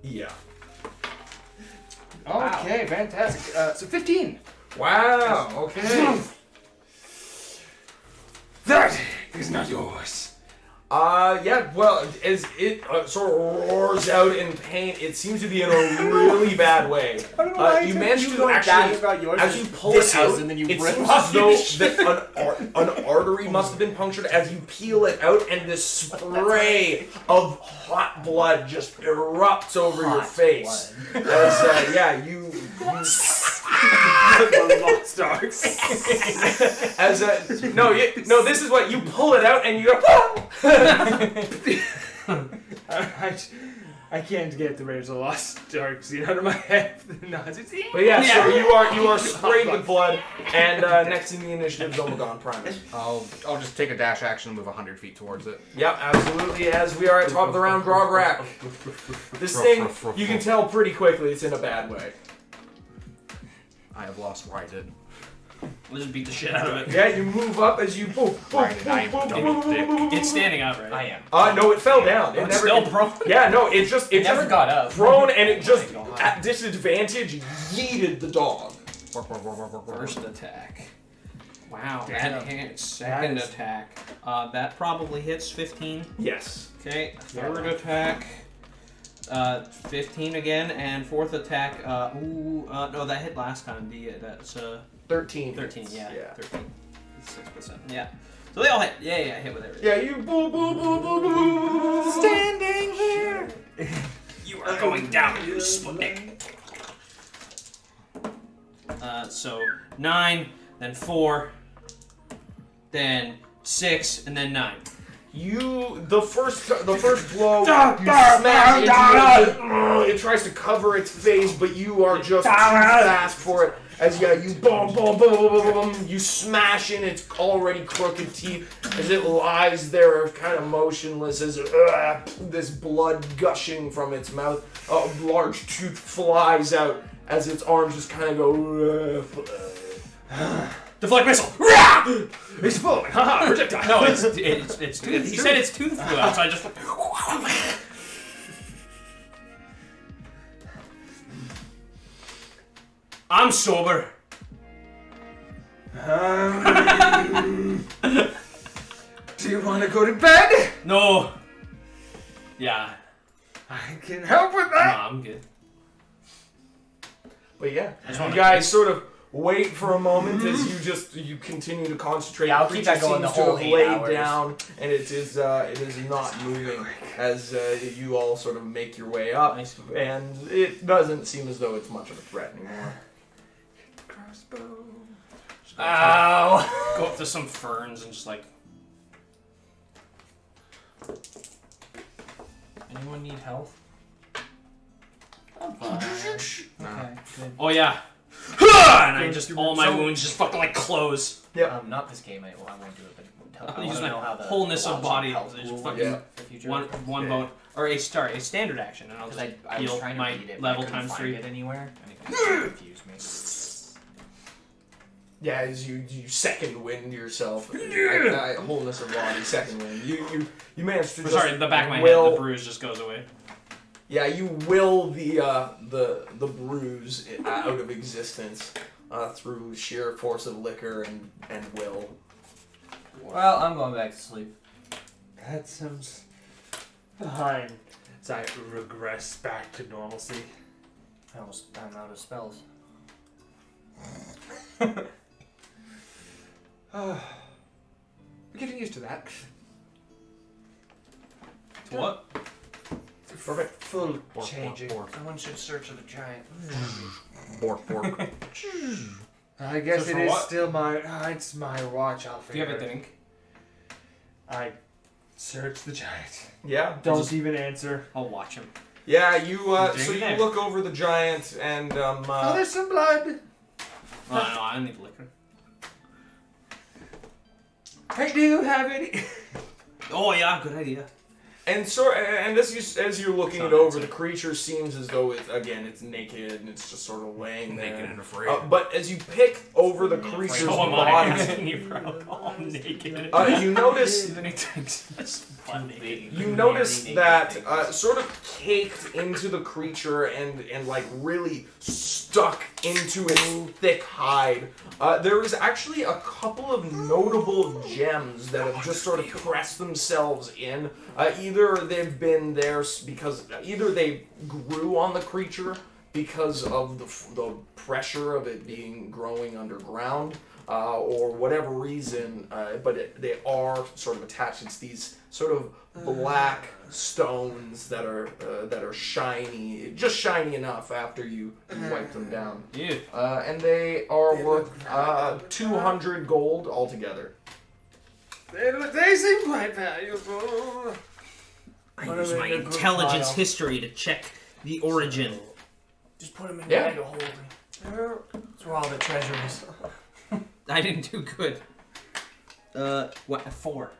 Yeah. Okay, fantastic. So 15. Wow. Okay. That is not yours. Yeah. Well, as it sort of roars out in pain, it seems to be in a really bad way. You manage to actually, as you pull it out, and then you it rip seems off as though your that an artery must have been punctured as you peel it out, and this spray of hot blood just erupts over your face. As yeah, you Lost dogs. as no, this is what you pull it out and you go. I can't get the Raiders of the Lost Ark scene out of my head. No, But yeah, so you are sprayed with blood, and next in the initiative is Omegon Primus. I'll just take a dash action and move 100 feet towards it. Yep, absolutely. As we are at top of the round, Grograk. This thing, you can tell pretty quickly it's in a bad way. I have lost what I did. Let's just beat the shit out of it. Yeah, you move up as you It's standing up, right? I am. no, it fell down. It It's never. still prone. Yeah, no, it It never got up. prone, and it just Oh my God. at disadvantage yeeted the dog. First attack. Wow, Damn. that hits. Second That is- attack. That probably hits 15. Yes. Okay, third attack. 15 again, and fourth attack. No, that hit last time. That's 13. 13. Yeah, Yeah. 13. 6%. Yeah. So they all hit. Yeah, hit with everything. Yeah, you boo boo boo boo boo. Standing here. You are going down, you Sputnik. So 9, then 4, then 6, and then 9. The first blow, you smash into it. It tries to cover its face, but you are just too fast for it. As you boom, boom, boom, boom, boom, boom, you smash in its already crooked teeth as it lies there, kind of motionless, as this blood gushing from its mouth. A large tooth flies out as its arms just kind of go. Deflect missile. It's following. Haha. Projectile. No, it's tooth. He said it's tooth flew out, so I just. I'm sober. Do you want to go to bed? No. Yeah. I can help with No, that. I'm good. But yeah, just you wanna- guys sort of wait for a moment as you continue to concentrate. Yeah, I'll The keep creature that going the seems to whole have 8 laid hours. down, and it is not moving as you all sort of make your way up, and it doesn't seem as though it's much of a threat anymore. Crossbow. Ow! Go up to some ferns and just like. Anyone need health? I'm fine. Okay, good. Oh yeah. And I just all my So- wounds just fucking like close. Not this game. I won't do it, but I'll I use want to my know how the wholeness of logic body health is will fucking- work for future One reference. one bone or a standard action, and I'll Because just I was heal trying to my read it, but level I couldn't times find 3. it anywhere, and it kind of confused me. Yeah, as you second wind yourself, wholeness of body, second wind. You managed to. Sorry, the back of my will, head, the bruise just goes away. Yeah, you will the bruise out of existence through sheer force of liquor and will. Well, I'm going back to sleep. That sounds fine. As I regress back to normalcy. I'm out of spells. We're getting used to that. What? Perfect. Full changing. Someone should search for the giant. Bork, bork. I guess So it for is what? still my. It's my watch. I'll Do you figure have a it. think? I search the giant. Yeah. Don't even answer. I'll watch him. Yeah, you so Dig you it in. look over the giant and Oh, there's some blood. Oh, no, I don't need liquor. Hey, do you have any? Oh yeah, good idea. and as you're looking it over, the creature seems as though it's naked and it's just sort of laying there. Naked and afraid. But as you pick over the creature's So am body, I. You bro. All naked. you notice Then he takes this butt naked. You notice that sort of caked into the creature and like really stuck into its thick hide, there is actually a couple of notable gems that have just sort of pressed themselves in. Either they've been there because either they grew on the creature because of the pressure of it being growing underground, or whatever reason, but they are sort of attached. It's these sort of black stones that are shiny, just shiny enough after you wipe them down. Yeah. And they are worth 200 gold altogether. They seem quite valuable. I use my intelligence history to check the origin. Just put them in Yeah. the bag of holding. That's where all the treasure is. I didn't do good. What? 4.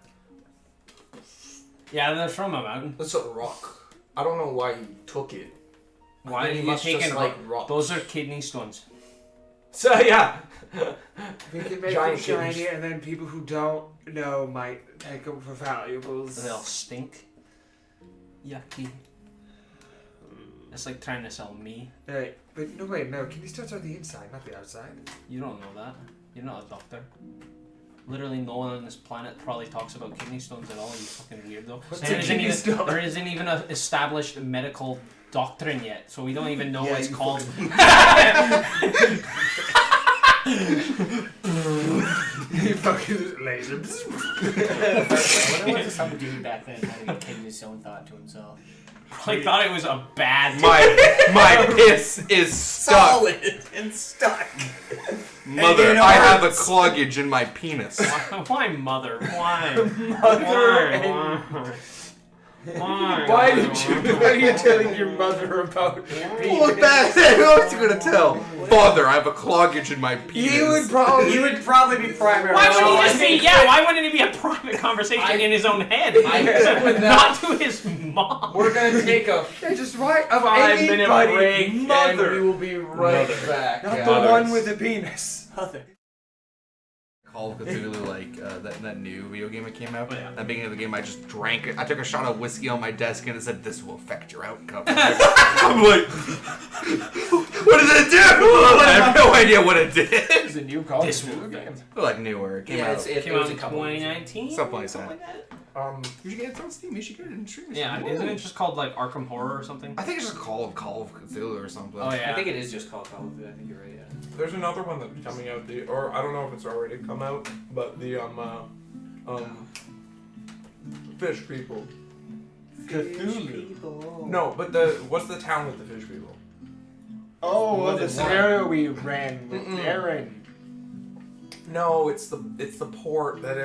Yeah, they're from a mountain. That's a rock. I don't know why you took it. Why think are you you must just taking like rocks. Those are kidney stones. So yeah. We can make Giant them shiny, kidneys. and then people who don't know might take them for valuables. They'll stink. Yucky. It's like trying to sell me. But no, wait, no. Kidney stones are the inside, not the outside. You don't know that. You're not a doctor. Literally no one on this planet probably talks about kidney stones at all, you fucking weirdo. What's There a isn't kidney even- stone? There isn't even an established medical doctrine yet, so we don't even know what it's called. You fucking laser. I wonder what some dude back then having a kidney stone thought to himself. Probably thought it was a bad My piss is stuck. Solid and stuck. Mother, And it I have a hurts. cloggage in my penis. Why mother? Why? Mother Why? Why are you telling your mother about Well, that, who else are you gonna tell? Father, I have a cloggage in my penis. You would probably. You would probably be primary. Why would he I just be? think- Yeah, why wouldn't it be a private conversation in his own head? Not to his mom. We're gonna take a Yeah, just right of 5-minute anybody. break, Mother. and we will be right back. Not guys. the one with the penis. Mother. Call of Cthulhu, like that new video game that came out. Oh, yeah. At the beginning of the game, I just drank it. I took a shot of whiskey on my desk and it said, "This will affect your outcome." I'm like, what did it do? I have no idea what it did. It's a new Call of This Cthulhu will game. Like newer, it came Yeah, out. it Came out was in a couple years ago. 2019. Something like that. that. You should get it on Steam. You should get it and stream it. Yeah, isn't it just called like Arkham Horror or something? I think it's just Call of Cthulhu or something. Oh yeah. I think it is just called Call of Duty. I think you're right. Yeah. There's another one that's coming out, or I don't know if it's already come out, but the fish people. Cthulhu. No, but what's the town with the fish people? Oh, More well, the than one. scenario we ran with Mm-mm. Aaron. No, it's the port that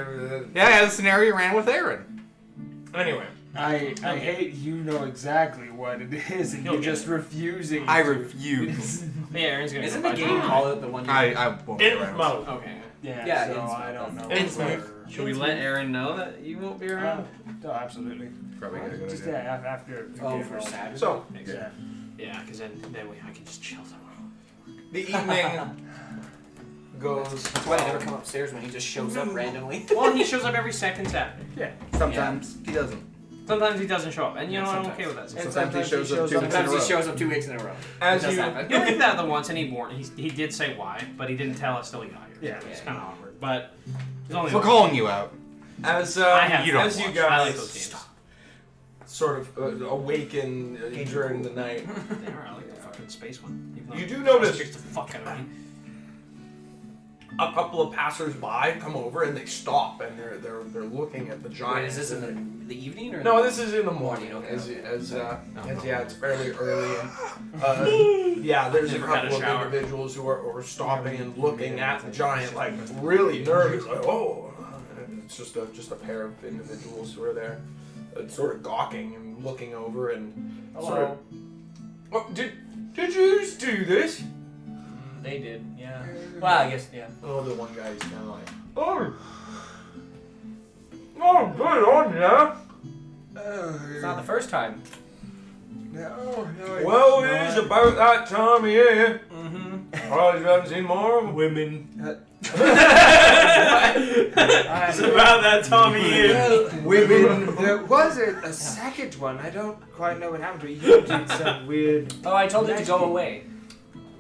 Yeah, the scenario ran with Aaron. Anyway, I hate you know exactly what it is, and you're just refusing. I to. refuse. Yeah, Aaron's gonna. Isn't go the back game to- call it the one? I won't be around. Okay. Yeah, Yeah, so it's- I don't know. it's- whether- Should we let Aaron know that you won't be around? Oh, absolutely. Probably a good Just idea. after. we Oh, get for all- Saturday. so Yeah. Yeah, because then I can just chill tomorrow. the evening goes. That's why I never come upstairs when he just shows up randomly. Well, he shows up every second Saturday. Sometimes he doesn't. Sometimes he doesn't show up, and you know what? I'm Sometimes. okay with that. And Sometimes he shows up 2 weeks in a Sometimes he row. shows up 2 weeks in a row. As It does you- happen. He only did that the once, and he warned. He did say why, but he didn't tell us till he got here. Yeah. So it's kind of awkward, but it's only. We're calling you out. As I have you don't as you watch. I like guys those games. sort of awaken during the night, They are. I like the fucking space one. Even though You do it notice- scares the fuck out of me. a couple of passers-by come over and they stop and they're looking at the giant. Wait, is this in the evening or? No, this is in the morning. Okay, As okay. yeah, it's fairly early. And, yeah, there's a Never had a couple of shower. individuals who are stopping and looking at the giant, like really nervous. Like, oh, it's just a pair of individuals who are there, sort of gawking and looking over and sort of. What, did you do this? They did. Yeah. Well, I guess yeah. Oh, the one guy is kind of like, oh, good on ya. It's not the first time. No. Well, it is about that time of year. Mm-hmm. Oh, you haven't seen more of them? Women. It's about that time of year. Women. There was a second one. I don't quite know what happened to it. You did some weird. Oh, I told it to go away.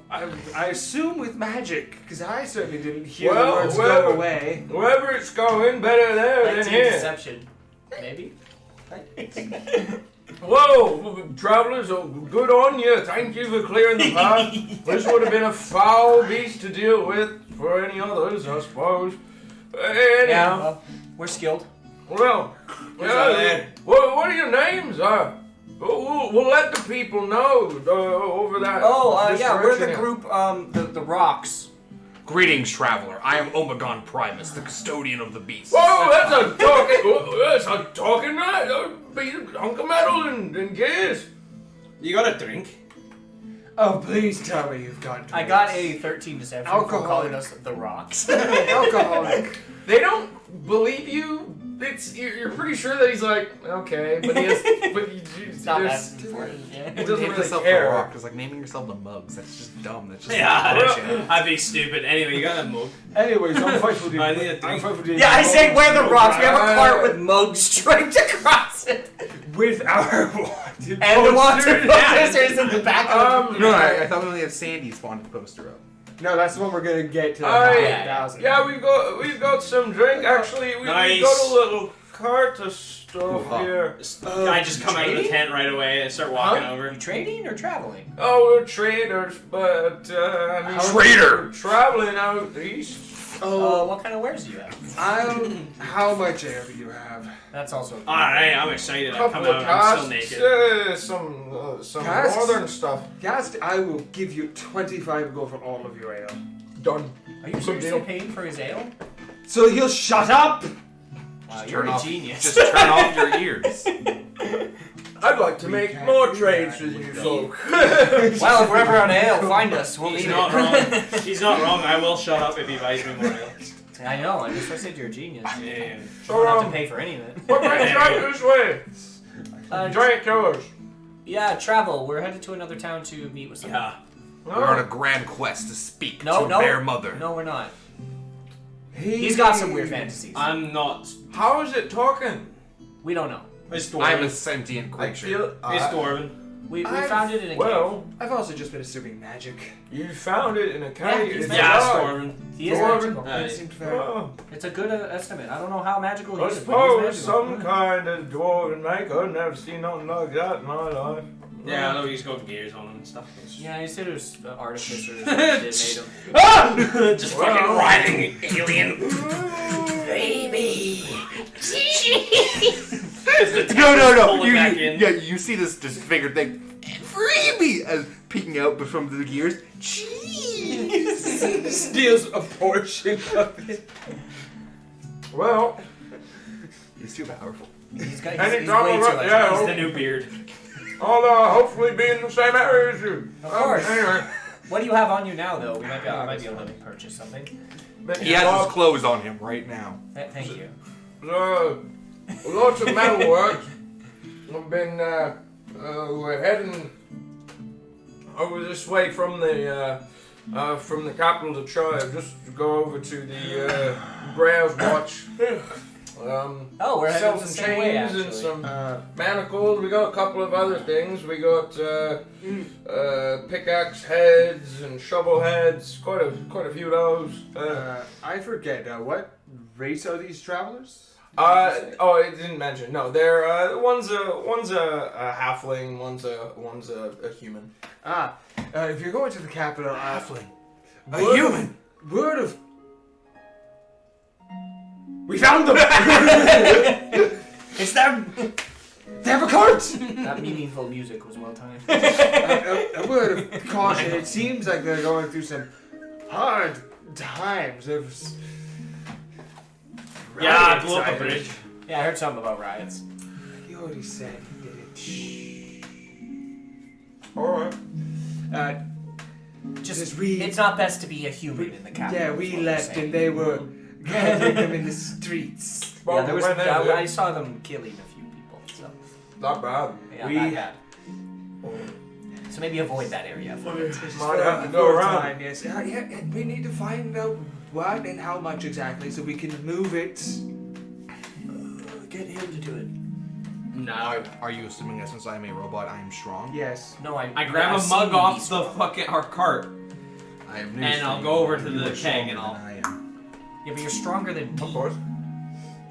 I assume with magic, because I certainly didn't hear Well, the words well. go away. Wherever it's going, better there than 19 here. deception. Maybe. Whoa, travelers, oh, good on you. Thank you for clearing the path. This would have been a foul beast to deal with for any others, I suppose. Anyhow, Yeah. Well, we're skilled. well, what are your names? We'll let the people know over that. this Yeah, we're the direction. group. The Rocks. Greetings, traveler. I am Omegon Primus, the custodian of the beast. Whoa, that's a talking knife. A hunk of metal and gears. You got a drink? Oh, please tell me you've got. I got a 13 deception for Alcoholic. calling us the Rocks. alcoholic. They don't believe you. You're pretty sure that he's like, okay, but he has, It's not that there's- important. Yeah. He doesn't Name really yourself care. the Rock. It's like naming yourself the Mugs. That's just dumb. That's just Yeah, I'd be stupid. Anyway, you got a mug. Anyways, I'm fightful to I need a drink. Yeah, I say we're the Rocks. We have a cart with mugs striped across it. with our one. And the wanted poster is in the back of the No, I thought we only had Sandy's wanted poster up. No, that's the one we're gonna get to. Yeah, we've got some drink. Actually, we got a little cart of stuff here. I just come out of the tent right away and start walking over. You trading or traveling? Oh, we're traders, but Traitor! we're traveling out east. What kind of wares do you have? How much ale do you have? That's also. Alright, I'm excited. I come Couple of out, I'm casks, still naked. some Casks? northern stuff. Gast, I will give you 25 gold for all of your ale. Done. Are you seriously paying for his ale? So he'll shut up! You're a genius. Just turn off your ears. I'd like to make more trades with you folk. Well, if we're ever on ale, find us. We'll He's need not it. wrong. He's not wrong. I will shut up if he buys me more ale. I know. I just said you're a genius. You Yeah. don't have to pay for any of it. What brings you out this way? Giant killers. Yeah, travel. We're headed to another town to meet with someone. Yeah. We're on a grand quest to speak No, to no. Bear Mother. No, we're not. He's got some weird fantasies. I'm not. How is it talking? We don't know. It's I'm a dwarven. sentient I creature. feel. It's dwarven. We found it in a cave. Well, I've also just been assuming magic. you found it in a Yeah, cave. he's It's magic. Yeah, it's alive. dwarven. He is Dwarven. magical. That seemed fair. Oh, It's a good estimate. I don't know how magical he I is, but suppose he's some magical. kind of dwarven maker. I've never seen nothing like that in my life. Yeah, I know he's got gears on him and stuff. Yeah, he said it was artificers that made him. Just Well. fucking riding alien. Baby. No. Pull it back in. Yeah, you see this disfigured thing. Freebie! As peeking out from the gears. Jeez! Steals a portion of it. Well, He's too powerful. He's got. Any He's drama way too about- much. yeah. He's the new beard. I'll hopefully be in the same area as you. Of course. Anyway, What do you have on you now, though? We might be able to purchase something. He has his clothes on him right now. Thank you. Lots of metal work. I've been, we're heading over this way from the capital of Tribe, just to go over to the Browse Watch. Oh, we're Sell heading the some same way, chains and actually. some manacles. We got a couple of other things. We got pickaxe heads and shovel heads. Quite a few of those. I forget, what race are these travelers? Oh, it didn't mention. No, they're one's a halfling, one's a human. If you're going to the capital, Halfling. A word human. Of, word of. We found them. It's them! They have a cart. That meaningful music was well timed. A word of caution. It seems like they're going through some hard times. There's Yeah, I riots, blew up a I bridge. heard. Yeah, I heard something about riots. He already said he did it. All right. Just, we- it's not best to be a human in the capital. Yeah, is we what we're left saying. and they were gathering them in the streets. Yeah, there was. When they did, I saw them killing a few people. So not bad. yeah, We- not bad. So maybe avoid that area for it. Might have to go For a around. time, yes. Yeah, and we need to find out what and how much exactly so we can move it. Get him to do it. No. Are you assuming that since I'm a robot, I am strong? Yes. No, I grab I've a seen mug you off be the strong. fucking our cart. I have And I'll go over to the keg and I'll. I am. Yeah, but you're stronger than me. Of course.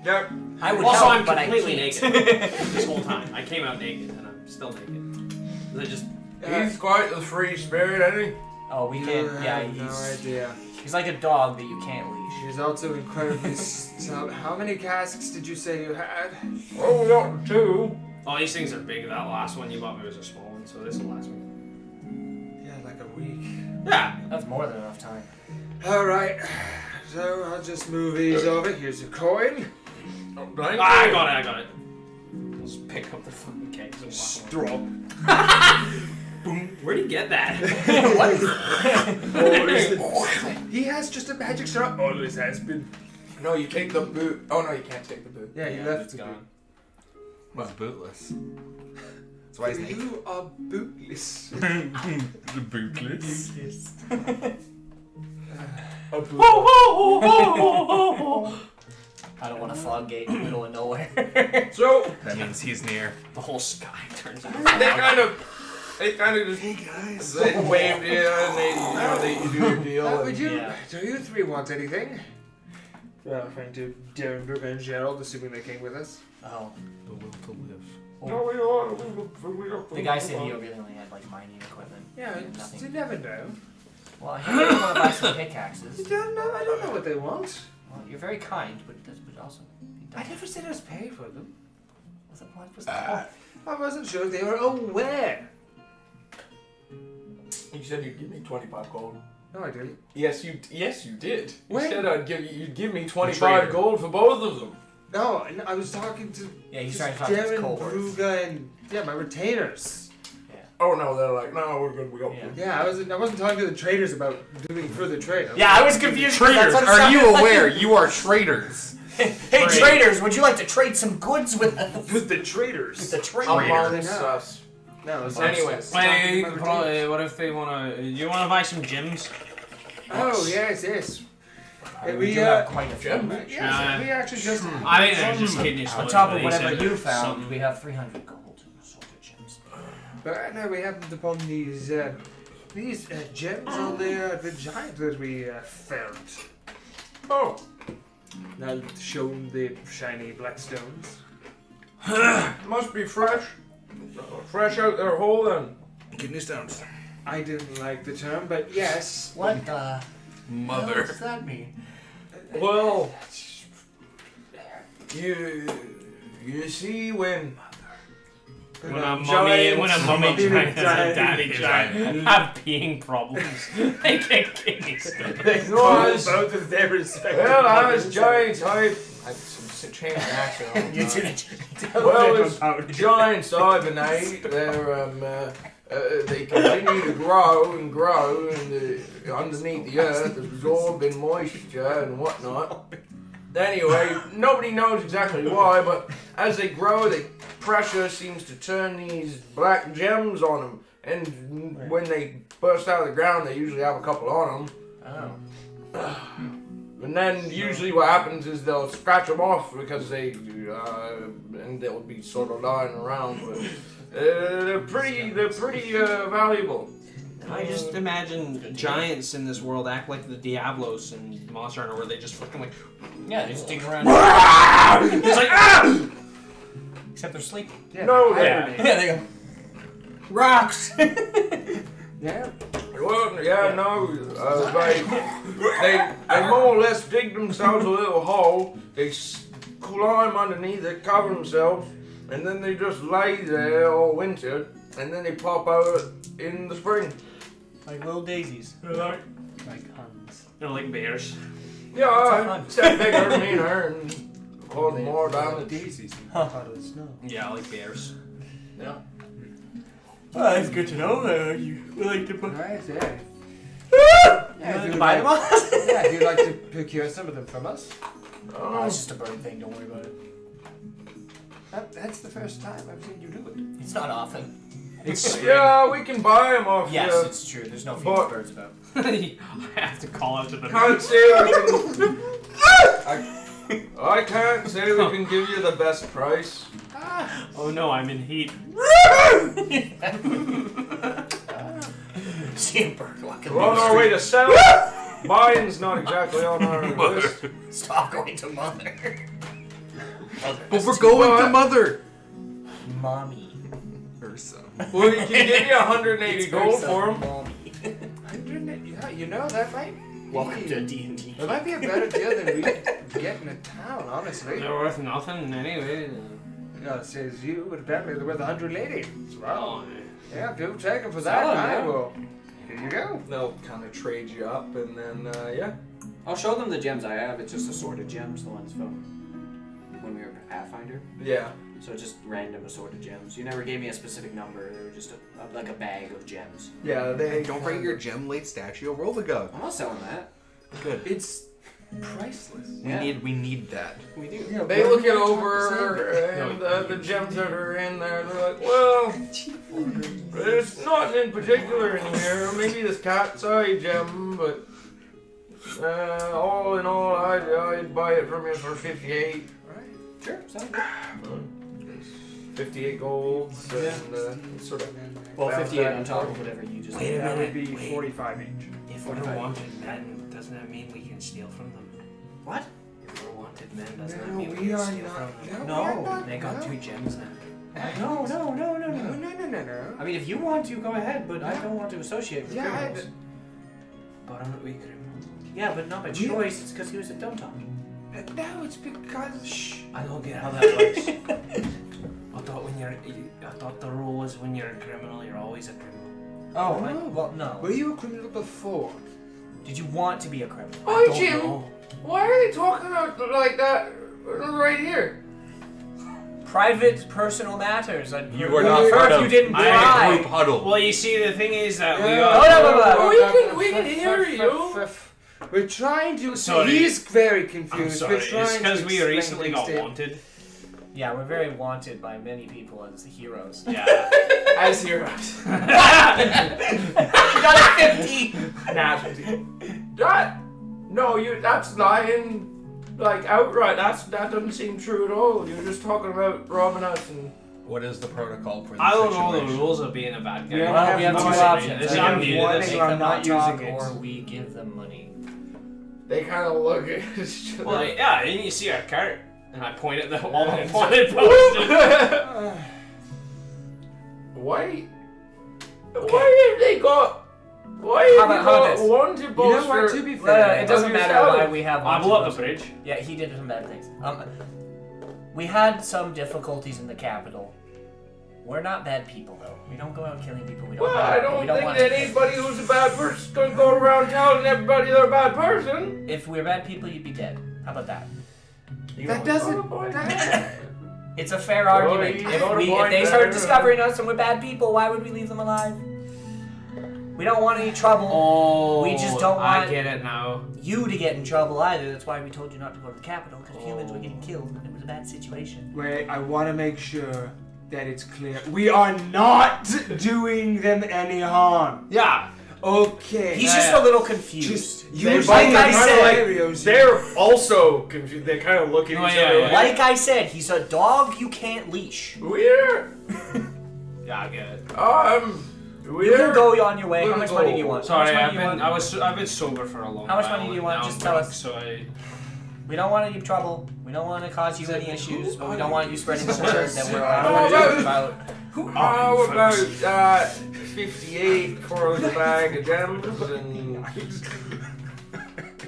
Yep. I would Also, help, I'm but I completely can't. naked this whole time. I came out naked and I'm still naked. I just. He's quite the free spirit, isn't he? Oh, we You can't. Yeah, have no idea. he's like a dog that you can't leash. She's also incredibly stout. How many casks did you say you had? Oh, we got two. Oh, these things are big. That last one you bought me was a small one, so this will last me. Yeah, like a week. Yeah. That's more than enough time. Alright. So I'll just move these over. Here's a coin. Oh, thank I you. got it. I'll just pick up the fucking kegs and walk Straw. Boom. Where'd he get that? He has just a magic straw. Always has been. No, you take the boot. Oh no, you can't take the boot. Yeah, you left the gone. He's bootless. That's why his name. You are bootless. Bootless. I don't want a fog gate in the middle of nowhere. So That means he's near. The whole sky turns into they fog. kind of just they waved in and they you do your deal. Would you? Yeah. Do you three want anything? Referring to Darren, Brooke, and Gerald, assuming they came with us. Oh. The will to live. No, we are. The guy said he really only had like mining equipment. Yeah, and you nothing. never know. Well, he may want to buy some pickaxes. I don't know what they want. Well, you're very kind, but this would also be I done. never said I was paying for them. What was the point? I wasn't sure if they were aware. You said you'd give me 25 gold. No, I didn't. Yes, you did. You When? said you'd give me 25 Traitor. gold for both of them. No, I was talking to Yeah, he's just trying to talk to his Darren, cohorts. Bruga, and my retainers. Oh no, they're like, no, we're good. We got. Yeah. Yeah, I wasn't talking to the traders about doing further trade. Yeah, I was confused. 'cause Traitors, that's what it are you sounded like. aware? You are traitors. Hey, traders, would you like to trade some goods with us? With the traders. With the Amongst traders. us. No, it's Anyways. Wait, you could probably, what if they want to... Do you want to buy some gems? Oh, yes. We do have quite a few. Yes, we actually just... I think they're just kidding you. On top of whatever you found, we have 300 gold and assorted gems. But right now we happened upon these gems on the giant that we found. Oh, Now shown the shiny black stones. must be fresh. Fresh out their hole then. Kidney stones. I didn't like the term, but yes. What the Mother. hell does that mean? Well, you see when When a mummy giant and a daddy giant have peeing problems, they get kidney stones. was both of their respective. well, I was giants. I changed the accent. You did Well, it's giants hibernate. They continue to grow and grow, and underneath the earth, absorbing moisture and whatnot. Anyway, nobody knows exactly why, but as they grow, the pressure seems to turn these black gems on them. And when they burst out of the ground, they usually have a couple on them. Oh. And then usually what happens is they'll scratch them off because they, and they'll be sort of lying around. But they're pretty valuable. I just imagine giants in this world act like the Diablos in Monster Hunter, where they just fucking like. Yeah, they just dig around. It's like ah! Except they're sleeping. Yeah, No, hibernate. Yeah, they go. Rocks! Yeah. Well, yeah, no, they more or less dig themselves a little hole, they climb underneath it, cover themselves, and then they just lay there all winter, and then they pop out in the spring. Like little daisies. Like, Huns. They're like bears. yeah, except bigger, meaner, and cause more damage. Daisies. Snow. Yeah, like bears. Yeah. Well, it's good to know you like to buy. Right, yeah. Yeah, to buy them all? Yeah, if you'd like to procure some of them from us. Oh, it's just a bird thing, don't worry about it. That's the first time I've seen you do it. It's not often. Yeah, we can buy them off Yes, you. it's true. There's no But- female birds about. I have to call out to the. Can't say I can't say we can give you the best price. Oh no, I'm in heat. See a bird walking We're on down our the way to sell. Buying's not exactly on our list. street. Stop going to mother. But we're going to Mother. Mommy. Ursa. Well, we can give you 180 gold for them. Mommy. 100, yeah, you know, that might Welcome be, to D&D. that might be a better deal than we get in a town, honestly. They're worth nothing anyway. No, it says you, but apparently they're worth 180 as well. Oh, Yeah, if you'll take them for that, Solid, I man. will. Here you go. They'll kind of trade you up, and then yeah. I'll show them the gems I have. It's just assorted gems, the ones from when we were Pathfinder. Yeah. So just random assorted gems. You never gave me a specific number. They were just like a bag of gems. Yeah, they Don't forget your gem late statue of Rolvagug. I'm not selling that. Good. It's priceless. We need that. We do. Yeah, They but look it we're not over, and the gems that are in there, they're like, well, there's nothing in particular in here. Maybe this cat's eye gem, but All in all, I'd buy it from you for 58. Alright, sure, sounds good. 58 golds and sort of. Well, balance 58 that on in top total. of whatever you just Wait a did. That would minute, be wait. 45 each. If we're wanted men, doesn't that mean we can steal from them? What? If we're wanted men, doesn't that No, mean we we can are steal not. from them? No, we are No, not. They got no. 2 gems now. No. No. I mean, if you want to, go ahead, but I don't want to associate with Yeah, criminals. But aren't we criminals? Yeah, but not by We- choice. It's because he was a dumb talk. No, it's because. Shh! I don't get how that works. I thought the rule was when you're a criminal, you're always a criminal. Oh, No. well, no. Were you a criminal before? Did you want to be a criminal? Oi, Don't Jim! know. Why are they talking about like that right here? Private, personal matters. You were not part First, of you didn't I- try. group huddle. Well, you see, the thing is that we Yeah. got. Oh, we can hear you. We're trying to. Sorry. He's very I'm confused. sorry, We're trying it's because to we explain recently things got to him. wanted. Yeah, we're very wanted by many people as the heroes. Yeah. As heroes. You got a 50! That? No, that's lying. Like outright. That doesn't seem true at all. You're just talking about robbing us and. What is the protocol for this I don't know the situation? rules of being a bad guy. Yeah, Well, we have no, two I- options. This I is have I'm new to one this. thing Make I'm them not not talk, using it. or we give them money. They kind of look at each other. Well, yeah, and you see our cart, and I point at all the wanted posters. Why? Why have they got? Why have How you about got this? wanted You know what? poster? To be Well, fair, it doesn't Of matter yourself. why we have I one. blew up the bridge. Yeah, he did some bad things. We had some difficulties in the capital. We're not bad people, though. We don't go out killing people. We don't. Well, I we don't don't think want that to. anybody who's a bad person is going to go around telling everybody they're a bad person. If we're bad people, you'd be dead. How about that? that doesn't. It's a fair argument. you If got a we, if point they there. start discovering us and we're bad people, why would we leave them alive? We don't want any trouble. Oh, We just don't I want- get it now. You to get in trouble either. That's why we told you not to go to the capital, because humans were getting killed and it was a bad situation. Wait, I want to make sure that it's clear. We are not doing them any harm. Yeah. Okay. He's just a little confused. Just They use like the I said, scenarios. They're also confused. They kind of look at Oh, each yeah, other yeah. Like I said, he's a dog you can't leash. We're Yeah, I get it. You can go on your way. How much money do you want? Sorry, How much money do you want? I've been sober for a long How much while, money do you and want? now Just I'm tell drunk, us. So I. We don't want any trouble. We don't want to cause you any issues, but we don't want you spreading the Is word this- that we're Oh, about. How about 58 for the bag of gems and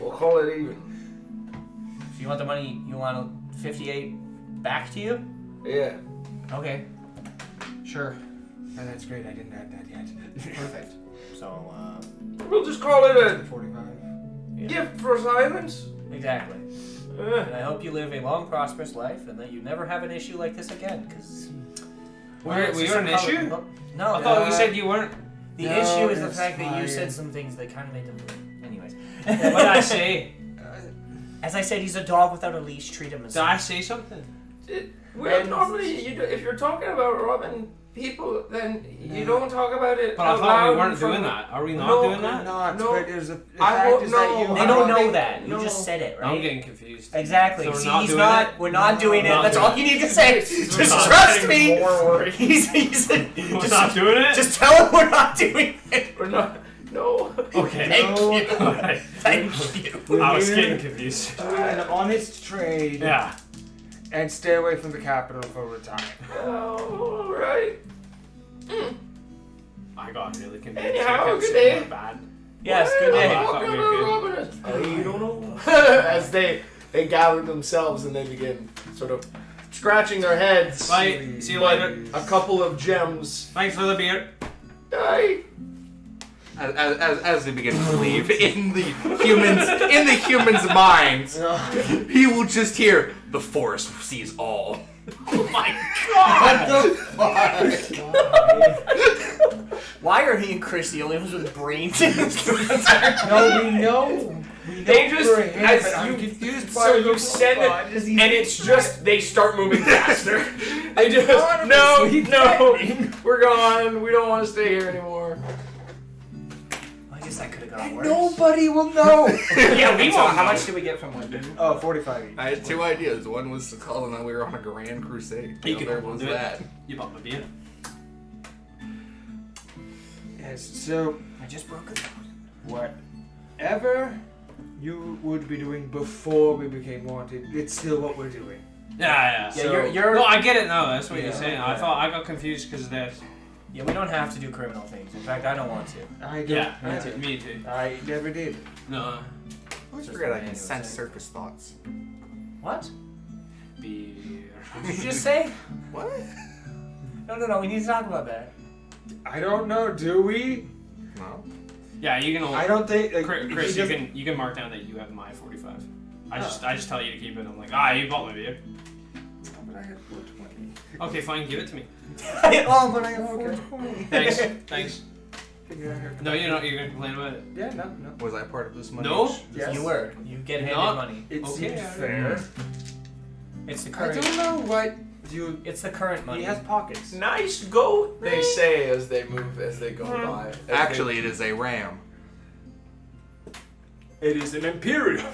we'll call it even. If you want the money, you want 58 back to you? Yeah. Okay. Sure. Oh, that's great. I didn't add that yet. Perfect. So, We'll just call it a 45. yeah. gift for silence. Exactly. And I hope you live a long, prosperous life, and that you never have an issue like this again. Because Were you an issue? No. I thought you said you weren't. the No, issue is the it's fact that you fine. said some things that kind of made them blue. Anyways. What did I say? As I said, he's a dog without a leash. Treat him as. Did I say something? Well, normally, if you're talking about robbing people, then you don't talk about it But I out thought loud we weren't in front doing of- that. Are we not No, doing We're that? not, No. but there's a. The I fact hope is no. that you. They I don't don't know think- that. no. You just said it, right? I'm getting confused. Exactly. So we're See, not he's doing not. it? We're not doing it. Not That's doing all you need to say. We're Just not trust getting me. more worried. He's We're just, not doing it? just tell him we're not doing it. We're not. No. Okay. Thank No. you. Alright. Thank you. We're I was here getting confused. to do an honest trade Yeah. and stay away from the capital for a time. All right. I got really confused. Anyhow, I kept good saying day. we're bad. Yes. Good I day. thought What we kind were of good. robbing us? You don't know. As they gather themselves and they begin sort of scratching their heads. Bye. See you But later. a couple of gems. Thanks for the beer. Aye. As they begin to leave, in the human's minds, he will just hear, "The forest sees all." Oh my God. Why are he and Chris the only ones with brains in this group? No, we know. We They know just, for him, as but I'm you, confused by so the you send robot. it, and it's just, they start moving faster. They just, no, we're gone, we don't want to stay here anymore. I guess that could have how it And works. nobody will know. Yeah, we So won't. how know. much do we get from Wyndham? Oh, 45 each. I had two ideas. One was to tell them that we were on a grand crusade. The You can other was do it. that. You bought my beer. Yes, so I just broke it. whatever you would be doing before we became wanted, it's still what we're doing. Yeah. Yeah, So- you're. No, I get it now. That's what you're Yeah, saying. I okay. thought I got confused because of that. Yeah, we don't have to do criminal things. In fact, I don't want to. I don't. Yeah, I, me too. I never did. No, I always forget I can sense circus thoughts. What? beer. Did you just say? What? No. We need to talk about that. I don't know. Do we? No. Yeah, you can. Only, I don't think. Like, Chris, he you can mark down that you have my 45. I Oh. just tell you to keep it. I'm like, you bought my beer. But I had 420. Okay, fine, give it to me. Oh, but I have Okay. 420. Thanks. Figure out how- No, you're not. You're gonna complain about it. Yeah, no. Was I part of this money? No. Yes. You were. You get handed Not- money. It Okay, seems I- fair. It's the I current. don't know what you. It's the current money. He has pockets. Nice goat, they say as they go by. As Actually, it is a ram. It is an imperial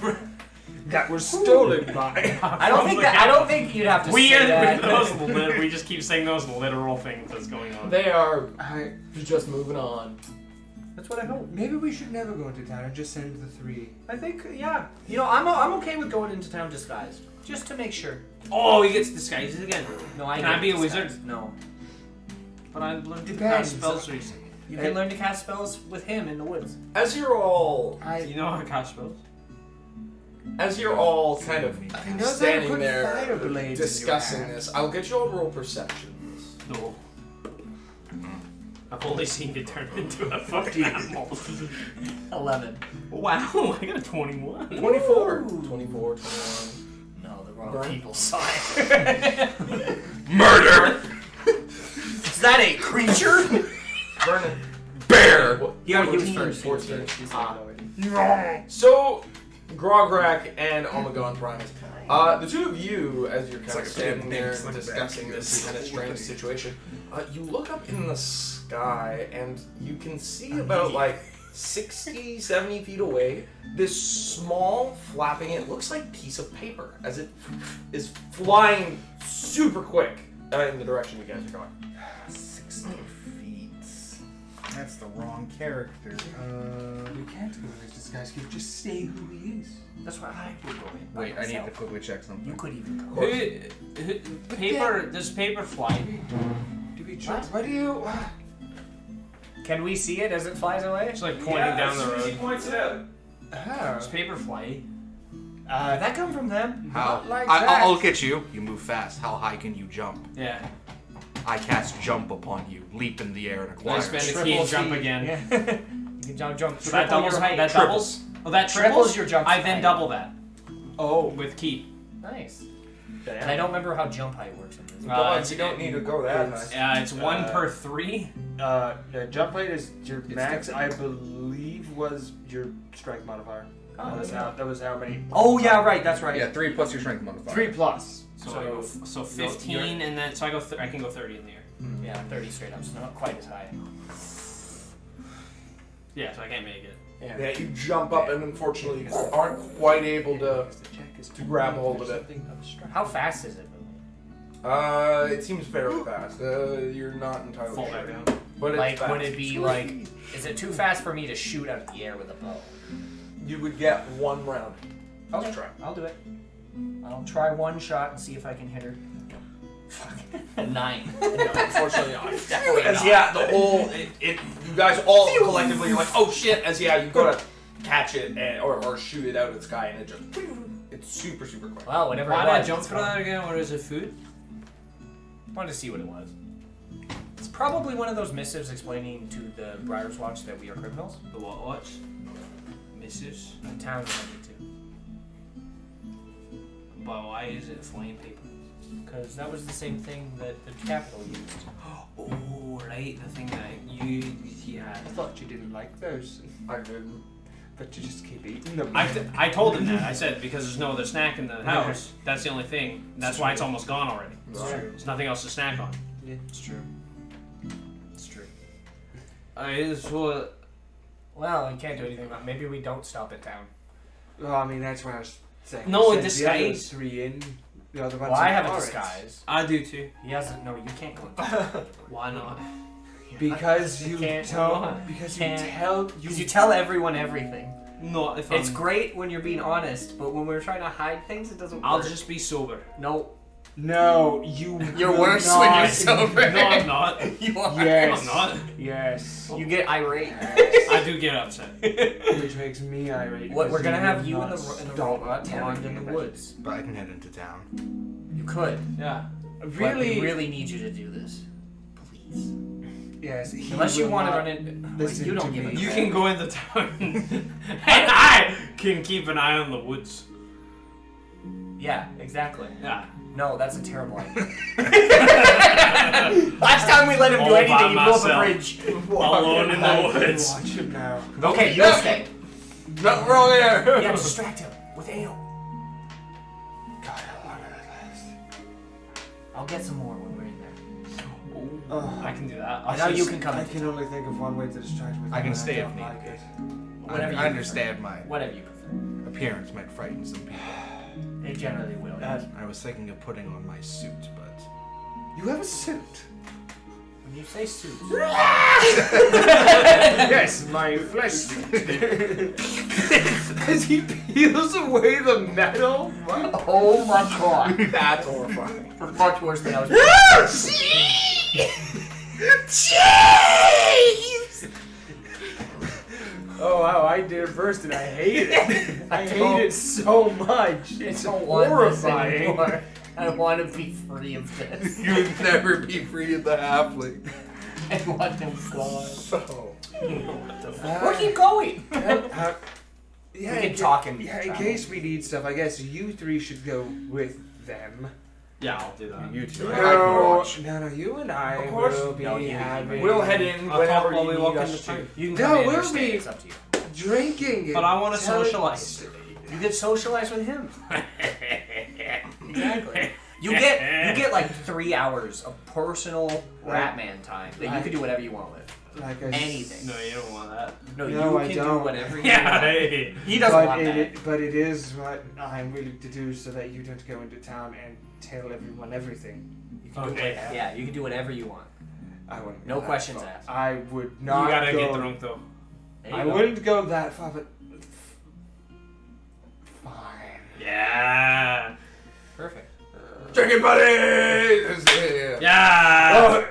that was stolen by. I don't think that. I don't think you'd have to We say that. we just keep saying those literal things that's going on. they are I. just moving on. That's what I hope. Maybe we should never go into town and just send the three. I think, yeah. You know, I'm okay with going into town disguised, just to make sure. Oh, he gets disguises again. No, I Can I get be a disguised. wizard? No. But I learned to Depends. cast spells recently. You can learn to cast spells with him in the woods. As you're all You know how to cast spells? kind of I know that standing put there fire blades in your discussing hand. this, I'll get you all to roll perceptions. No. I've only seen you turn into a fucking animal. 11. Wow, I got a 21. 24. Ooh. 24, 21. No, the wrong Burn. people saw it. Murder! Is that a creature? Vernon. Bear! He was 14, first. 14. So, Grograk and Omegon Primus. The two of you, as you're kind It's like of a standing big there thing, it's like discussing back this here. kind of strange situation, you look up in the sky and you can see about like 60, 70 feet away this small flapping, it looks like piece of paper as it is flying super quick in the direction you guys are going. 60 feet. That's the wrong character. You can't go in his disguise. You just say who he is. That's why I would go in. by Wait, I need to myself. quickly check something. You could even go. Paper, does paper fly? Do we try? Why do you? Can we see it as it flies away? It's like pointing down the road. points it out. Does paper fly? Did that come from them? How? Not like I'll that. look at you. You move fast. How high can you jump? Yeah. I cast jump upon you. Leap in the air and I acquire. spend a key and jump again. Yeah. You can jump. So that triple doubles your height. that doubles? Oh, that Triples your jump I then height. double that Oh. with key. Nice. And I don't remember how jump height works in this. You don't need to go that high. It's 1 per 3. The jump height is your It's max. I believe was your strength modifier. Oh, That was how many? Oh yeah, right. That's right. Yeah, 3 plus your strength modifier. 3 plus. So I go 15 and then I can go 30 in the air. Yeah, 30 straight up. So not quite as high. Yeah, so I can't make it. Yeah, you jump up and unfortunately you aren't quite able to grab hold of it. How fast is it moving? It seems fairly fast. You're not entirely Fall sure. back down. But it's Like, fast. would it be like? Is it too fast for me to shoot out of the air with a bow? You would get one round. Okay, try. I'll do it. I'll try one shot and see if I can hit her. Fuck. 9. No, unfortunately not. Definitely As not. yeah, the whole you guys all collectively you're like, oh shit, as you gotta catch it or shoot it out of the sky and it just it's super quick. Well, whatever. Why it did I was, jump it's for fine. that again? What is it, food? Wanted to see what it was. It's probably one of those missives explaining to the Briar's Watch that we are criminals. The what watch? Missives? The town wanted to. But why is it flame paper? Because that was the same thing that the capital used. Oh, right, the thing that you I thought you didn't like those, I didn't. but you just keep eating them. I told him that. I said because there's no other snack in the house. That's the only thing. That's why it's almost gone already. There's nothing else to snack on. Yeah. It's true. It's true. So Well, we can't do anything about it. Maybe we don't stop at town. Well, I mean, that's what I was saying. No, Send in the other disguise. 3 in. The other ones Well, I in have a forest. disguise. I do too. He hasn't. No, you can't go. Why not? Because you can't don't. Because you can't. tell. Because you tell everyone everything. Not if It's I'm. great when you're being honest, but when we're trying to hide things, it doesn't work. I'll just be sober. No. No, you. You're will worse not. when you're sober. No, I'm not. You are. Yes. No, I'm not. Yes. You get irate. I do get upset. Which makes me irate. What, we're because gonna have will you in not the stop robot telling pond in me the about woods. But I can head into town. You could. Yeah. it. But Really? we really need you to do this. Please. Yes. he Unless you will want to not run in. listen You don't to give a me. You crap. can go into town, and I can keep an eye on the woods. Yeah, exactly. Yeah. No, that's a terrible idea. Last time we let him do All by anything, he blew up a myself. bridge. Alone in I the can woods. watch him now. Okay, you'll stay. Nothing wrong there. Yeah, distract him with ale. God, how long did I last? I'll get some more when we're in there. Oh. I can do that. I know you can come I into can town. only think of one way to distract me. I can and stay if don't need like be. it. Whatever you I understand my Whatever you prefer. appearance might frighten some people. It generally will. I was thinking of putting on my suit, but You have a suit. When you say suit. Yes, my flesh suit. As he peels away the metal. Oh my god. That's horrifying. Much worse than I was. Oh wow, I did it first and I hate it. I hate it so much. I It's don't want this horrifying. anymore. I want to be free of this. you would never be free of the halfling. I want him gone. So, We'll keep going. Yeah, We can talk and Yeah, in travel. case we need stuff, I guess you 3 should go with them. Yeah, I'll do that. You two. No, no, you and I Of course. will be No, you- having we'll head in I'll whenever talk while you we need walk us into to. town. You can No, come in or we'll stay. be- It's up to you. drinking. But I want to telling- socialize. You get socialize with him. Exactly. You get like 3 hours of personal Ratman time that you can do whatever you want with. Like I Anything. No, you don't want that. No, No, you I can don't. do whatever you Yeah, want. hey. He doesn't but want that. but it is what I'm willing to do so that you don't go into town and tell everyone everything. You can do Okay. yeah, you can do whatever you want. I wouldn't. No go that questions far. asked. I would You not. gotta go, get drunk though. There you I go. wouldn't go that far, but fine. Yeah. Perfect. Drinking buddies! Yeah. Yeah.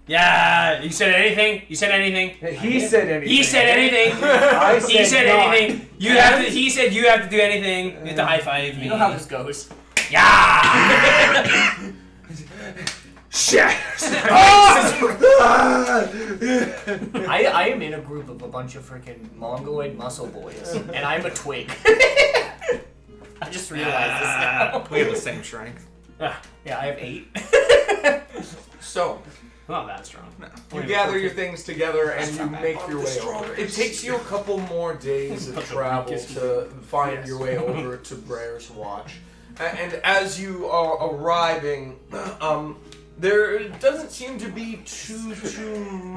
Yeah. You said anything? You said anything? He said anything. He said anything. I He said not. anything. You have to. He said you have to do anything. You have to high five me. You know how this goes. Yeah. Shit. I am in a group of a bunch of freaking mongoloid muscle boys, and I'm a twig. I just realized this now. We have the same strength. Yeah, I have 8. So, Not that strong. you gather your things together and you make your way over. It takes you a couple more days of travel to find your way over to Brer's Watch. And as you are arriving, there doesn't seem to be too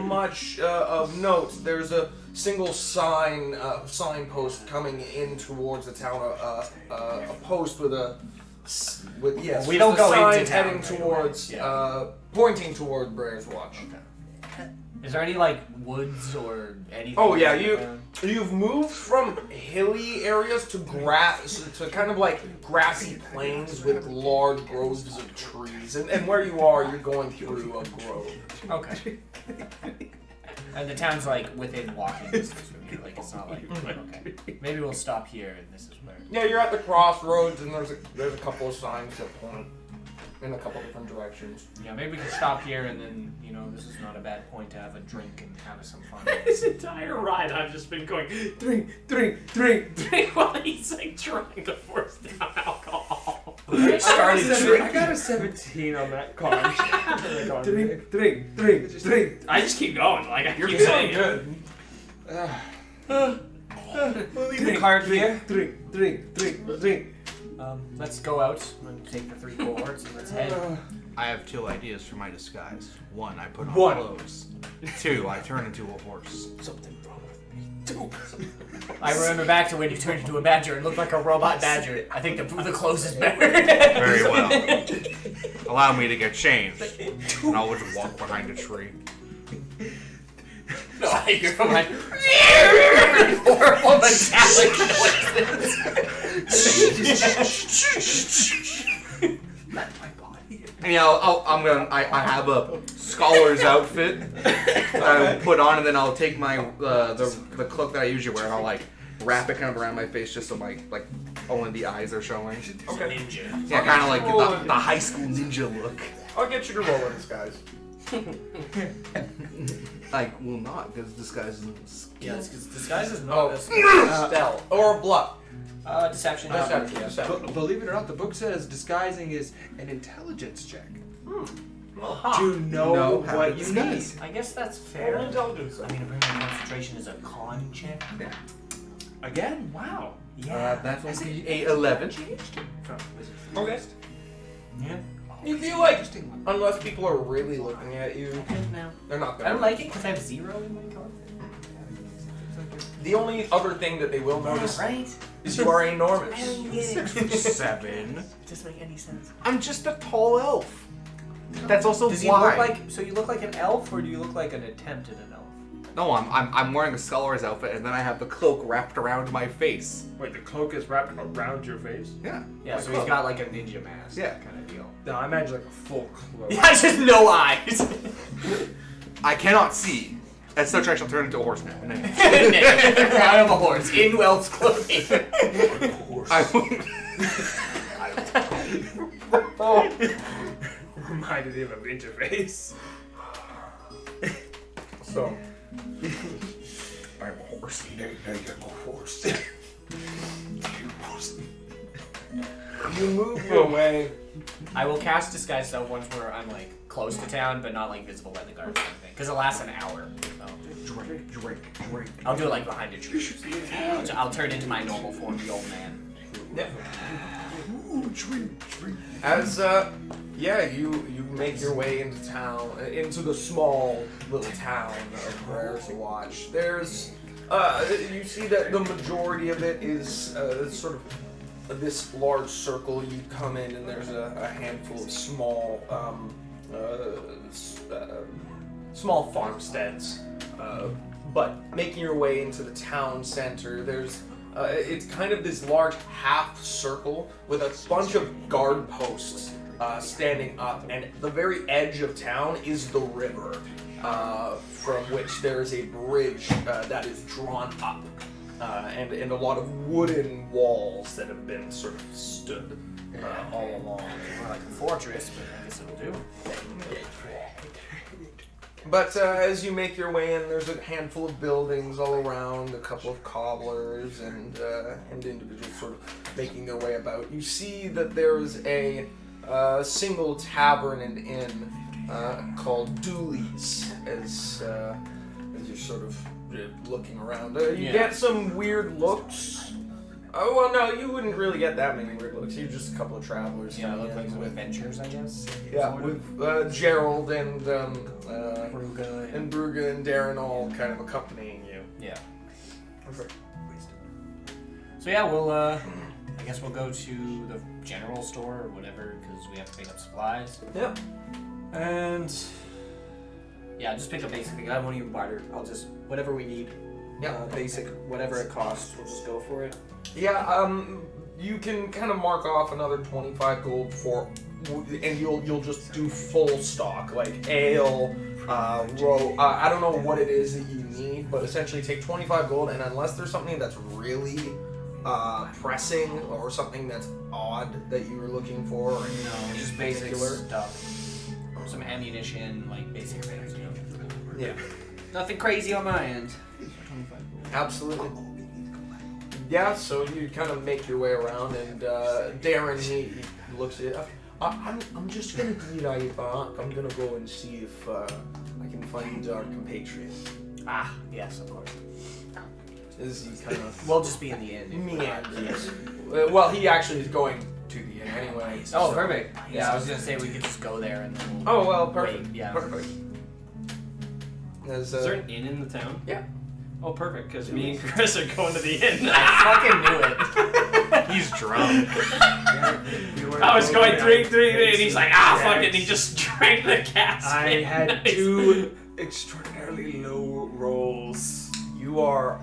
much of note. There's a single signpost coming in towards the town, a post with a yes, We don't just a go sign into town heading right away. towards, Yeah. pointing toward Brer's Watch. Is there any like woods or anything? Oh yeah, you've moved from hilly areas to grass to kind of like grassy plains with large groves of trees, and where you are, you're going through a grove. Okay. And the town's like within walking distance from you. Like it's not like okay. Maybe we'll stop here and this is where. Yeah, you're at the crossroads, and there's a couple of signs that point in a couple different directions. Yeah, maybe we can stop here and then this is not a bad point to have a drink and have some fun. This entire ride, I've just been going drink, drink, drink, drink while he's like trying to force down alcohol. I started I drinking. got a 17 on that card. Drink, drink, drink, drink. I just keep going. Like I You're keep feeling saying good. We'll leave the card here. Drink, drink, drink, drink. Let's go out and take the 3 cohorts and let's head. I have 2 ideas for my disguise. 1, I put on One. clothes. 2, I turn into a horse. Something wrong with me. I remember back to when you turned into a badger and looked like a robot badger. I think the clothes is better. Very well. Allow me to get changed, and I'll just walk behind a tree. No, I hear from like horrible metallic noises. And I have a scholar's outfit that I put on, and then I'll take my the cloak that I usually wear, and I'll like wrap it kind of around my face just so like only the eyes are showing. Okay. Ninja. Yeah, kind of like the high school ninja look. I'll get you to roll a disguise. Like, well, not because disguise is Yeah, because disguise is not Oh, a stealth or bluff. deception. Deception. Yeah. Deception. Believe it or not, the book says disguising is an intelligence check. Huh. To know how what to you disguise. need. I guess that's fair. Roll intelligence. I mean, apparently concentration is a con check. Again? Wow. that will be a 11. Okay. Yeah. You feel like, unless people are really looking at you, No. they're not I gonna. don't like it because I have 0 in my card. The only other thing that they will notice Right? is you are enormous. I don't get it. 6'7". It doesn't make any sense. I'm just a tall elf. That's also Does he why. look like? So you look like an elf, or do you look like an attempt at an elf? No, I'm wearing a scholar's outfit, and then I have the cloak wrapped around my face. Wait, the cloak is wrapped around your face? Yeah. Yeah, so cloak. he's got like a ninja mask. Yeah. Kind of deal. No, I imagine like a full cloak. Yeah, just no eyes. I cannot see. At such I shall turn into a horseman. Out of a horse in elf's clothing. Reminded him of Interface. So, I'm a horse. you move your way. I will cast disguise self once where I'm like close to town, but not like visible by the guards or anything, because it lasts an hour. So. Drink. I'll do it like behind a tree. I'll turn into my normal form, the old man. Yeah. As you make your way into town, into the small little town of Brer's Watch. There's you see that the majority of it is sort of this large circle. You come in and there's a handful of small small farmsteads. But making your way into the town center, there's it's kind of this large half circle with a bunch of guard posts standing up, and the very edge of town is the river, from which there is a bridge that is drawn up, and a lot of wooden walls that have been sort of stood all along. More like a fortress, but I guess it'll do. But as you make your way in, there's a handful of buildings all around, a couple of cobblers and individuals sort of making their way about. You see that there's a single tavern and inn called Dooley's as you're sort of looking around. You get some weird looks. Oh, well, no, you wouldn't really get that many weird looks. You're just a couple of travelers. Yeah, coming look like in some with adventures, I guess. Yeah, with Gerald and Bruga and Bruga and Darren all kind of accompanying you. Yeah. Perfect. So yeah, we'll I guess we'll go to the general store or whatever because we have to pick up supplies. Yep. And yeah, just pick up basic things. I won't even barter. I'll just whatever we need. Yeah. Basic, whatever it costs, we'll just go for it. Yeah. You can kind of mark off another 25 gold for, and you'll just do full stock like ale, I don't know what it is that you need, but essentially take 25 gold, and unless there's something that's really pressing or something that's odd that you were looking for, or anything Just in basic particular. stuff. Some ammunition, like basic things, you know. Yeah. Nothing crazy on my end. Absolutely. Yeah, so you kind of make your way around, and Darren, he looks at you. I'm just gonna be right back. I'm gonna go and see if I can find our compatriot. Ah, yes, of course. Is he kind of We'll just be in the end. meanders? Well, he actually is going to the inn anyway. Oh, so- perfect. Yeah, I was gonna say we could just go there and then we'll Oh well, perfect. wait. Yeah. Perfect. Is there an inn in the town? Yeah. Oh, perfect, because me and Chris are going to the inn. I fucking knew it. He's drunk. I was going 3, and he's like, fuck it, and he just drank the gas. I had 2 extraordinarily low rolls. You are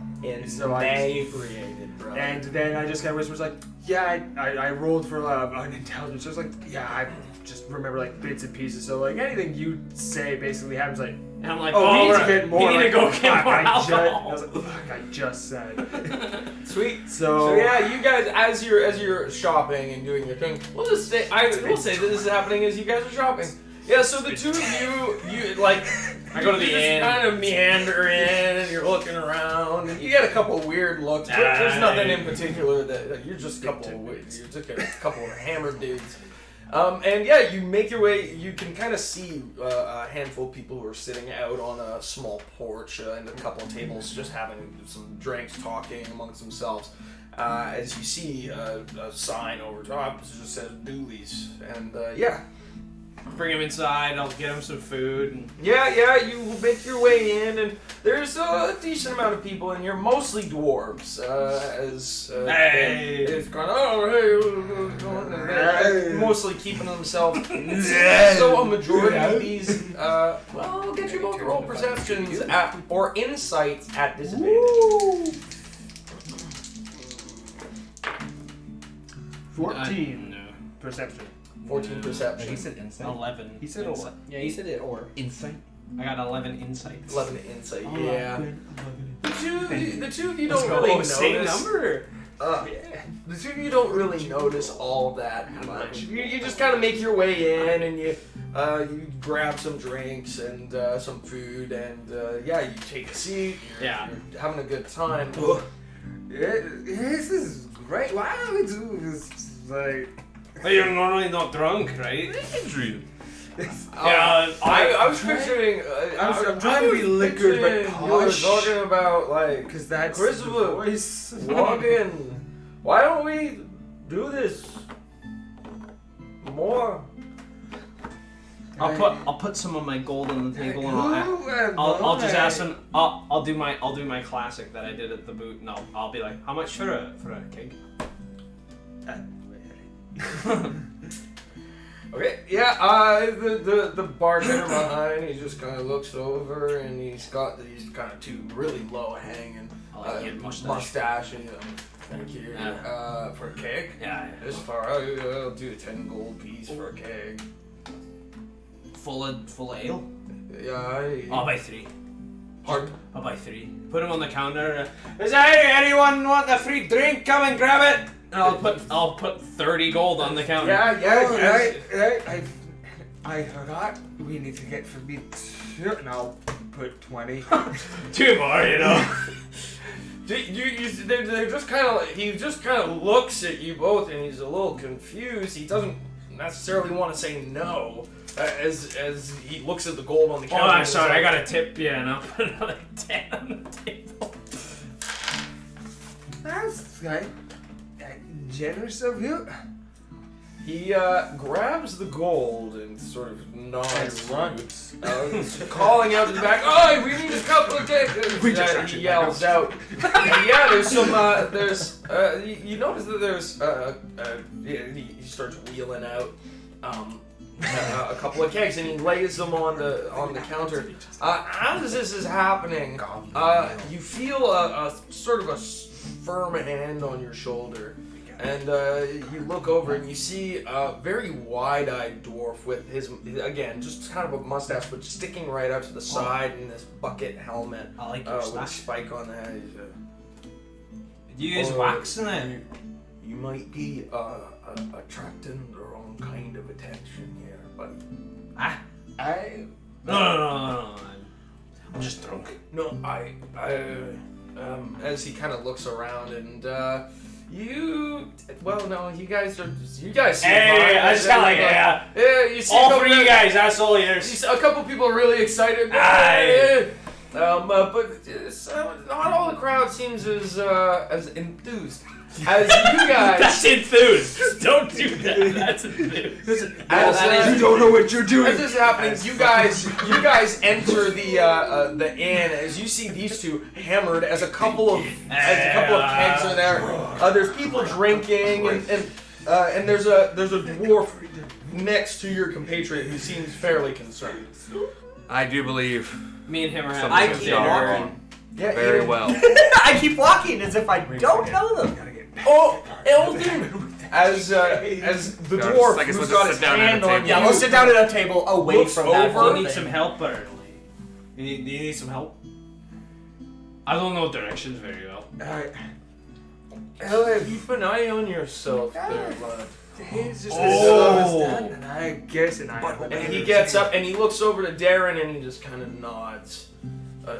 So I- inebriated, bro. And then I just kind of whispers like, yeah, I rolled for an intelligence. I was like, yeah, I just remember like bits and pieces. So like anything you say basically happens like, And I'm like, oh, we need to get more. We need to go Like, get more I alcohol. was like, fuck, I just said. Sweet. So, So yeah, you guys, as you're shopping and doing your thing, we'll just say will say that this is happening as you guys are shopping. Yeah. So the two of you like, I go to the you just inn. kind of meander in, and you're looking around, and you get a couple of weird looks. But there's nothing in particular that you're just a couple of hammered dudes. And yeah, you make your way. You can kind of see a handful of people who are sitting out on a small porch and a couple of tables, just having some drinks, talking amongst themselves. As you see a sign over top, it just says Doolies, and yeah. Bring him inside. I'll get him some food. And Yeah, you make your way in, and there's a decent amount of people in here, mostly dwarves. Hey. It's kind of, and they're mostly keeping themselves. So a majority of these, well, I'll get you both to roll perceptions or insights at disadvantage. 14 no. perception. 14 perception. He said insight. 11. He said insight. Yeah, you said it or. Insight. I got 11 insights. 11 insight. Yeah. The two of you Let's don't go. really Same notice. number. The two of you don't really notice all that much. You just kind of make your way in, and you grab some drinks and some food, and yeah, you take a seat. You're having a good time. This is great. Why don't we do this? Like, Well, you're normally not drunk, right? I was picturing. I'm trying to be liquored, but you were posh. talking about like because that's Christopher. the voice. walk in. Why don't we do this more? I'll put some of my gold on the table, and I'll just ask him. I'll do my classic that I did at the boot, and I'll be like, how much for a keg? Okay, yeah, the bartender behind, he just kind of looks over, and he's got these kind of two really low hanging mustache, and thank you for a keg. Yeah. This far, I'll do a 10 gold piece for a keg. Full of ale. Yeah, I'll buy 3. Pardon? I'll buy 3. Put them on the counter. Is there anyone want a free drink? Come and grab it. And I'll put 30 gold on the counter. Yeah. I forgot we need to get for me 2, and I'll put 20. 2 more, you know. They're just kind of. He just kind of looks at you both, and he's a little confused. He doesn't necessarily want to say no, as he looks at the gold on the counter. Oh, I'm sorry. I gotta tip you, and I'll put another 10 on the table. That's right. Generous of you. He grabs the gold and sort of nods. runs. Calling out to the back, "Oh, we need a couple of tickets!" He yells out. Yeah, there's some. You notice that there's. He starts wheeling out a couple of kegs, and he lays them on the counter. As this is happening, you feel a sort of a firm hand on your shoulder. And you look over and you see a very wide-eyed dwarf with his, again, just kind of a mustache, but sticking right out to the side in this bucket helmet. I like your with a stash. spike on the head. Do you use wax in it? You might be attracting the wrong kind of attention here, but No. I'm just drunk. no, as he kind of looks around and you guys seem Hey, fine. I just got like, yeah. Yeah, you see All a couple for you guys, that's all yours. A couple people are really excited. Aye. not all the crowd seems as enthused as you guys. That's enthused. Don't do that. That's enthused. As, You don't know what you're doing. As this is happening, you guys enter the inn as you see these two hammered as a couple of kegs are there. There's people drinking and there's a dwarf next to your compatriot who seems fairly concerned. I do believe Me and him are something having I is keep going walking. wrong. Yeah, Very well. I keep walking as if I don't know them. Oh, Elton! As the dwarf I guess who's we'll got just his sit down at hand a on table. you. Yeah, we'll sit down at a table away Looks from that over. whole Do you need thing. some help, Burnley? Do you need some help? I don't know directions very well. Ella, keep an eye on yourself there, bud. He's just Oh. and I guess And he gets up and he looks over to Darren and he just kind of nods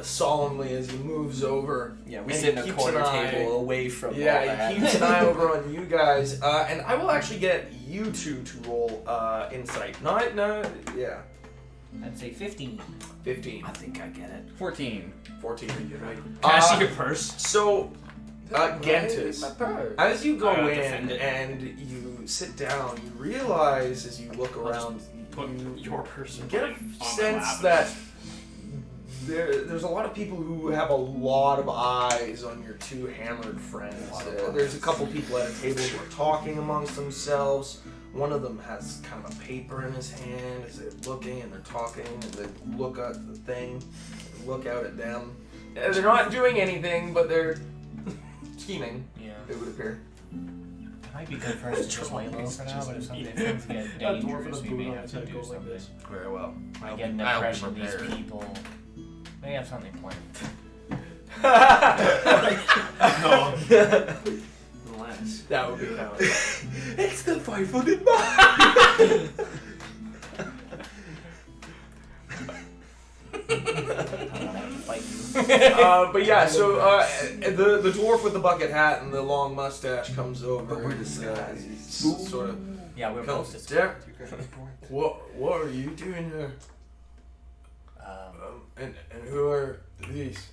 solemnly as he moves over. Yeah, we And sit he in a keeps corner an eye- table away from all Yeah, that. he keeps an eye over on you guys, and I will actually get you two to roll insight. Yeah, I'd say 15. 15, I think I get it. 14. 14. You're right. Can I see your purse? So, Gentis, as you go I gotta in defend it. and you sit down, you realize as you look I'll just around, Put your purse you in get my- a on my sense lap. that there's a lot of people who have a lot of eyes on your two hammered friends. There's a couple people at a table who are talking amongst themselves. One of them has kind of a paper in his hand as they're looking and they're talking and they look at the thing, look out at them. They're not doing anything, but they're scheming, Yeah. it would appear. It might be good for us to just lay low for now, but if something things get dangerous, we may have to do something. Very well. I get an I'll be impression these prepared. people may have something planned. No. Unless. That would be kind of It's the 500 mark. I don't have to fight you. But yeah, so the dwarf with the bucket hat and the long mustache comes over. But we're and, disguised. he sort of Yeah, we're both comes. just. Derek, what are you doing here? And who are these?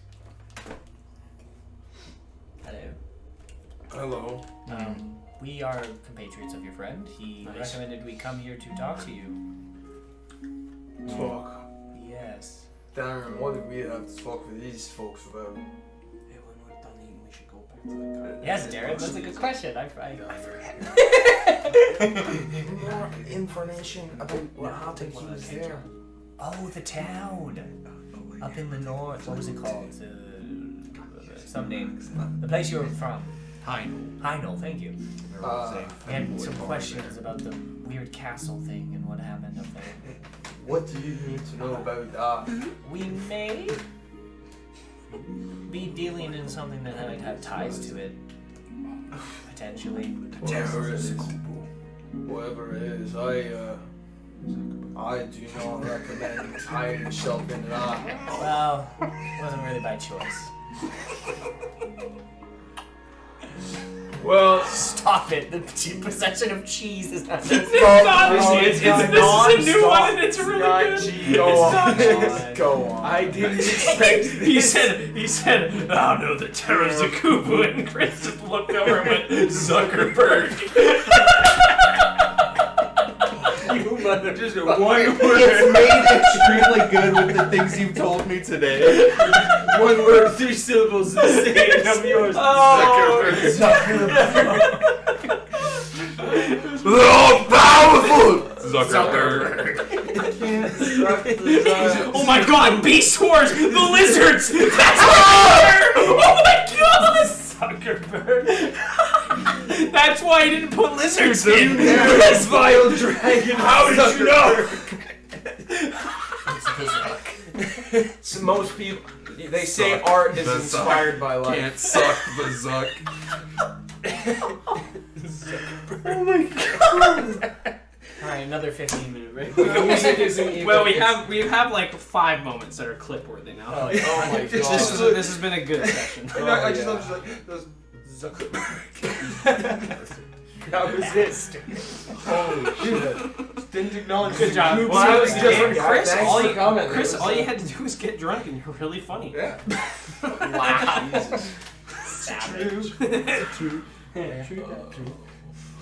Hello. Hello. We are compatriots of your friend. He Nice. recommended we come here to talk to you. Talk. Yes. Darren, what do we have to talk with these folks about? Hey, when we're done eating, we should go back to the car. Yes, Darren, that's a good question. I forget. More information about what happened when he was there. Oh, the town. Up in the north. What was it called? Some name. The place you were from. Heinel, thank you. We had some questions about the weird castle thing and what happened up there. What do you need to know about We may be dealing in something that might have ties to it. Potentially. whatever it is? Whatever it is, I do not recommend tying yourself into that. Well, it wasn't really by choice. Well, Stop it. The possession of cheese is not. It's not. It's This is a new one, and it's really good. Go It's not on. Go on. I didn't expect He said, oh no, the terrors of Kubu, and Chris just looked over and went, Zuckerberg. You mother. just one word. It's made extremely good with the things you've told me today. One word, 3 syllables. Saying of yours. Oh, powerful! Zuckerberg. Oh my god, Beast Wars! The lizards! That's what Oh my god! Zuckerberg! That's why I didn't put lizards in! This vile dragon. How did you know? So most people, they say Suck art is the inspired by life. Can't suck the Zuck. Oh my god. Alright, another 15-minute break. Music isn't even. Well, we have like 5 moments that are clip worthy now. Oh, yeah. Oh my This god. has been a good session. And I just love like those Zuckerberg. That was it. Holy shit. didn't acknowledge Good job. you. Well, I was Yeah, just yeah, Chris. thanks All for you, coming. Chris, all you had to do was get drunk, and you're really funny. Yeah. Wow. Savage. True.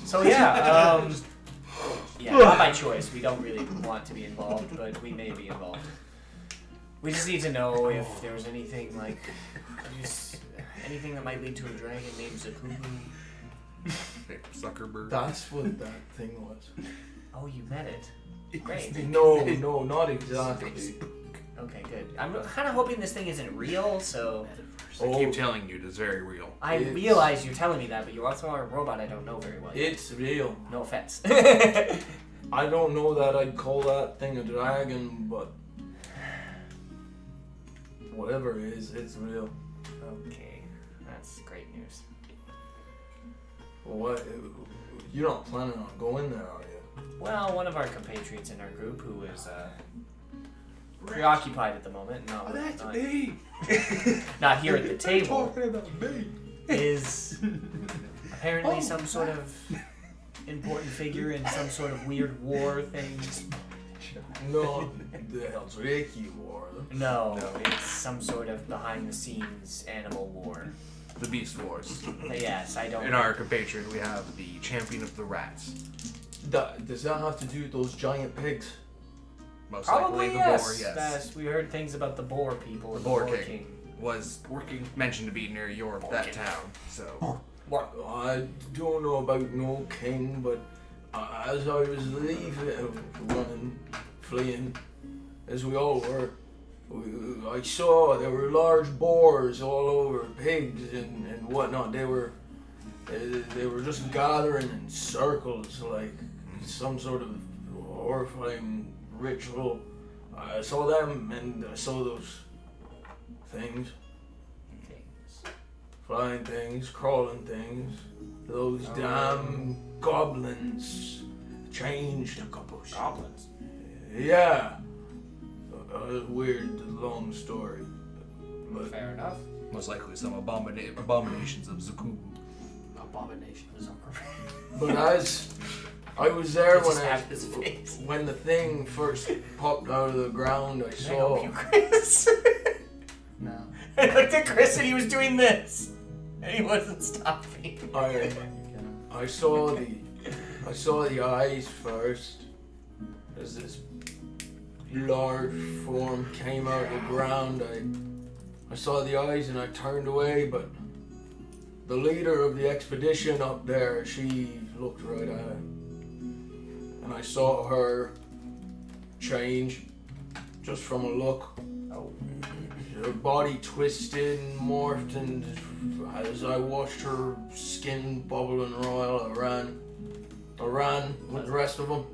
So yeah, not by choice. We don't really want to be involved, but we may be involved. We just need to know if there was anything like anything that might lead to a dragon named Zakubu. Zuckerberg. That's what that thing was. Oh, you met it. Great. No, not exactly. Okay, good. I'm kind of hoping this thing isn't real, so I keep telling you, it's very real. I realize you're telling me that, but you're also a robot I don't know very well. It's real. No offense. I don't know that I'd call that thing a dragon, but whatever it is, it's real. Okay, that's great news. What? You're not planning on going there, are you? Well, one of our compatriots in our group who is preoccupied at the moment, not me. not here at the table, Talking about me. is apparently some sort of important figure in some sort of weird war thing. No, the Helzriki War. No, it's some sort of behind-the-scenes animal war. The Beast Wars. Yes, I don't. In our compatriot, we have the champion of the rats. Does that have to do with those giant pigs? Most Probably likely the yes. boar, yes. Yes, we heard things about the boar people. The and Boar boar King. Was mentioned to be near that King. town, so... I don't know about no king, but as I was leaving, fleeing, as we all were, I saw there were large boars all over, pigs and whatnot. They were just gathering in circles like some sort of horrifying ritual. I saw them and I saw those things. Flying things, crawling things. Those damn goblins changed. Goblins. Yeah. Weird, long story. But Fair enough. Most likely some abominations of Zukubu. Abomination is but as I was there Just have his face. when the thing first popped out of the ground, I Can I saw. help you, Chris? No. I looked at Chris and he was doing this, and he wasn't stopping. I saw the eyes first as this large form came out of the ground. I saw the eyes and I turned away, but the leader of the expedition up there, she looked right at it. And I saw her change just from a look. Oh. Her body twisted and morphed, and as I watched her skin bubble and roil, I ran with the rest of them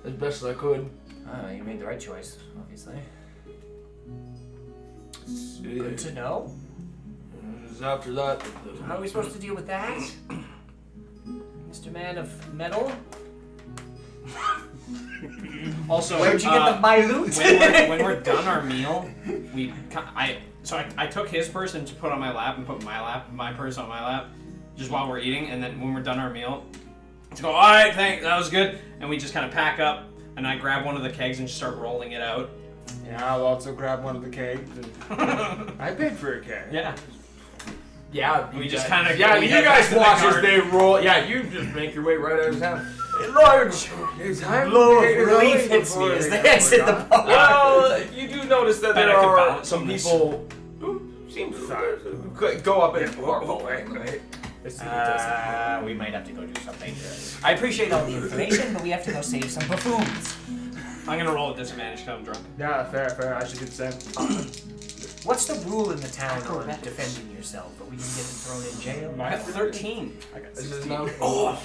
as best as I could. Oh, you made the right choice, obviously. Good to know. It was after that How are we supposed to deal with that? Mr. Man of Metal? Also, Where'd you get my loot? when we're done our meal, I took his person to put on my lap and put my purse on my lap, just while we're eating, and then when we're done our meal, to go, all right, thanks, that was good, and we just kind of pack up, and I grab one of the kegs and just start rolling it out. Yeah, I'll also grab one of the kegs. I paid for a keg. Yeah. Yeah, We just kind of you guys watch as they roll. Yeah, you just make your way right out of town. Large blow of relief hits me as they exit the bar. Well, you do notice that Bet there I could are balance some on this. people who seem to go up and right? We might have to go do something. I appreciate all the information, but we have to go save some buffoons. I'm gonna roll a disadvantage because I'm drunk. Yeah, fair. I should consent. What's the rule in the town on defending yourself? Are we gonna get thrown in jail? I got 13. This is now. Oh.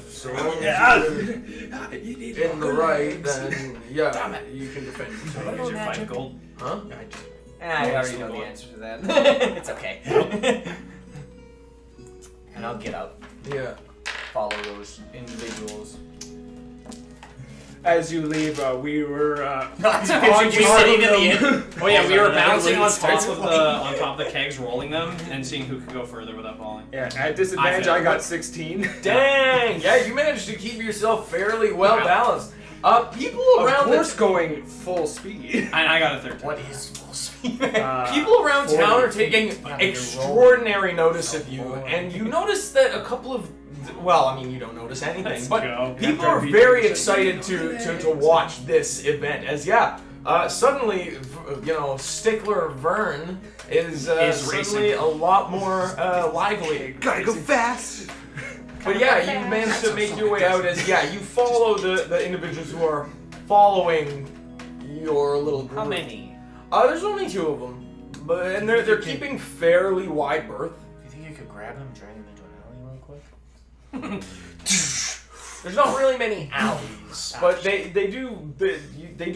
So long Yeah. as you're in the right, then yeah, Damn it. you can defend yourself. What Here's about your 5 magic? gold. Huh? I already know the answer to that. It's okay. And I'll get up, Yeah. follow those individuals. as you leave, we were Not to picture you sitting in the inn. Oh yeah, we were bouncing on Starts top of the kegs, rolling them, and seeing who could go further without falling. yeah, at disadvantage. I I, failed. got 16. Dang! Yeah, you managed to keep yourself fairly well balanced. People Of around course, going full speed. And I got a 13. What is full speed? people around 40. town are taking extraordinary notice of you, and you notice that a couple of well, I mean, you don't notice anything, Let's but go. people are very excited to watch this event. As suddenly, Stickler Vern is suddenly a lot more lively. Gotta go fast. But yeah, you managed to make your way out as you follow the individuals who are following your little group. How many? There's only 2 of them, and they're keeping fairly wide berth. Do you think you could grab him and drag him into an alley real quick? There's not really many alleys, but they do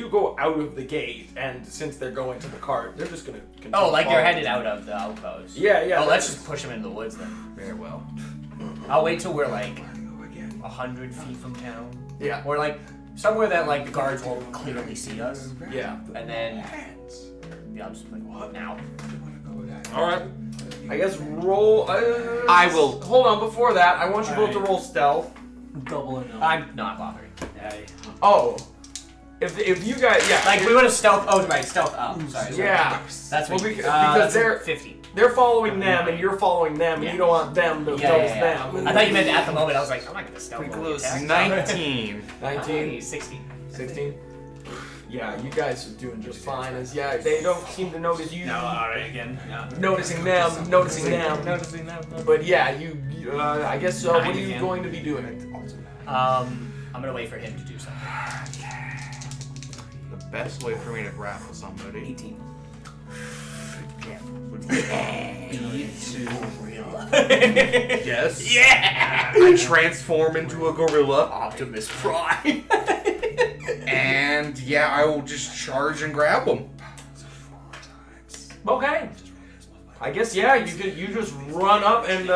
go out of the gate, and since they're going to the cart, they're just gonna continue. Oh, like they're following. headed out of the outpost. Yeah. Oh, let's just push him into the woods then. Very well. I'll wait till we're like 100 feet from town. Yeah. Or like somewhere that like the guards won't clearly see us. Yeah. And then I'll just like now. All right. I guess roll. I will. Hold on. Before that, I want you both to roll stealth. Double and I'm not bothering. Oh, if you guys, Like we would have stealth. Oh right, stealth up. Sorry. yeah, That's Well, what. because that's they're- 50. they're following them, and you're following them, and Yeah. you don't want them to Yeah, notice yeah. them. I thought you meant at the moment. I was like, I'm not gonna stealth. Pretty while we close. attack. 19. 19, 16. 16. Yeah, you guys are doing just fine. As they don't seem to notice you. No, alright, again. Yeah. Noticing them. But yeah, you I guess. What are you again. going to be doing? I'm gonna wait for him to do something. The best way for me to grapple somebody 18. would be yes. Yeah. I transform into a gorilla, Optimus Prime. and I will just charge and grab him. Okay. I guess you just run up and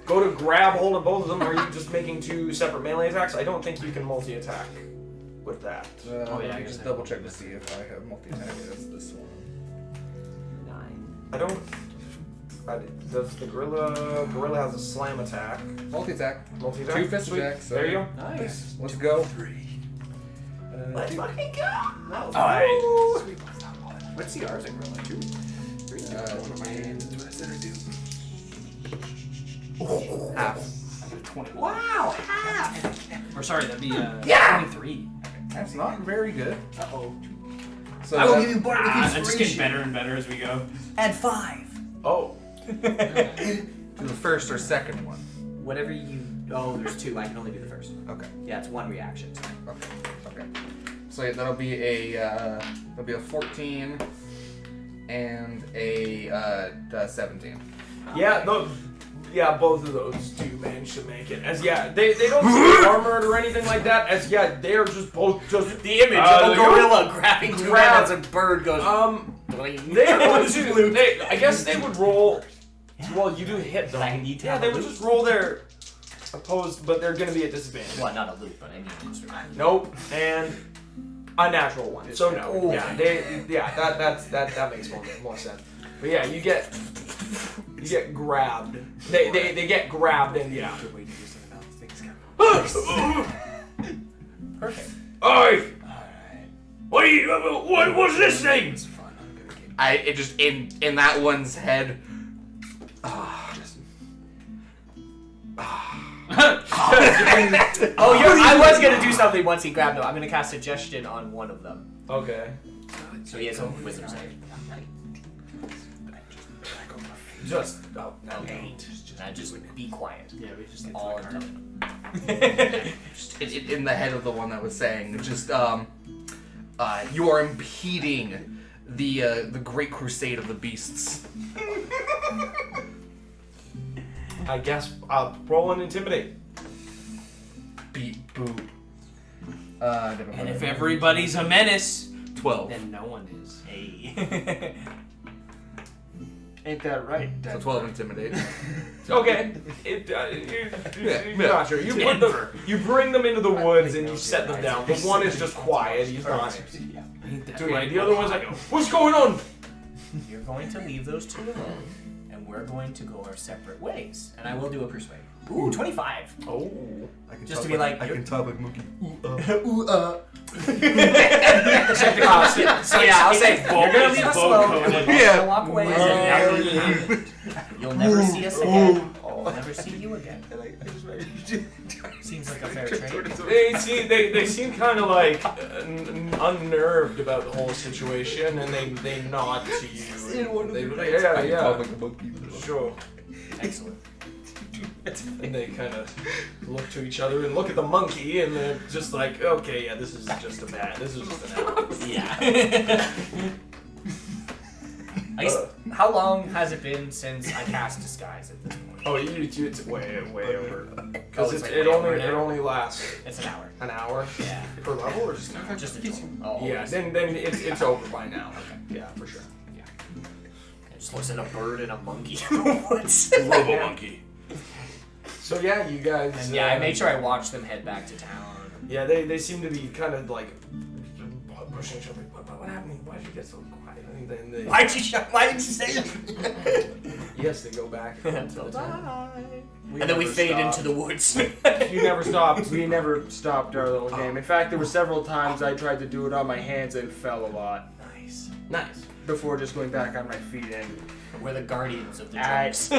go to grab hold of both of them. Or are you just making 2 separate melee attacks? I don't think you can multi-attack with that. Oh, yeah, I I guess just I double check to see if I have multi-attack as this one. 9. I don't. Does the gorilla? Gorilla has a slam attack. Multi-attack. Multi-attack. 2 fist Sweet. attacks. So There you go. Nice. Let's go. Let's fucking go. Alright. What's the ours at Gorilla? 2? 3? Half. 21. Wow, half. Or sorry, that'd be 23. That's not very good. Uh-oh. So I will give you bardic I'm just getting inspiration. better and better as we go. Add 5. Oh. to the first or second one. Whatever you. Oh, there's 2. I can only do the first. Okay. Yeah, it's 1 reaction. So. Okay. So that'll be a 14 and a 17. Yeah. No. Yeah, both of those do manage to make it. As they don't seem armored or anything like that. As they're just both just The image of a gorilla grabbing 2 men as a bird goes. They would do. I guess they would roll. Well, you do hit them. I need to Yeah, have they a would loop. just roll their opposed, but they're going to be at disadvantage. Well, not a loop, but I need an instrument. Nope, and a natural one. So no. Oh. Yeah, that makes more sense. But yeah, you get grabbed. They get grabbed and yeah. Perfect. Oi! What was this thing? It just in that one's head. I was gonna do something once he grabbed him. I'm gonna cast suggestion on one of them. Okay. So he has a wisdom save. Just Okay. Now just be quiet. Yeah, we just All of them. In the head of the one that was saying, just you are impeding the great crusade of the beasts. I guess roll and intimidate. Beat boop. And if everybody's a menace, 12. then no one is. Hey. Ain't that right? So 12 intimidate. Okay. Not sure. You bring them into the woods and you set them down. The one is just quiet. He's not doing it. The other one's like, what's going on? You're going to leave those two alone, and we're going to go our separate ways. And I will do a persuade. Ooh, 25. Oh. I can Just talk to be like, I can talk like Mookie. So yeah, I'll say you're gonna leave us alone. And we're Yeah. gonna walk away. And you'll never see us again. We'll never see you again. Seems like a fair trade. They seem kind of like unnerved about the whole situation, and they nod to you. I can talk like a monkey. Sure. Excellent. And they kind of look to each other and look at the monkey, and they're just like, okay, yeah, this is just an hour. Yeah. I guess, how long has it been since I cast disguise at this point? Oh, it's way over. Oh, Because it's like it way over an hour? only lasts It's an hour. an hour Yeah. per level, or just Just a total. Oh, yeah. Then it's over by now. Yeah, for sure. It just looks at a bird and a monkey in the woods. Robo monkey. So yeah, you guys. And yeah, I made sure I watched them head back to town. Yeah, they seem to be kind of like pushing each other. What happened? Why did you get so quiet? And then they, Why did you say it? yes, they go back. Until Bye. And then we fade into the woods. You never stopped. We never stopped our little game. In fact, there were several times I tried to do it on my hands and fell a lot Nice. Nice. before just going back on my feet and We're the guardians of the At- drums.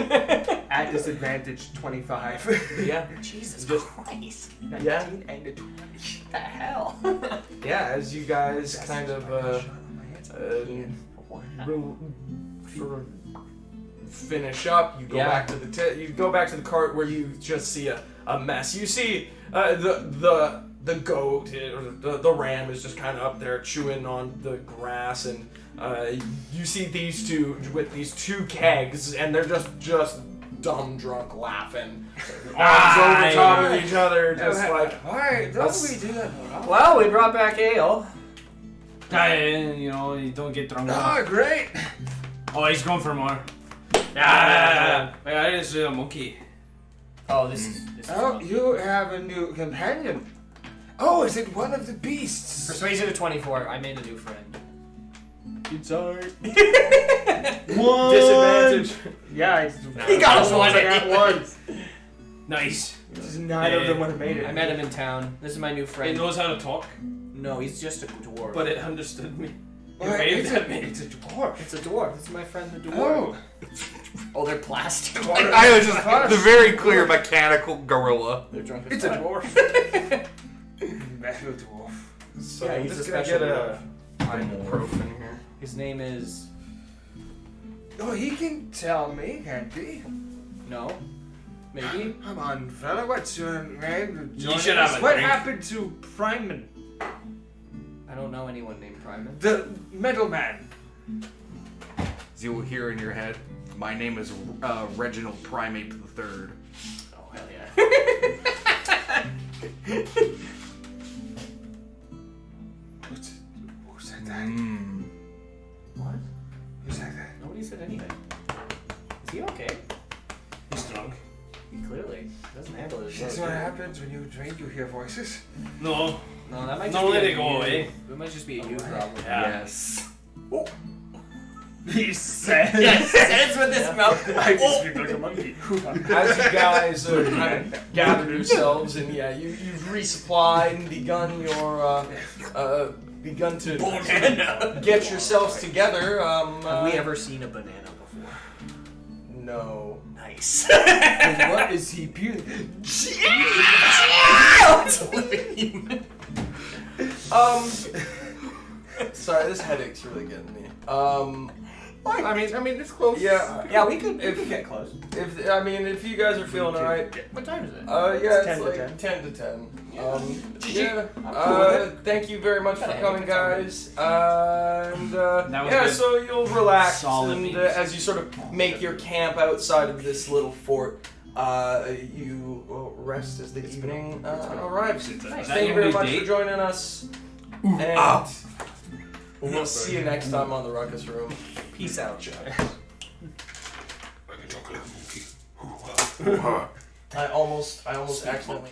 at disadvantage 25. Yeah. Jesus Just- Christ. 19 Yeah. and a 20. What the hell? Yeah, as you guys kind of sort of finish up, you go Yeah. back to the cart where you just see a mess. You see the goat or the ram is just kind of up there chewing on the grass, and you see these two with these two kegs, and they're just dumb drunk laughing, arms over top of each other, just like. Why don't we do that? Well, we brought back ale. You know, you don't get drunk. Oh, great! Oh, he's going for more. Yeah. I didn't see a monkey. Oh, this is Oh, you have a new companion. Oh, is it one of the beasts? Persuasion of 24. I made a new friend. It's alright. Disadvantage. Yeah, He got us one. I got one. Nice. Just neither of them would have made I it. met him in town. This is my new It friend. knows how to talk, No, he's just a dwarf. but it understood me. Well, It waved it's at me. It's a dwarf. It's a dwarf. This is my friend the dwarf. Oh. Oh, they're plastic. I was just the very clear mechanical gorilla. They're drunk as It's a fuck. dwarf. Metal dwarf. So Yeah, I'm he's just a gonna special get a ibuprofen here. His name is... Oh, he can tell me, can't he? No. Maybe? Come on, fella, what's your name? You should have a What drink. happened to Priman? I don't know anyone named Priman. The metal man. As you will hear in your head, my name is Reginald Primate III. Oh, hell yeah. Who said that? What? Who said that? Nobody said anything. Is he okay? He's drunk. He clearly doesn't handle his That's work. what happens when you drink, you hear voices. No. No, that might just Don't be let a it go you- away. It might just be a you problem. Yeah. Yes. He said. Says with his mouth. I just speak like a monkey. As you guys kind of gather yourselves, and yeah, you've resupplied and begun your begun to get yourselves together. Have we ever seen a banana before? No. Nice. What is he peeling? It's a living human. Sorry, this headache's really getting me. I mean, it's close. Yeah. Yeah, we could get close. If you guys are feeling alright. What time is it? Yeah, it's 10 to like 10. 10 to 10. Yeah. Yeah. Thank you very much for coming, guys. And That was yeah, good. so you'll relax, Solid and beats. as you sort of make your camp outside of this little fort, you rest as the evening arrives. Thank you very much for joining us, and we'll see you next time on the Ruckus Room. Peace out. I almost accidentally.